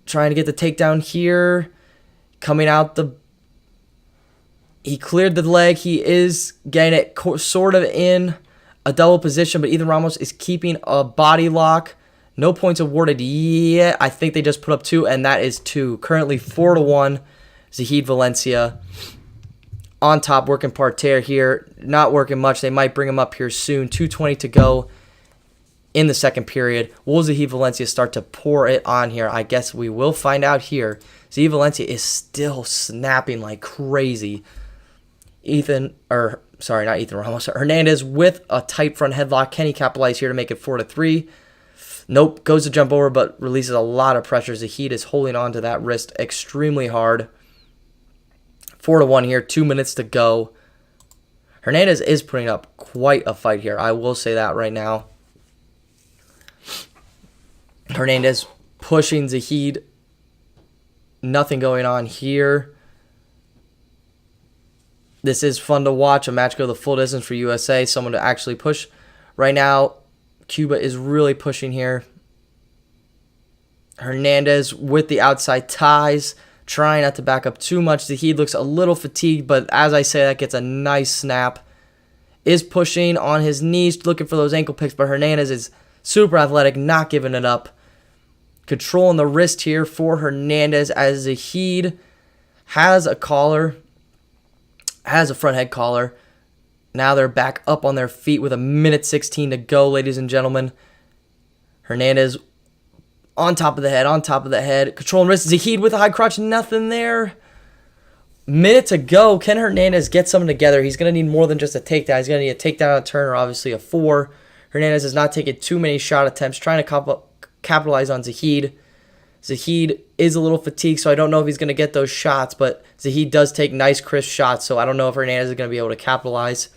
S2: Trying to get the takedown here. Coming out the... He cleared the leg. He is getting it sort of in a double position, but Ethan Ramos is keeping a body lock. No points awarded yet. I think they just put up 2, and that is 2. Currently 4-1. Zahid Valencia on top, working parterre here. Not working much. They might bring him up here soon. 2:20 to go in the second period. Will Zahid Valencia start to pour it on here? I guess we will find out here. Zahid Valencia is still snapping like crazy. Not Ethan Ramos. Hernandez with a tight front headlock. Can he capitalize here to make it 4-3? Nope. Goes to jump over, but releases a lot of pressure. Zahid is holding on to that wrist extremely hard. 4-1 here. 2 minutes to go. Hernandez is putting up quite a fight here. I will say that right now. Hernandez pushing Zahid. Nothing going on here. This is fun to watch. A match go the full distance for USA. Someone to actually push. Right now, Cuba is really pushing here. Hernandez with the outside ties. Trying not to back up too much. Zahid looks a little fatigued, but as I say, that gets a nice snap. Is pushing on his knees, looking for those ankle picks, but Hernandez is super athletic, not giving it up. Controlling the wrist here for Hernandez as Zahid has a collar. has a front head collar. Now they're back up on their feet with 1:16 to go, ladies and gentlemen. Hernandez on top of the head. Control and wrist. Zahid with a high crotch. Nothing there. Minute to go. Can Hernandez get something together? He's going to need more than just a takedown. He's going to need a takedown on a turn or obviously a 4. Hernandez has not taken too many shot attempts, trying to capitalize on Zahid. Zahid is a little fatigued, so I don't know if he's going to get those shots, but Zahid does take nice, crisp shots, so I don't know if Hernandez is going to be able to capitalize.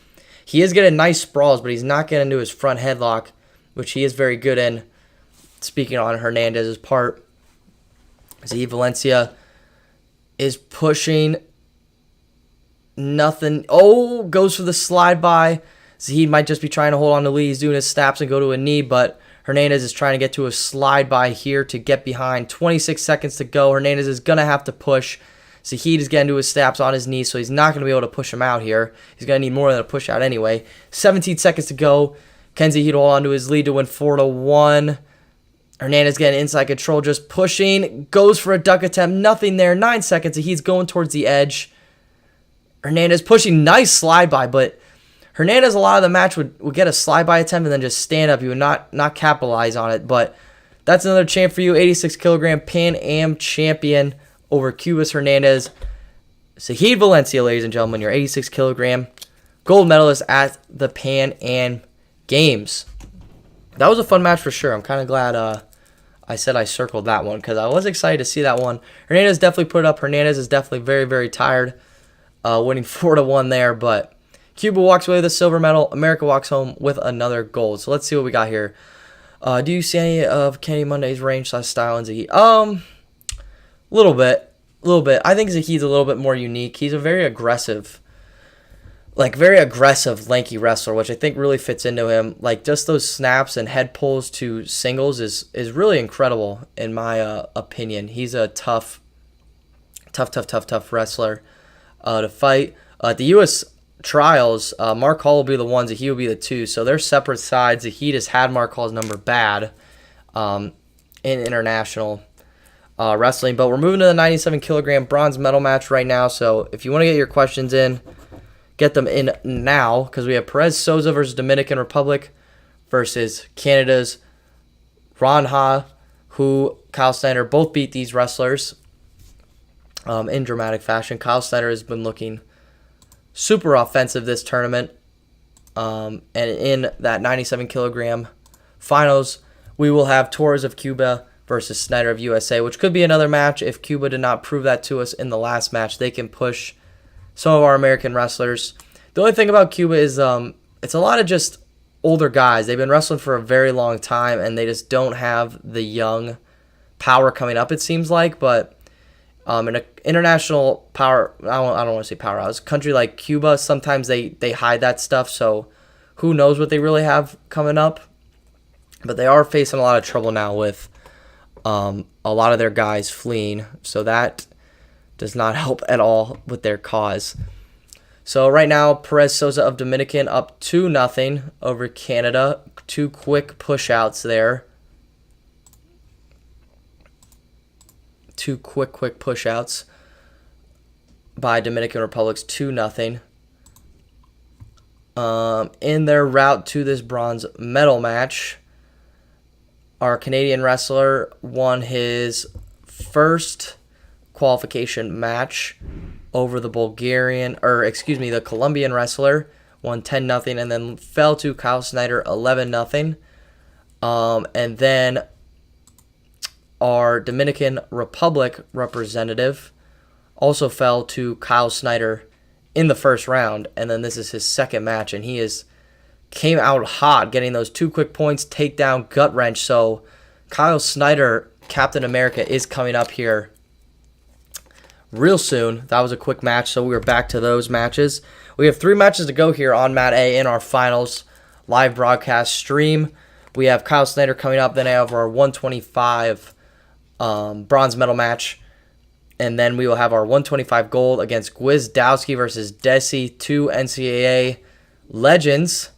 S2: He is getting nice sprawls, but he's not getting into his front headlock, which he is very good in. Speaking on Hernandez's part, Zahid Valencia is pushing. Nothing. Oh, goes for the slide by. Zahid might just be trying to hold on to Lee. He's doing his snaps and go to a knee, but Hernandez is trying to get to a slide by here to get behind. 26 seconds to go. Hernandez is going to have to push. Zahid is getting to his snaps on his knee, so he's not going to be able to push him out here. He's going to need more than a push out anyway. 17 seconds to go. Can Zahid hold on to his lead to win 4-1. Hernandez getting inside control, just pushing. Goes for a duck attempt. Nothing there. 9 seconds. He's going towards the edge. Hernandez pushing. Nice slide by, but Hernandez a lot of the match would get a slide by attempt and then just stand up. He would not capitalize on it, but that's another champ for you. 86 kilogram Pan-Am champion over Cubas Hernandez. Zahid Valencia, ladies and gentlemen, your 86 kilogram gold medalist at the Pan-Am Games. That was a fun match for sure. I'm kind of glad I said I circled that one because I was excited to see that one. Hernandez definitely put it up. Hernandez is definitely very, very tired, winning 4-1 there, but Cuba walks away with a silver medal. America walks home with another gold. So let's see what we got here. Do you see any of Kenny Monday's range / style in Zahid? Little bit. I think Zahid's a little bit more unique. He's a very aggressive, lanky wrestler, which I think really fits into him. Like, just those snaps and head pulls to singles is really incredible in my opinion. He's a tough wrestler to fight. At the U.S. trials, Mark Hall will be the ones, he will be the 2. So they're separate sides. Zahid has had Mark Hall's number bad in international wrestling. But we're moving to the 97 kilogram bronze medal match right now. So if you want to get your questions in, get them in now, because we have Perez Souza versus Dominican Republic versus Canada's Ronha, who Kyle Snyder both beat these wrestlers in dramatic fashion. Kyle Snyder has been looking super offensive this tournament. And in that 97 kilogram finals, we will have Torres of Cuba versus Snyder of USA, which could be another match. If Cuba did not prove that to us in the last match, they can push some of our American wrestlers. The only thing about Cuba is it's a lot of just older guys. They've been wrestling for a very long time, and they just don't have the young power coming up, it seems like. But in an international power, I don't want to say powerhouse, country like Cuba, sometimes they hide that stuff, so who knows what they really have coming up. But they are facing a lot of trouble now with a lot of their guys fleeing, so that does not help at all with their cause. So right now, Perez Souza of Dominican up 2-0 over Canada. 2 quick push-outs there. 2 quick push-outs by Dominican Republic's 2-0. In their route to this bronze medal match, our Canadian wrestler won his first qualification match over the the Colombian wrestler, won 10-0, and then fell to Kyle Snyder 11-0. And then our Dominican Republic representative also fell to Kyle Snyder in the first round, and then this is his second match, and he came out hot, getting those 2 quick points, takedown, gut wrench. So Kyle Snyder, Captain America, is coming up here real soon. That was a quick match, so we are back to those matches. We have 3 matches to go here on Mat A in our finals live broadcast stream. We have Kyle Snyder coming up, then I have our 125 bronze medal match, and then we will have our 125 gold against Gwizdowski versus Desi, 2 NCAA legends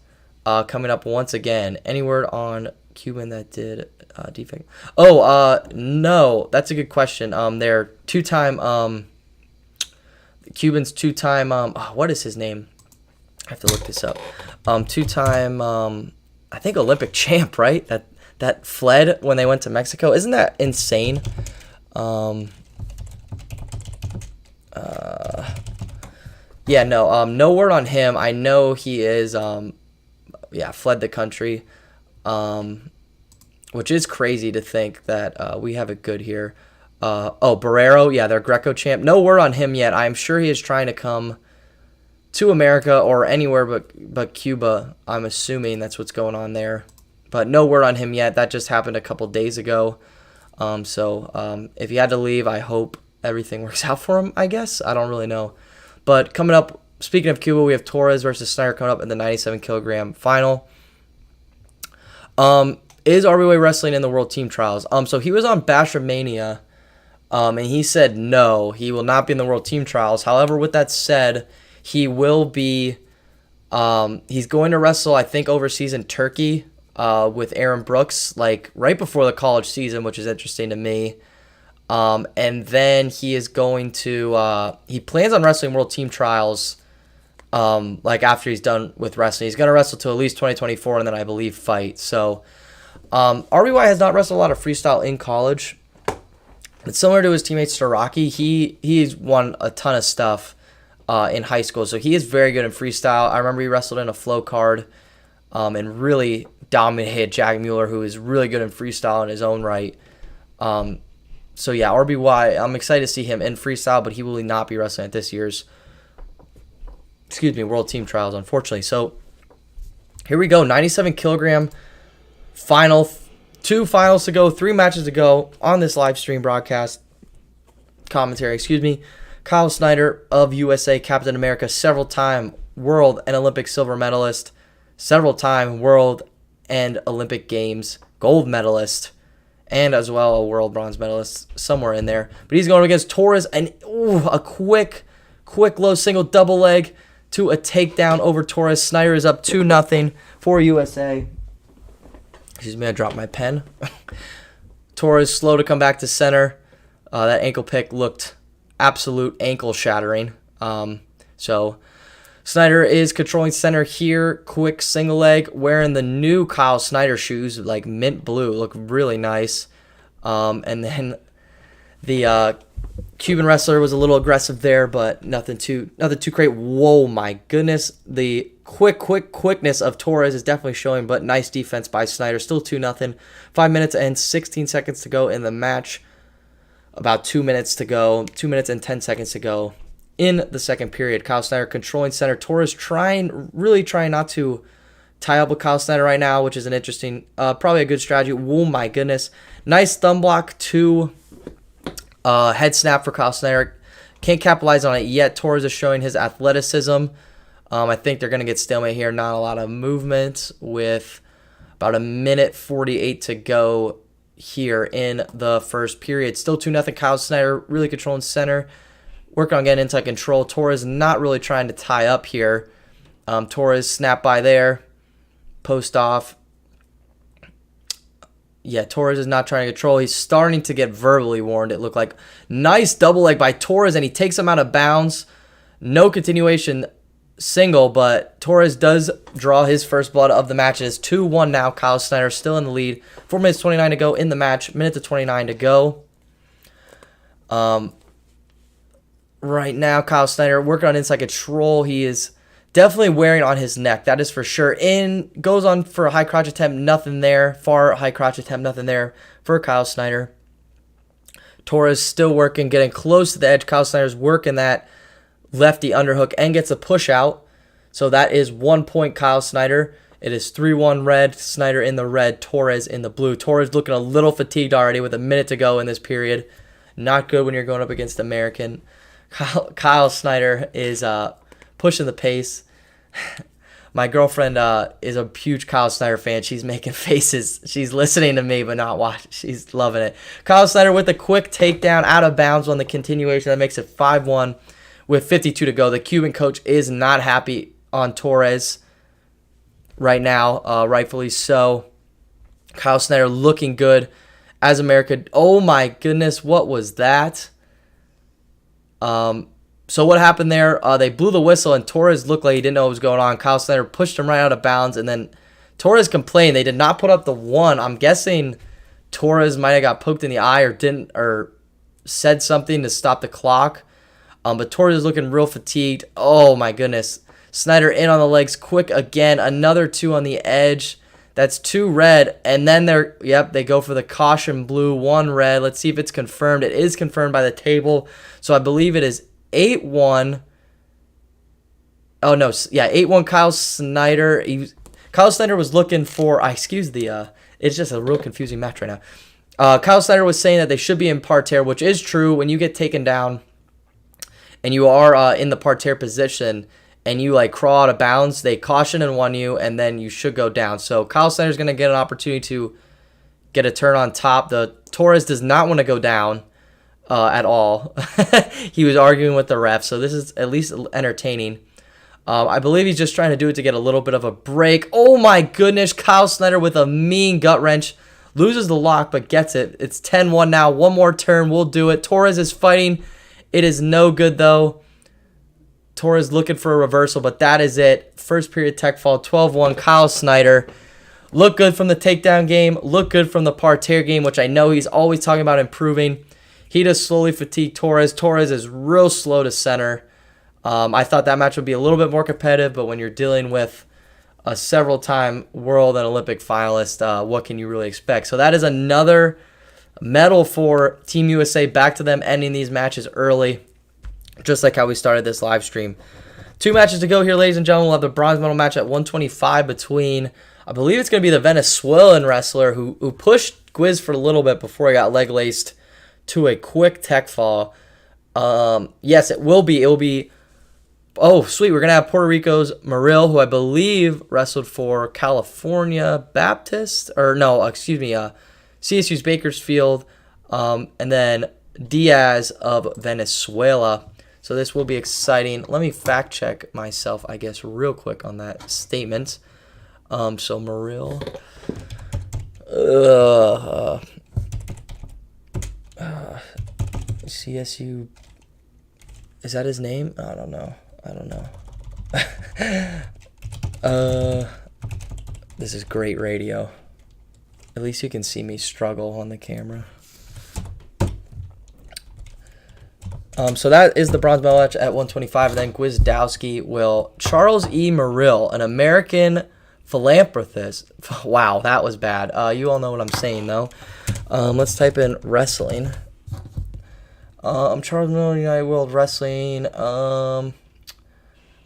S2: coming up once again. Any word on Cuban that did defect? No, that's a good question. They're 2-time Cuban's two-time, what is his name? I have to look this up. Two-time, I think Olympic champ, right? That fled when they went to Mexico. Isn't that insane? No word on him. I know he is, fled the country, which is crazy to think that we have it good here. Barrero, they're Greco champ. No word on him yet. I'm sure he is trying to come to America or anywhere but Cuba. I'm assuming that's what's going on there. But no word on him yet. That just happened a couple days ago. If he had to leave, I hope everything works out for him, I guess. I don't really know. But coming up, speaking of Cuba, we have Torres versus Snyder coming up in the 97 kilogram final. Is RBWay Wrestling in the World Team Trials? So he was on Bashramania, and he said no, he will not be in the World Team Trials. However, with that said, he will be, he's going to wrestle, I think, overseas in Turkey with Aaron Brooks, like right before the college season, which is interesting to me. And then he is going to, he plans on wrestling World Team Trials, after he's done with wrestling. He's going to wrestle till at least 2024 and then I believe fight. So, RBY has not wrestled a lot of freestyle in college. But similar to his teammate Staraki, he's won a ton of stuff in high school. So he is very good in freestyle. I remember he wrestled in a flow card and really dominated Jack Mueller, who is really good in freestyle in his own right. RBY, I'm excited to see him in freestyle, but he will not be wrestling at this year's World Team Trials, unfortunately. So here we go, 97 kilogram final, 2 finals to go, 3 matches to go on this live stream broadcast commentary, Kyle Snyder of USA, Captain America, several-time world and Olympic silver medalist, several-time world and Olympic Games gold medalist, and as well a world bronze medalist somewhere in there. But he's going against Torres, and a quick low single double leg to a takedown over Torres. Snyder is up 2-0 for USA. Excuse me, I dropped my pen. Torres slow to come back to center. That ankle pick looked absolute ankle shattering. Snyder is controlling center here. Quick single leg, wearing the new Kyle Snyder shoes, like mint blue, look really nice. And then the Cuban wrestler was a little aggressive there, but nothing too great. Whoa, my goodness. The quickness of Torres is definitely showing, but nice defense by Snyder. Still 2-0. 5 minutes and 16 seconds to go in the match. About 2 minutes to go. 2 minutes and 10 seconds to go in the second period. Kyle Snyder controlling center. Torres really trying not to tie up with Kyle Snyder right now, which is an interesting, probably a good strategy. Oh my goodness. Nice thumb block to head snap for Kyle Snyder. Can't capitalize on it yet. Torres is showing his athleticism. I think they're going to get stalemate here. Not a lot of movement with about 1:48 to go here in the first period. Still 2-0. Kyle Snyder really controlling center. Working on getting inside control. Torres not really trying to tie up here. Torres snap by there. Post off. Yeah, Torres is not trying to control. He's starting to get verbally warned, it looked like. Nice double leg by Torres, and he takes him out of bounds. No continuation single, but Torres does draw his first blood of the match. It is 2-1 now. Kyle Snyder still in the lead. 4 minutes 29 to go in the match. Minute to 29 to go. Right now, Kyle Snyder working on inside control. He is definitely wearing on his neck. That is for sure. In goes on for a high crotch attempt. Nothing there. Far high crotch attempt. Nothing there for Kyle Snyder. Torres still working, getting close to the edge. Kyle Snyder's working that lefty underhook and gets a push out. So that is 1 point, Kyle Snyder. It is 3-1 red. Snyder in the red. Torres in the blue. Torres looking a little fatigued already with a minute to go in this period. Not good when you're going up against American. Kyle Snyder is pushing the pace. My girlfriend is a huge Kyle Snyder fan. She's making faces. She's listening to me, but not watching. She's loving it. Kyle Snyder with a quick takedown out of bounds on the continuation. That makes it 5-1 with 52 to go. The Cuban coach is not happy on Torres right now, rightfully so. Kyle Snyder looking good as America. Oh, my goodness. What was that? So what happened there? They blew the whistle, and Torres looked like he didn't know what was going on. Kyle Snyder pushed him right out of bounds, and then Torres complained. They did not put up the 1. I'm guessing Torres might have got poked in the eye or said something to stop the clock. But Torres is looking real fatigued. Oh, my goodness. Snyder in on the legs quick again. Another 2 on the edge. That's 2 red. And then they go for the caution blue, 1 red. Let's see if it's confirmed. It is confirmed by the table. So I believe it is 8-1. Oh, no. Yeah, 8-1 Kyle Snyder. Kyle Snyder was looking for... it's just a real confusing match right now. Kyle Snyder was saying that they should be in parterre, which is true. When you get taken down and you are in the parterre position and you crawl out of bounds, they caution and 1 you, and then you should go down. So Kyle Snyder's going to get an opportunity to get a turn on top. The Torres does not want to go down at all. He was arguing with the ref, so this is at least entertaining. I believe he's just trying to do it to get a little bit of a break. Oh my goodness, Kyle Snyder with a mean gut wrench. Loses the lock, but gets it. It's 10-1 now. 1 more turn, we'll do it. Torres is fighting. It is no good, though. Torres looking for a reversal, but that is it. First period tech fall, 12-1. Kyle Snyder. Look good from the takedown game. Look good from the parterre game, which I know he's always talking about improving. He does slowly fatigue Torres. Torres is real slow to center. I thought that match would be a little bit more competitive, but when you're dealing with a several-time world and Olympic finalist, what can you really expect? So that is another medal for Team USA. Back to them ending these matches early, just like how we started this live stream. 2 matches to go here, ladies and gentlemen. We'll have the bronze medal match at 125 between, I believe it's going to be the Venezuelan wrestler who pushed Gwiz for a little bit before he got leg laced to a quick tech fall. Yes, it will be. It will be. Oh, sweet. We're going to have Puerto Rico's Murrill, who I believe wrestled for California Baptist. Or no, excuse me, CSU's Bakersfield. And then Diaz of Venezuela. So this will be exciting. Let me fact check myself, I guess, real quick on that statement. So Murrill. CSU. Is that his name? I don't know. This is great radio. At least you can see me struggle on the camera. So that is the bronze medal match at 125. And then Gwizdowski will Charles E. Murrill, an American philanthropist. Wow, that was bad. You all know what I'm saying, though. Let's type in wrestling. Charles Murrill, United World Wrestling. I'm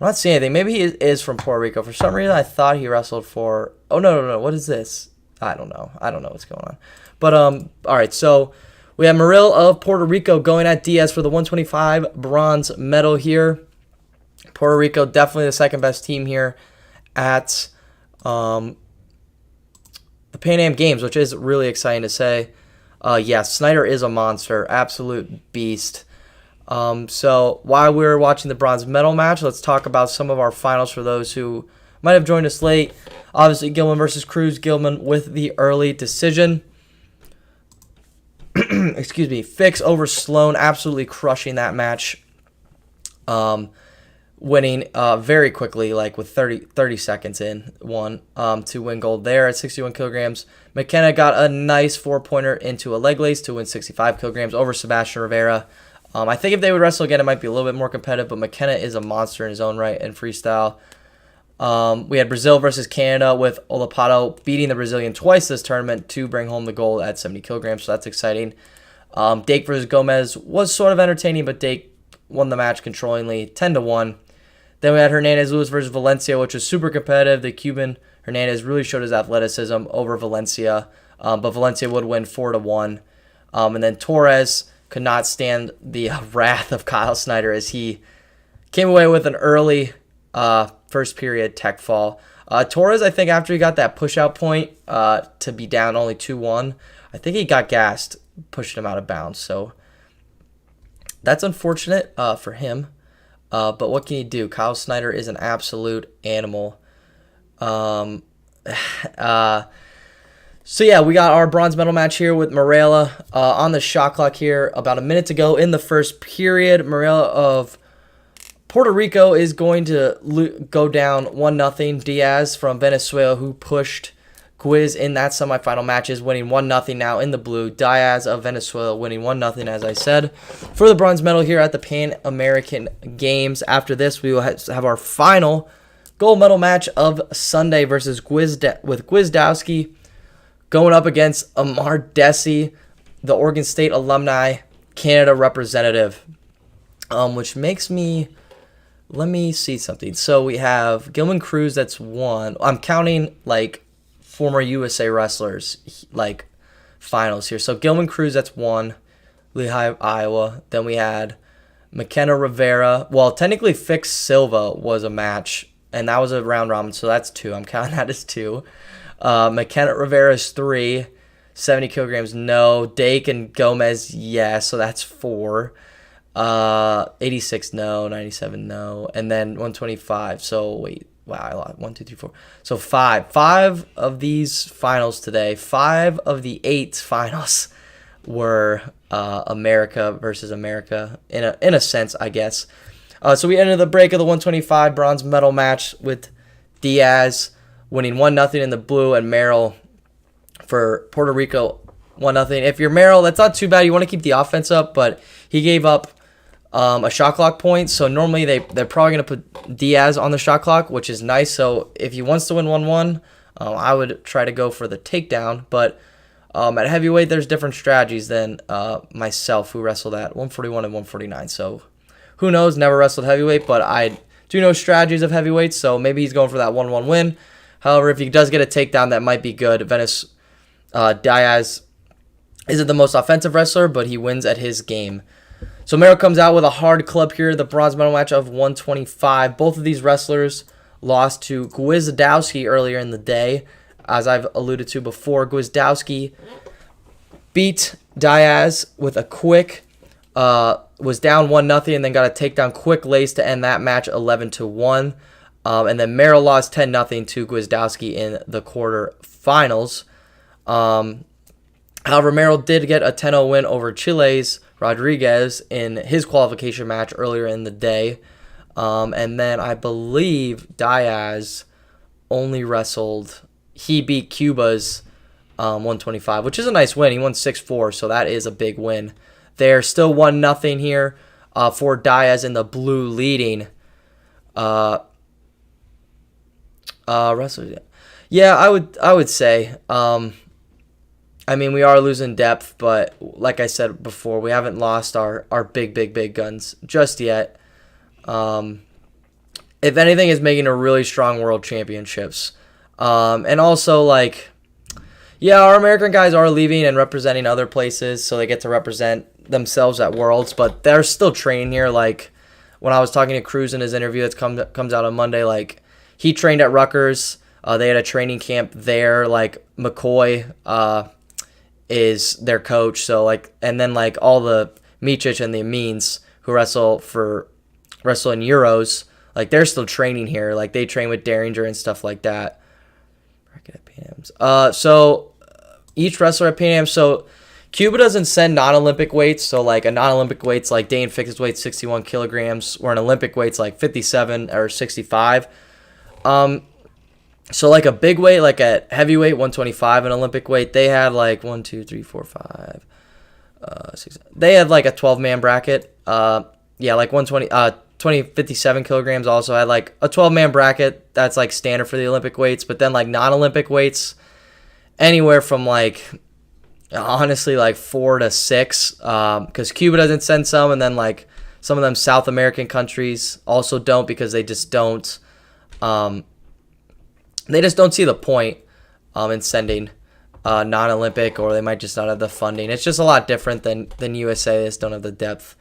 S2: not seeing anything. Maybe he is from Puerto Rico. For some reason, I thought he wrestled for... Oh, no. What is this? I don't know. I don't know what's going on. But, all right. So, we have Murrill of Puerto Rico going at Diaz for the 125 bronze medal here. Puerto Rico, definitely the second best team here at the Pan-Am Games, which is really exciting to say. Yeah, Snyder is a monster. Absolute beast. So while we're watching the bronze medal match, let's talk about some of our finals for those who might have joined us late. Obviously, Gilman versus Cruz. Gilman with the early decision. Excuse me. Fix over Sloan, absolutely crushing that match. Winning very quickly, like with 30 seconds in, to win gold there at 61 kilograms. McKenna got a nice 4-pointer into a leg lace to win 65 kilograms over Sebastian Rivera. I think if they would wrestle again, it might be a little bit more competitive, but McKenna is a monster in his own right in freestyle. We had Brazil versus Canada with Olapato beating the Brazilian twice this tournament to bring home the gold at 70 kilograms, so that's exciting. Dake versus Gomez was sort of entertaining, but Dake won the match controllingly, 10-1. Then we had Hernandez-Lewis versus Valencia, which was super competitive. The Cuban Hernandez really showed his athleticism over Valencia, but Valencia would win 4-1. And then Torres could not stand the wrath of Kyle Snyder as he came away with an early first period tech fall. Torres, I think after he got that push-out point to be down only 2-1, I think he got gassed, pushing him out of bounds. So that's unfortunate for him. But what can you do? Kyle Snyder is an absolute animal. So yeah, we got our bronze medal match here with Morella on the shot clock here. About a minute to go in the first period. Morella of Puerto Rico is going to go down 1-0. Diaz from Venezuela, who pushed Gwiz in that semifinal match, is winning 1-0 now in the blue. Diaz of Venezuela winning 1-0, as I said, for the bronze medal here at the Pan American Games. After this, we will have our final gold medal match of Sunday versus Gwizdowski going up against Amar Desi, the Oregon State alumni, Canada representative, which makes me... Let me see something. So we have Gilman, Cruz, that's 1. I'm counting, like, former USA wrestlers, like, finals here. So Gilman, Cruz, that's 1. Lehigh, Iowa. Then we had McKenna, Rivera. Well, technically, Fix Silva was a match, and that was a round robin, so that's 2. I'm counting that as 2. McKenna, Rivera is 3. 70 kilograms, no. Dake and Gomez, yes, so that's 4. 86, no. 97, no. And then 125. So wait, wow, I lost 1, 2, 3, 4. So 5 of these finals today. 5 of the 8 finals were America versus America in a sense, I guess. So we entered the break of the 125 bronze medal match with Diaz winning 1-0 in the blue, and Merrill for Puerto Rico 1-0. If you're Merrill, that's not too bad. You want to keep the offense up, but he gave up a shot clock point, so normally they're probably going to put Diaz on the shot clock, which is nice. So if he wants to win 1-1, I would try to go for the takedown. But at heavyweight, there's different strategies than myself, who wrestled at 141 and 149. So who knows? Never wrestled heavyweight, but I do know strategies of heavyweight, so maybe he's going for that 1-1 win. However, if he does get a takedown, that might be good. Diaz isn't the most offensive wrestler, but he wins at his game. So Merrill comes out with a hard club here, the bronze medal match of 125. Both of these wrestlers lost to Gwizdowski earlier in the day, as I've alluded to before. Gwizdowski beat Diaz with a quick, was down 1-0, and then got a takedown quick lace to end that match 11-1. And then Merrill lost 10-0 to Gwizdowski in the quarterfinals. However, Merrill did get a 10-0 win over Chile's Rodriguez in his qualification match earlier in the day. And then I believe Diaz only wrestled... He beat Cuba's 125, which is a nice win. He won 6-4, so that is a big win. They're still 1-0 here for Diaz in the blue leading. Wrestlers, yeah, I would say. I mean, we are losing depth, but like I said before, we haven't lost our big guns just yet. If anything, it's making a really strong world championships. And also, like, yeah, our American guys are leaving and representing other places, so they get to represent themselves at Worlds, but they're still training here. Like, when I was talking to Cruz in his interview that comes out on Monday, like, he trained at Rutgers. They had a training camp there. Like, McCoy is their coach. So, like, and then, like, all the Mičić and the Amins who wrestle in Euros, like, they're still training here. Like, they train with Derringer and stuff like that. At Pan-ams. So each wrestler at Pan-ams. So Cuba doesn't send non-Olympic weights. So, like, a non-Olympic weight's like Dane Fix's weight 61 kilograms, or an Olympic weight's like 57 or 65. So, like, a big weight, like at heavyweight 125, an Olympic weight, they had like 1, 2, 3, 4, 5, 6. They had like a 12-man bracket. Yeah, like 57 kilograms also had like a 12-man bracket. That's like standard for the Olympic weights. But then, like, non-Olympic weights, anywhere from like, honestly, like 4 to 6, because Cuba doesn't send some, and then, like, some of them South American countries also don't, because they just don't see the point in sending non-Olympic, or they might just not have the funding. It's just a lot different than USA. They just don't have the depth.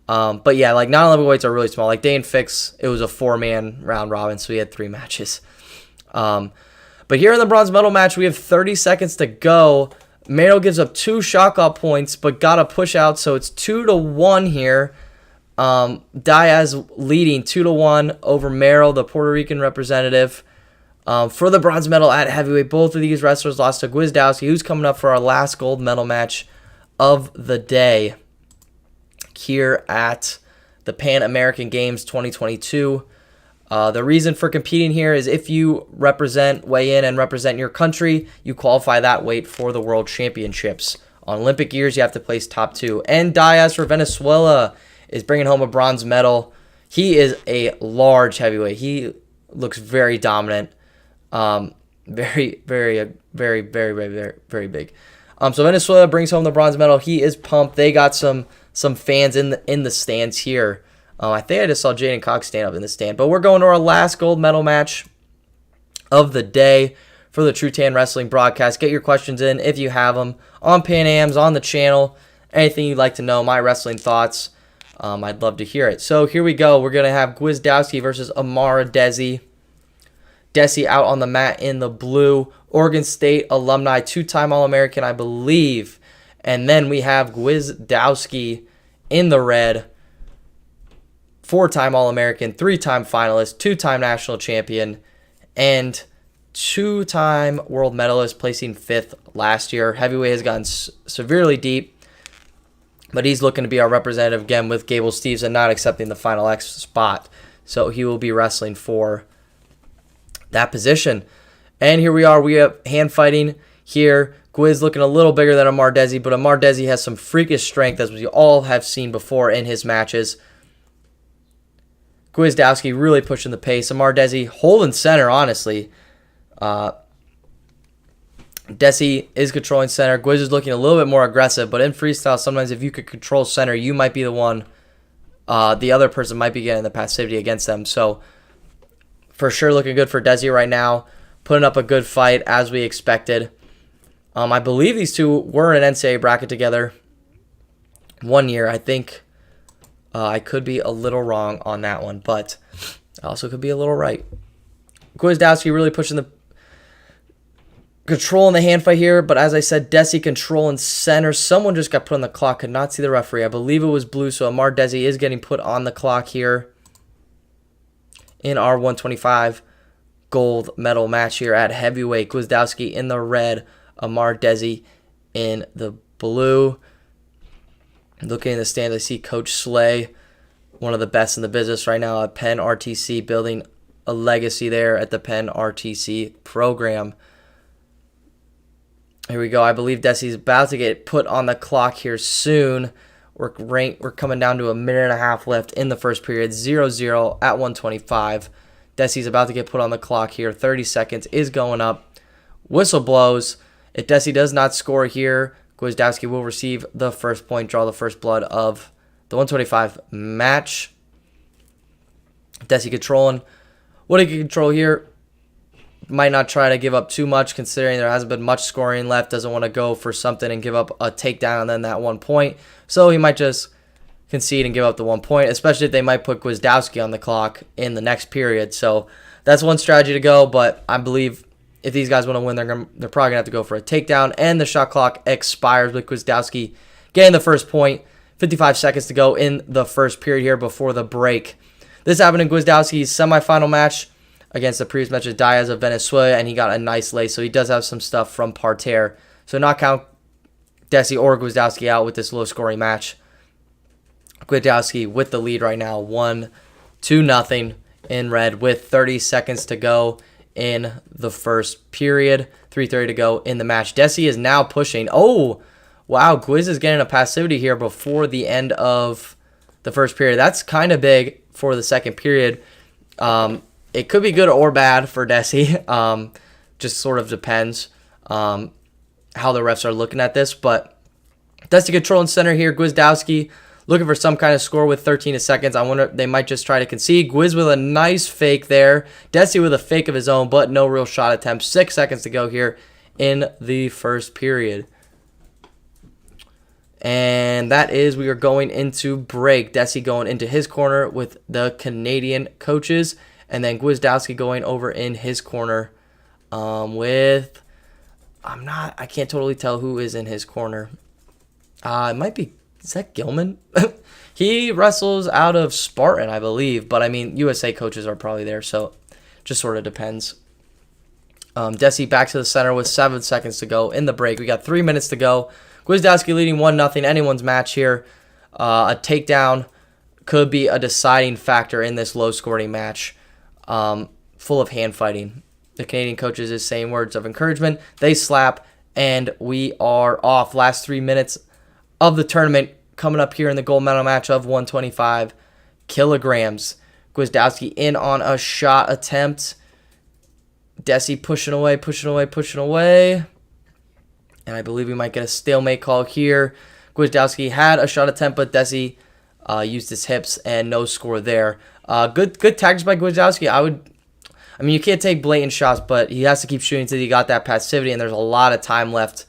S2: But yeah, like, non-Olympic weights are really small. Like, Dane Fix, it was a 4-man round robin, so he had 3 matches. But here in the bronze medal match, we have 30 seconds to go. Merrill gives up 2 shot clock points, but got a push out, so it's 2-1 here. Diaz leading 2-1 over Merrill, the Puerto Rican representative. For the bronze medal at heavyweight, both of these wrestlers lost to Gwizdowski, who's coming up for our last gold medal match of the day here at the Pan-American Games 2022. The reason for competing here is if you weigh in and represent your country, you qualify that weight for the World Championships. On Olympic years, you have to place top 2. And Diaz for Venezuela is bringing home a bronze medal. He is a large heavyweight. He looks very dominant. Very, very, very, very, very, very, very big. So Venezuela brings home the bronze medal. He is pumped. They got some fans in the stands here. I think I just saw Jaden Cox stand up in the stand. But we're going to our last gold medal match of the day for the TrueTan Wrestling broadcast. Get your questions in if you have them on Pan-ams, on the channel. Anything you'd like to know, my wrestling thoughts. I'd love to hear it. So here we go. We're going to have Gwizdowski versus Desi. Desi out on the mat in the blue. Oregon State alumni, 2-time All-American, I believe. And then we have Gwizdowski in the red. 4-time All-American, 3-time finalist, 2-time national champion, and 2-time world medalist, placing 5th last year. Heavyweight has gotten severely deep, but he's looking to be our representative again with Gable Steveson not accepting the Final X spot. So he will be wrestling for that position. And here we are. We have hand fighting here. Gwiz looking a little bigger than Desi, but Desi has some freakish strength, as we all have seen before in his matches. Gwizdowski really pushing the pace. Desi holding center, honestly. Desi is controlling center. Gwiz is looking a little bit more aggressive, but in freestyle, sometimes if you could control center, you might be the one. The other person might be getting the passivity against them. So, for sure looking good for Desi right now. Putting up a good fight, as we expected. I believe these two were in an NCAA bracket together one year, I think. I could be a little wrong on that one, but I also could be a little right. Gwizdowski really pushing the control in the hand fight here, but as I said, Desi controlling center. Someone just got put on the clock. Could not see the referee. I believe it was blue, so Desi is getting put on the clock here in our 125 gold medal match here at heavyweight. Gwizdowski in the red, Desi in the blue. Looking in the stands, I see Coach Slay, one of the best in the business right now at Penn RTC, building a legacy there at the Penn RTC program. Here we go. I believe Desi's about to get put on the clock here soon. We're coming down to a minute and a half left in the first period. 0-0 at 125. Desi's about to get put on the clock here. 30 seconds is going up. Whistle blows. If Desi does not score here, Gwizdowski will receive the first point, draw the first blood of the 125 match. Desi controlling what he can control here. Might not try to give up too much, considering there hasn't been much scoring left. Doesn't want to go for something and give up a takedown and then that 1 point. So he might just concede and give up the 1 point, especially if they might put Gwizdowski on the clock in the next period. So that's one strategy to go, but I believe if these guys want to win, they're probably going to have to go for a takedown. And the shot clock expires with Gwizdowski getting the first point. 55 seconds to go in the first period here before the break. This happened in Gwizdowski's semifinal match against the previous match of Diaz of Venezuela, and he got a nice lace. So he does have some stuff from parterre. So not count Desi or Gwizdowski out with this low-scoring match. Gwizdowski with the lead right now, 1-0 in red with 30 seconds to go in the first period. 3:30 to go in the match. Desi is now pushing. Oh, wow. Gwiz is getting a passivity here before the end of the first period. That's kind of big for the second period. It could be good or bad for Desi. Just sort of depends how the refs are looking at this. But Desi controlling center here. Gwizdowski looking for some kind of score with 13 seconds. I wonder if they might just try to concede. Gwiz with a nice fake there. Desi with a fake of his own, but no real shot attempt. 6 seconds to go here in the first period. And that is, we are going into break. Desi going into his corner with the Canadian coaches. And then Gwizdowski going over in his corner with... I can't totally tell who is in his corner. It might be... Is that Gilman? He wrestles out of Spartan, I believe. But, I mean, USA coaches are probably there, so just sort of depends. Desi back to the center with 7 seconds to go in the break. We got 3 minutes to go. Gwizdowski leading 1-0. Anyone's match here. A takedown could be a deciding factor in this low-scoring match, full of hand fighting. The Canadian coaches is saying words of encouragement. They slap, and we are off. Last 3 minutes of the tournament coming up here in the gold medal match of 125 kilograms. Gwizdowski in on a shot attempt. Desi pushing away. And I believe we might get a stalemate call here. Gwizdowski had a shot attempt, but Desi used his hips and no score there. Good tactics by Gwizdowski. I mean, you can't take blatant shots, but he has to keep shooting until he got that passivity, and there's a lot of time left.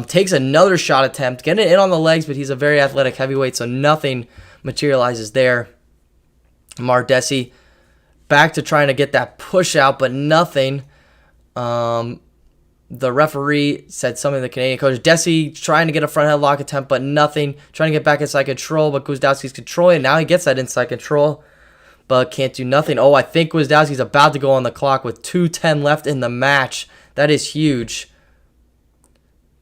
S2: Takes another shot attempt, getting it in on the legs, but he's a very athletic heavyweight, so nothing materializes there. Desi back to trying to get that push out, but nothing. The referee said something to the Canadian coach. Desi trying to get a front headlock attempt, but nothing. Trying to get back inside control, but Gwizdowski's controlling. Now he gets that inside control, but can't do nothing. Oh, I think Gwizdowski's about to go on the clock with 2:10 left in the match. That is huge.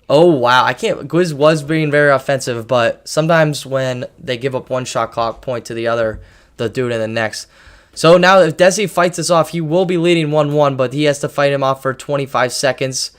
S2: Oh, wow. Gwiz was being very offensive, but sometimes when they give up one shot clock point to the other, they'll do it in the next. So now if Desi fights this off, he will be leading 1-1, but he has to fight him off for 25 seconds.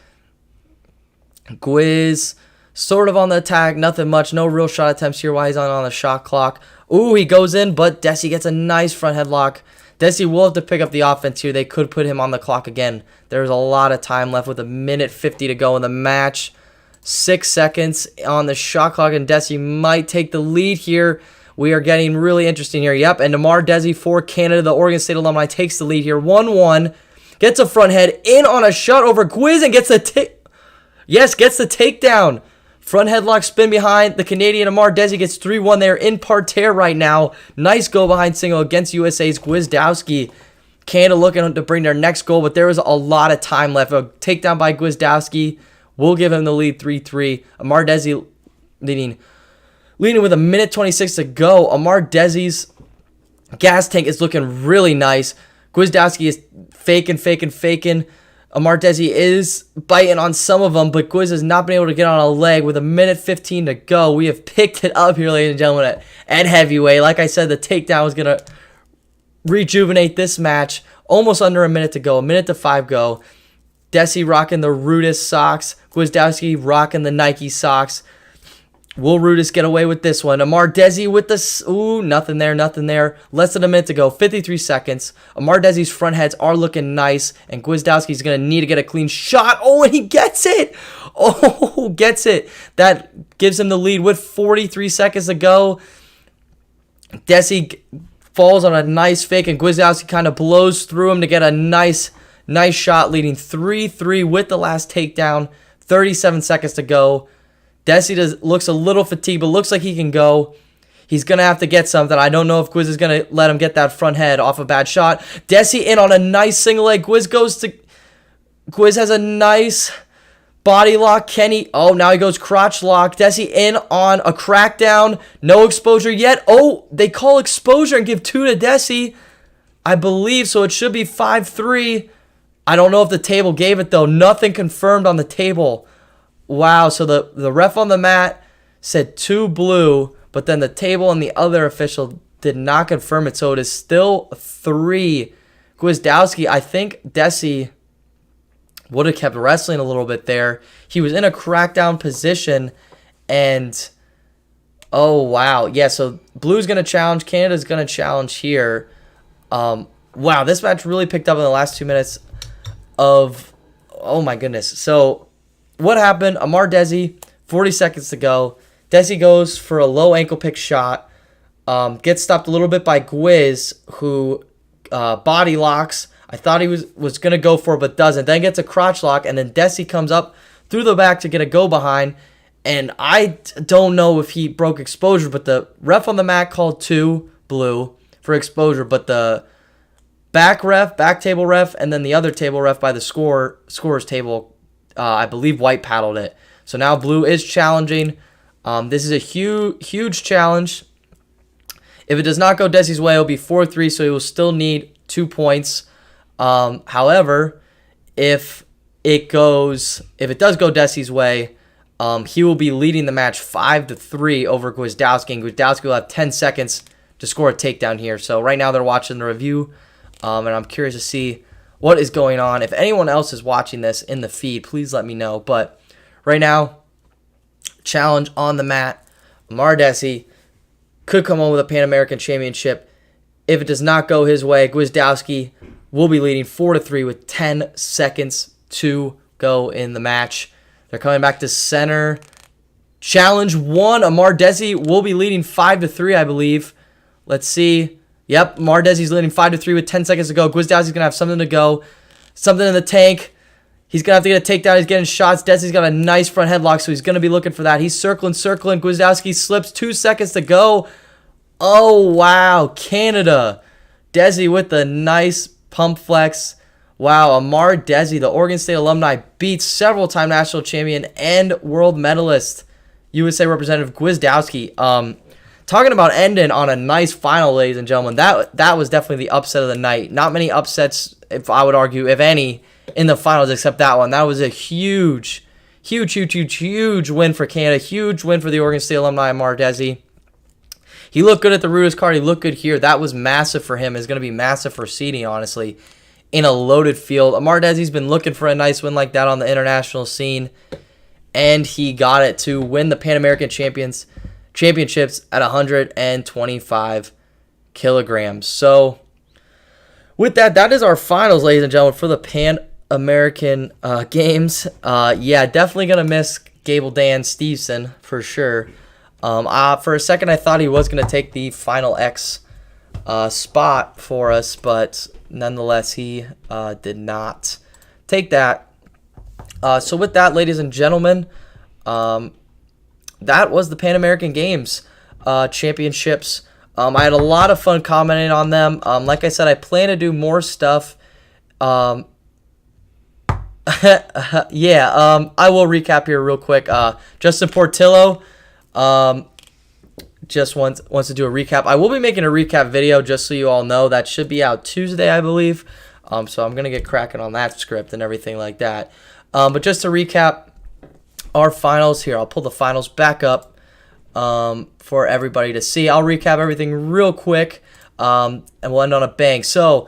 S2: Gwiz sort of on the attack, nothing much, no real shot attempts here while he's on the shot clock. Ooh, he goes in, but Desi gets a nice front headlock. Desi will have to pick up the offense here. They could put him on the clock again. There's a lot of time left with 1:50 to go in the match. 6 seconds on the shot clock, and Desi might take the lead here. We are getting really interesting here. Yep, and Desi for Canada, the Oregon State alumni, takes the lead here. 1-1. Gets a front head in on a shot over Gwiz and gets the takedown. Front headlock spin behind the Canadian. Desi gets 3-1 there in parterre right now. Nice go behind single against USA's Gwizdowski. Canada looking to bring their next goal, but there was a lot of time left. A takedown by Gwizdowski will give him the lead 3-3. Desi leading with 1:26 to go. Desi's gas tank is looking really nice. Gwizdowski is faking. Desi is biting on some of them, but Gwiz has not been able to get on a leg with 1:15 to go. We have picked it up here, ladies and gentlemen, at heavyweight. Like I said, the takedown was going to rejuvenate this match. Almost under a minute to go, 1:05 go. Desi rocking the Rudis socks. Gwizdowski rocking the Nike socks. Will Rudis get away with this one? Desi with the... Ooh, nothing there. Less than a minute to go. 53 seconds. Desi's front heads are looking nice, and Gwizdowski's going to need to get a clean shot. Oh, and he gets it! Oh, gets it. That gives him the lead with 43 seconds to go. Desi falls on a nice fake, and Gwizdowski kind of blows through him to get a nice shot, leading 3-3 with the last takedown. 37 seconds to go. Desi looks a little fatigued, but looks like he can go. He's going to have to get something. I don't know if Gwiz is going to let him get that front head off a bad shot. Desi in on a nice single leg. Gwiz has a nice body lock. Now he goes crotch lock. Desi in on a crackdown. No exposure yet. Oh, they call exposure and give 2 to Desi, I believe, so it should be 5-3. I don't know if the table gave it, though. Nothing confirmed on the table. Wow, so the ref on the mat said 2 blue, but then the table and the other official did not confirm it, so it is still 3. Gwizdowski, I think Desi would have kept wrestling a little bit there. He was in a crackdown position, and oh, wow. Yeah, so blue's going to challenge. Canada's going to challenge here. Wow, this match really picked up in the last 2 minutes of... Oh, my goodness. So... what happened? Desi, 40 seconds to go. Desi goes for a low ankle pick shot. Gets stopped a little bit by Gwiz, who body locks. I thought he was going to go for it, but doesn't. Then gets a crotch lock, and then Desi comes up through the back to get a go behind. And I don't know if he broke exposure, but the ref on the mat called 2 blue for exposure. But the back table ref, and then the other table ref by the scorer's table, I believe white paddled it. So now blue is challenging. This is a huge challenge. If it does not go Desi's way, it'll be 4-3, so he will still need 2 points. However, if it does go Desi's way, he will be leading the match 5-3 over Gwizdowski, and Gwizdowski will have 10 seconds to score a takedown here. So right now they're watching the review, and I'm curious to see what is going on. If anyone else is watching this in the feed, please let me know. But right now, challenge on the mat. Desi could come home with a Pan American Championship. If it does not go his way, Gwizdowski will be leading 4-3 with 10 seconds to go in the match. They're coming back to center. Challenge 1. Desi will be leading 5-3, I believe. Let's see. Yep, Desi's leading 5-3 with 10 seconds to go. Gwizdowski's going to have something to go. Something in the tank. He's going to have to get a takedown. He's getting shots. Desi's got a nice front headlock, so he's going to be looking for that. He's circling. Gwizdowski slips. 2 seconds to go. Oh, wow. Canada. Desi with the nice pump flex. Wow, Desi, the Oregon State alumni, beats several-time national champion and world medalist USA representative Gwizdowski. Talking about ending on a nice final, ladies and gentlemen. That was definitely the upset of the night. Not many upsets, if I would argue, if any, in the finals except that one. That was a huge win for Canada. Huge win for the Oregon State alumni, Desi. He looked good at the Rudis card. He looked good here. That was massive for him. It's going to be massive for seeding, honestly, in a loaded field. Desi's been looking for a nice win like that on the international scene, and he got it to win the Pan American Championships at 125 kilograms. So, with that, that is our finals, ladies and gentlemen, for the Pan American Games. Yeah, definitely going to miss Gable Dan Stevenson for sure. For a second, I thought he was going to take the Final X spot for us, but nonetheless, he did not take that. So with that, ladies and gentlemen, that was the Pan American Games Championships. I had a lot of fun commenting on them. Like I said, I plan to do more stuff. Yeah, I will recap here real quick. Justin Portillo just wants to do a recap. I will be making a recap video, just so you all know. That should be out Tuesday, I believe. So I'm going to get cracking on that script and everything like that. But just to recap our finals here, I'll pull the finals back up for everybody to see. I'll recap everything real quick, and we'll end on a bang. So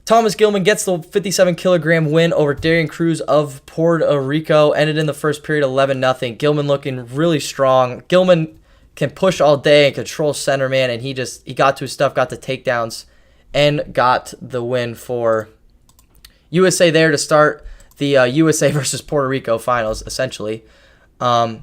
S2: Thomas Gilman gets the 57-kilogram win over Darian Cruz of Puerto Rico. Ended in the first period 11-0. Gilman looking really strong. Gilman can push all day and control center, man, and he got to his stuff, got the takedowns, and got the win for USA there to start the USA versus Puerto Rico finals, essentially. Then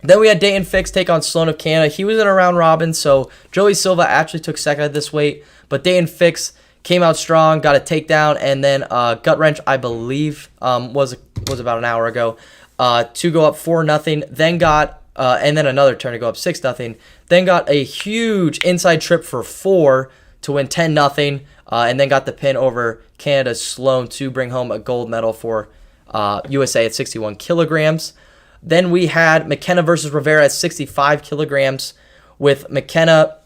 S2: we had Dayton Fix take on Sloan of Canada. He was in a round robin, so Joey Silva actually took second at this weight, but Dayton Fix came out strong, got a takedown, and then gut wrench, I believe, was about an hour ago, to go up 4-0. Then got and then another turn to go up 6-0. Then got a huge inside trip for 4 to win 10-0, and then got the pin over Canada's Sloan to bring home a gold medal for USA at 61 kilograms. Then we had McKenna versus Rivera at 65 kilograms, with McKenna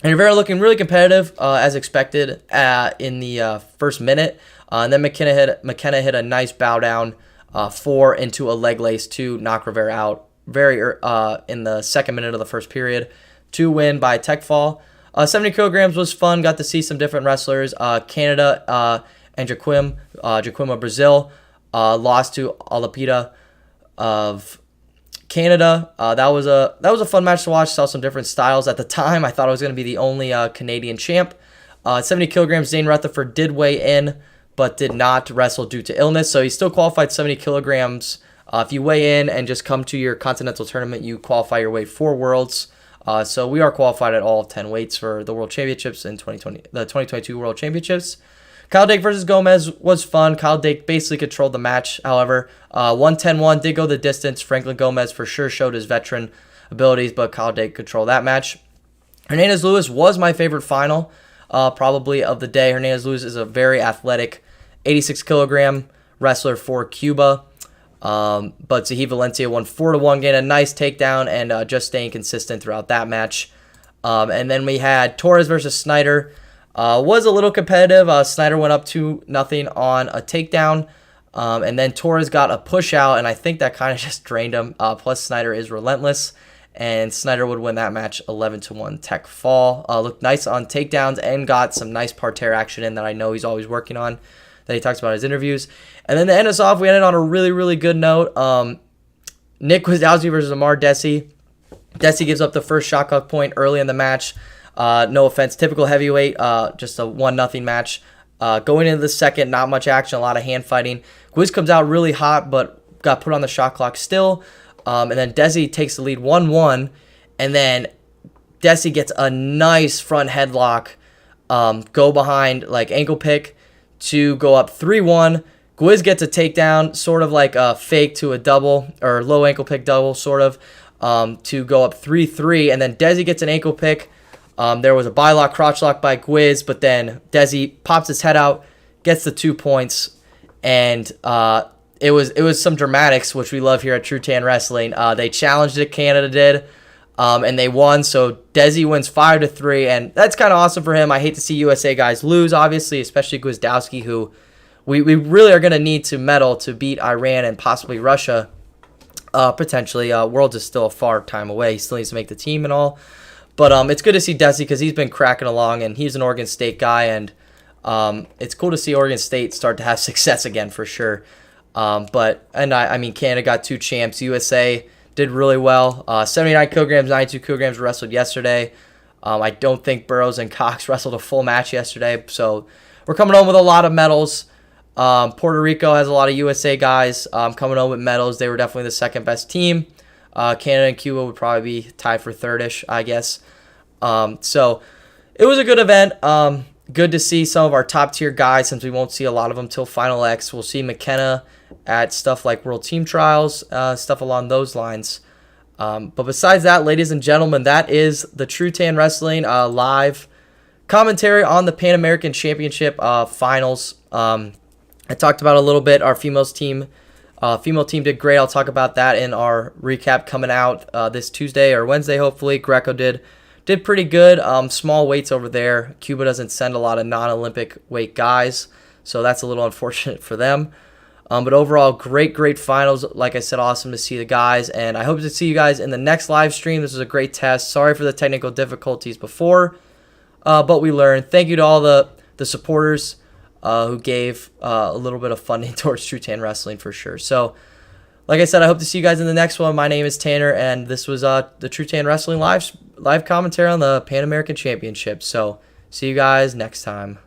S2: and Rivera looking really competitive, as expected, in the first minute. And then McKenna hit a nice bow down 4 into a leg lace to knock Rivera out in the second minute of the first period to win by tech fall. 70 kilograms was fun. Got to see some different wrestlers. Canada and Jaquima Brazil lost to Alapita of Canada. That was a fun match to watch. Saw some different styles at the time. I thought I was going to be the only Canadian champ. 70 kilograms, Zane Rutherford did weigh in, but did not wrestle due to illness. So he still qualified 70 kilograms. If you weigh in and just come to your continental tournament, you qualify your weight for Worlds. So we are qualified at all 10 weights for the World Championships in the 2022 World Championships. Kyle Dake versus Gomez was fun. Kyle Dake basically controlled the match, however. 1-10-1 did go the distance. Franklin Gomez for sure showed his veteran abilities, but Kyle Dake controlled that match. Hernandez-Lewis was my favorite final, probably, of the day. Hernandez-Lewis is a very athletic 86-kilogram wrestler for Cuba. But Zahid Valencia won 4-1, gained a nice takedown, and just staying consistent throughout that match. And then we had Torres versus Snyder. Was a little competitive. Snyder went up 2-0 on a takedown. And then Torres got a push out, and I think that kind of just drained him. Plus, Snyder is relentless. and Snyder would win that match 11-1 tech fall. Looked nice on takedowns and got some nice parterre action in that I know he's always working on, that he talks about in his interviews. And then to end us off, we ended on a really, really good note. Nick Gwizdowski versus Amar Desi. Desi gives up the first shot clock point early in the match. No offense, typical heavyweight, just a 1-0 match. Going into the second, not much action, a lot of hand fighting. Gwiz comes out really hot, but got put on the shot clock still. And then Desi takes the lead 1-1. And then Desi gets a nice front headlock, go behind, like ankle pick, to go up 3-1. Gwiz gets a takedown, sort of like a fake to a double, or low ankle pick double, sort of, to go up 3-3. And then Desi gets an ankle pick. There was a bylock, crotch lock by Gwiz, but then Desi pops his head out, gets the 2 points, and it was some dramatics, which we love here at TrueTan Wrestling. They challenged it, Canada did, and they won. So Desi wins 5-3, and that's kind of awesome for him. I hate to see USA guys lose, obviously, especially Gwizdowski, who we really are going to need to medal to beat Iran and possibly Russia, potentially. Worlds is still a far time away. He still needs to make the team and all. But it's good to see Desi because he's been cracking along, and he's an Oregon State guy, and it's cool to see Oregon State start to have success again for sure. I mean, Canada got 2 champs. USA did really well. 79 kilograms, 92 kilograms wrestled yesterday. I don't think Burroughs and Cox wrestled a full match yesterday, so we're coming home with a lot of medals. Puerto Rico has a lot of USA guys coming home with medals. They were definitely the second best team. Canada and Cuba would probably be tied for third-ish, I guess. So it was a good event. Good to see some of our top-tier guys, since we won't see a lot of them till Final X. We'll see McKenna at stuff like World Team Trials, stuff along those lines. But besides that, ladies and gentlemen, that is the TrueTan Wrestling live commentary on the Pan American Championship finals. I talked about a little bit our female team did great. I'll talk about that in our recap coming out this Tuesday or Wednesday, hopefully. Greco did pretty good. Small weights over there. Cuba doesn't send a lot of non-Olympic weight guys, so that's a little unfortunate for them. But overall, great finals. Like I said, awesome to see the guys, and I hope to see you guys in the next live stream. This was a great test. Sorry for the technical difficulties before, but we learned. Thank you to all the supporters who gave a little bit of funding towards TrueTan Wrestling for sure. So, like I said, I hope to see you guys in the next one. My name is Tanner, and this was the TrueTan Wrestling live commentary on the Pan American Championship. So, see you guys next time.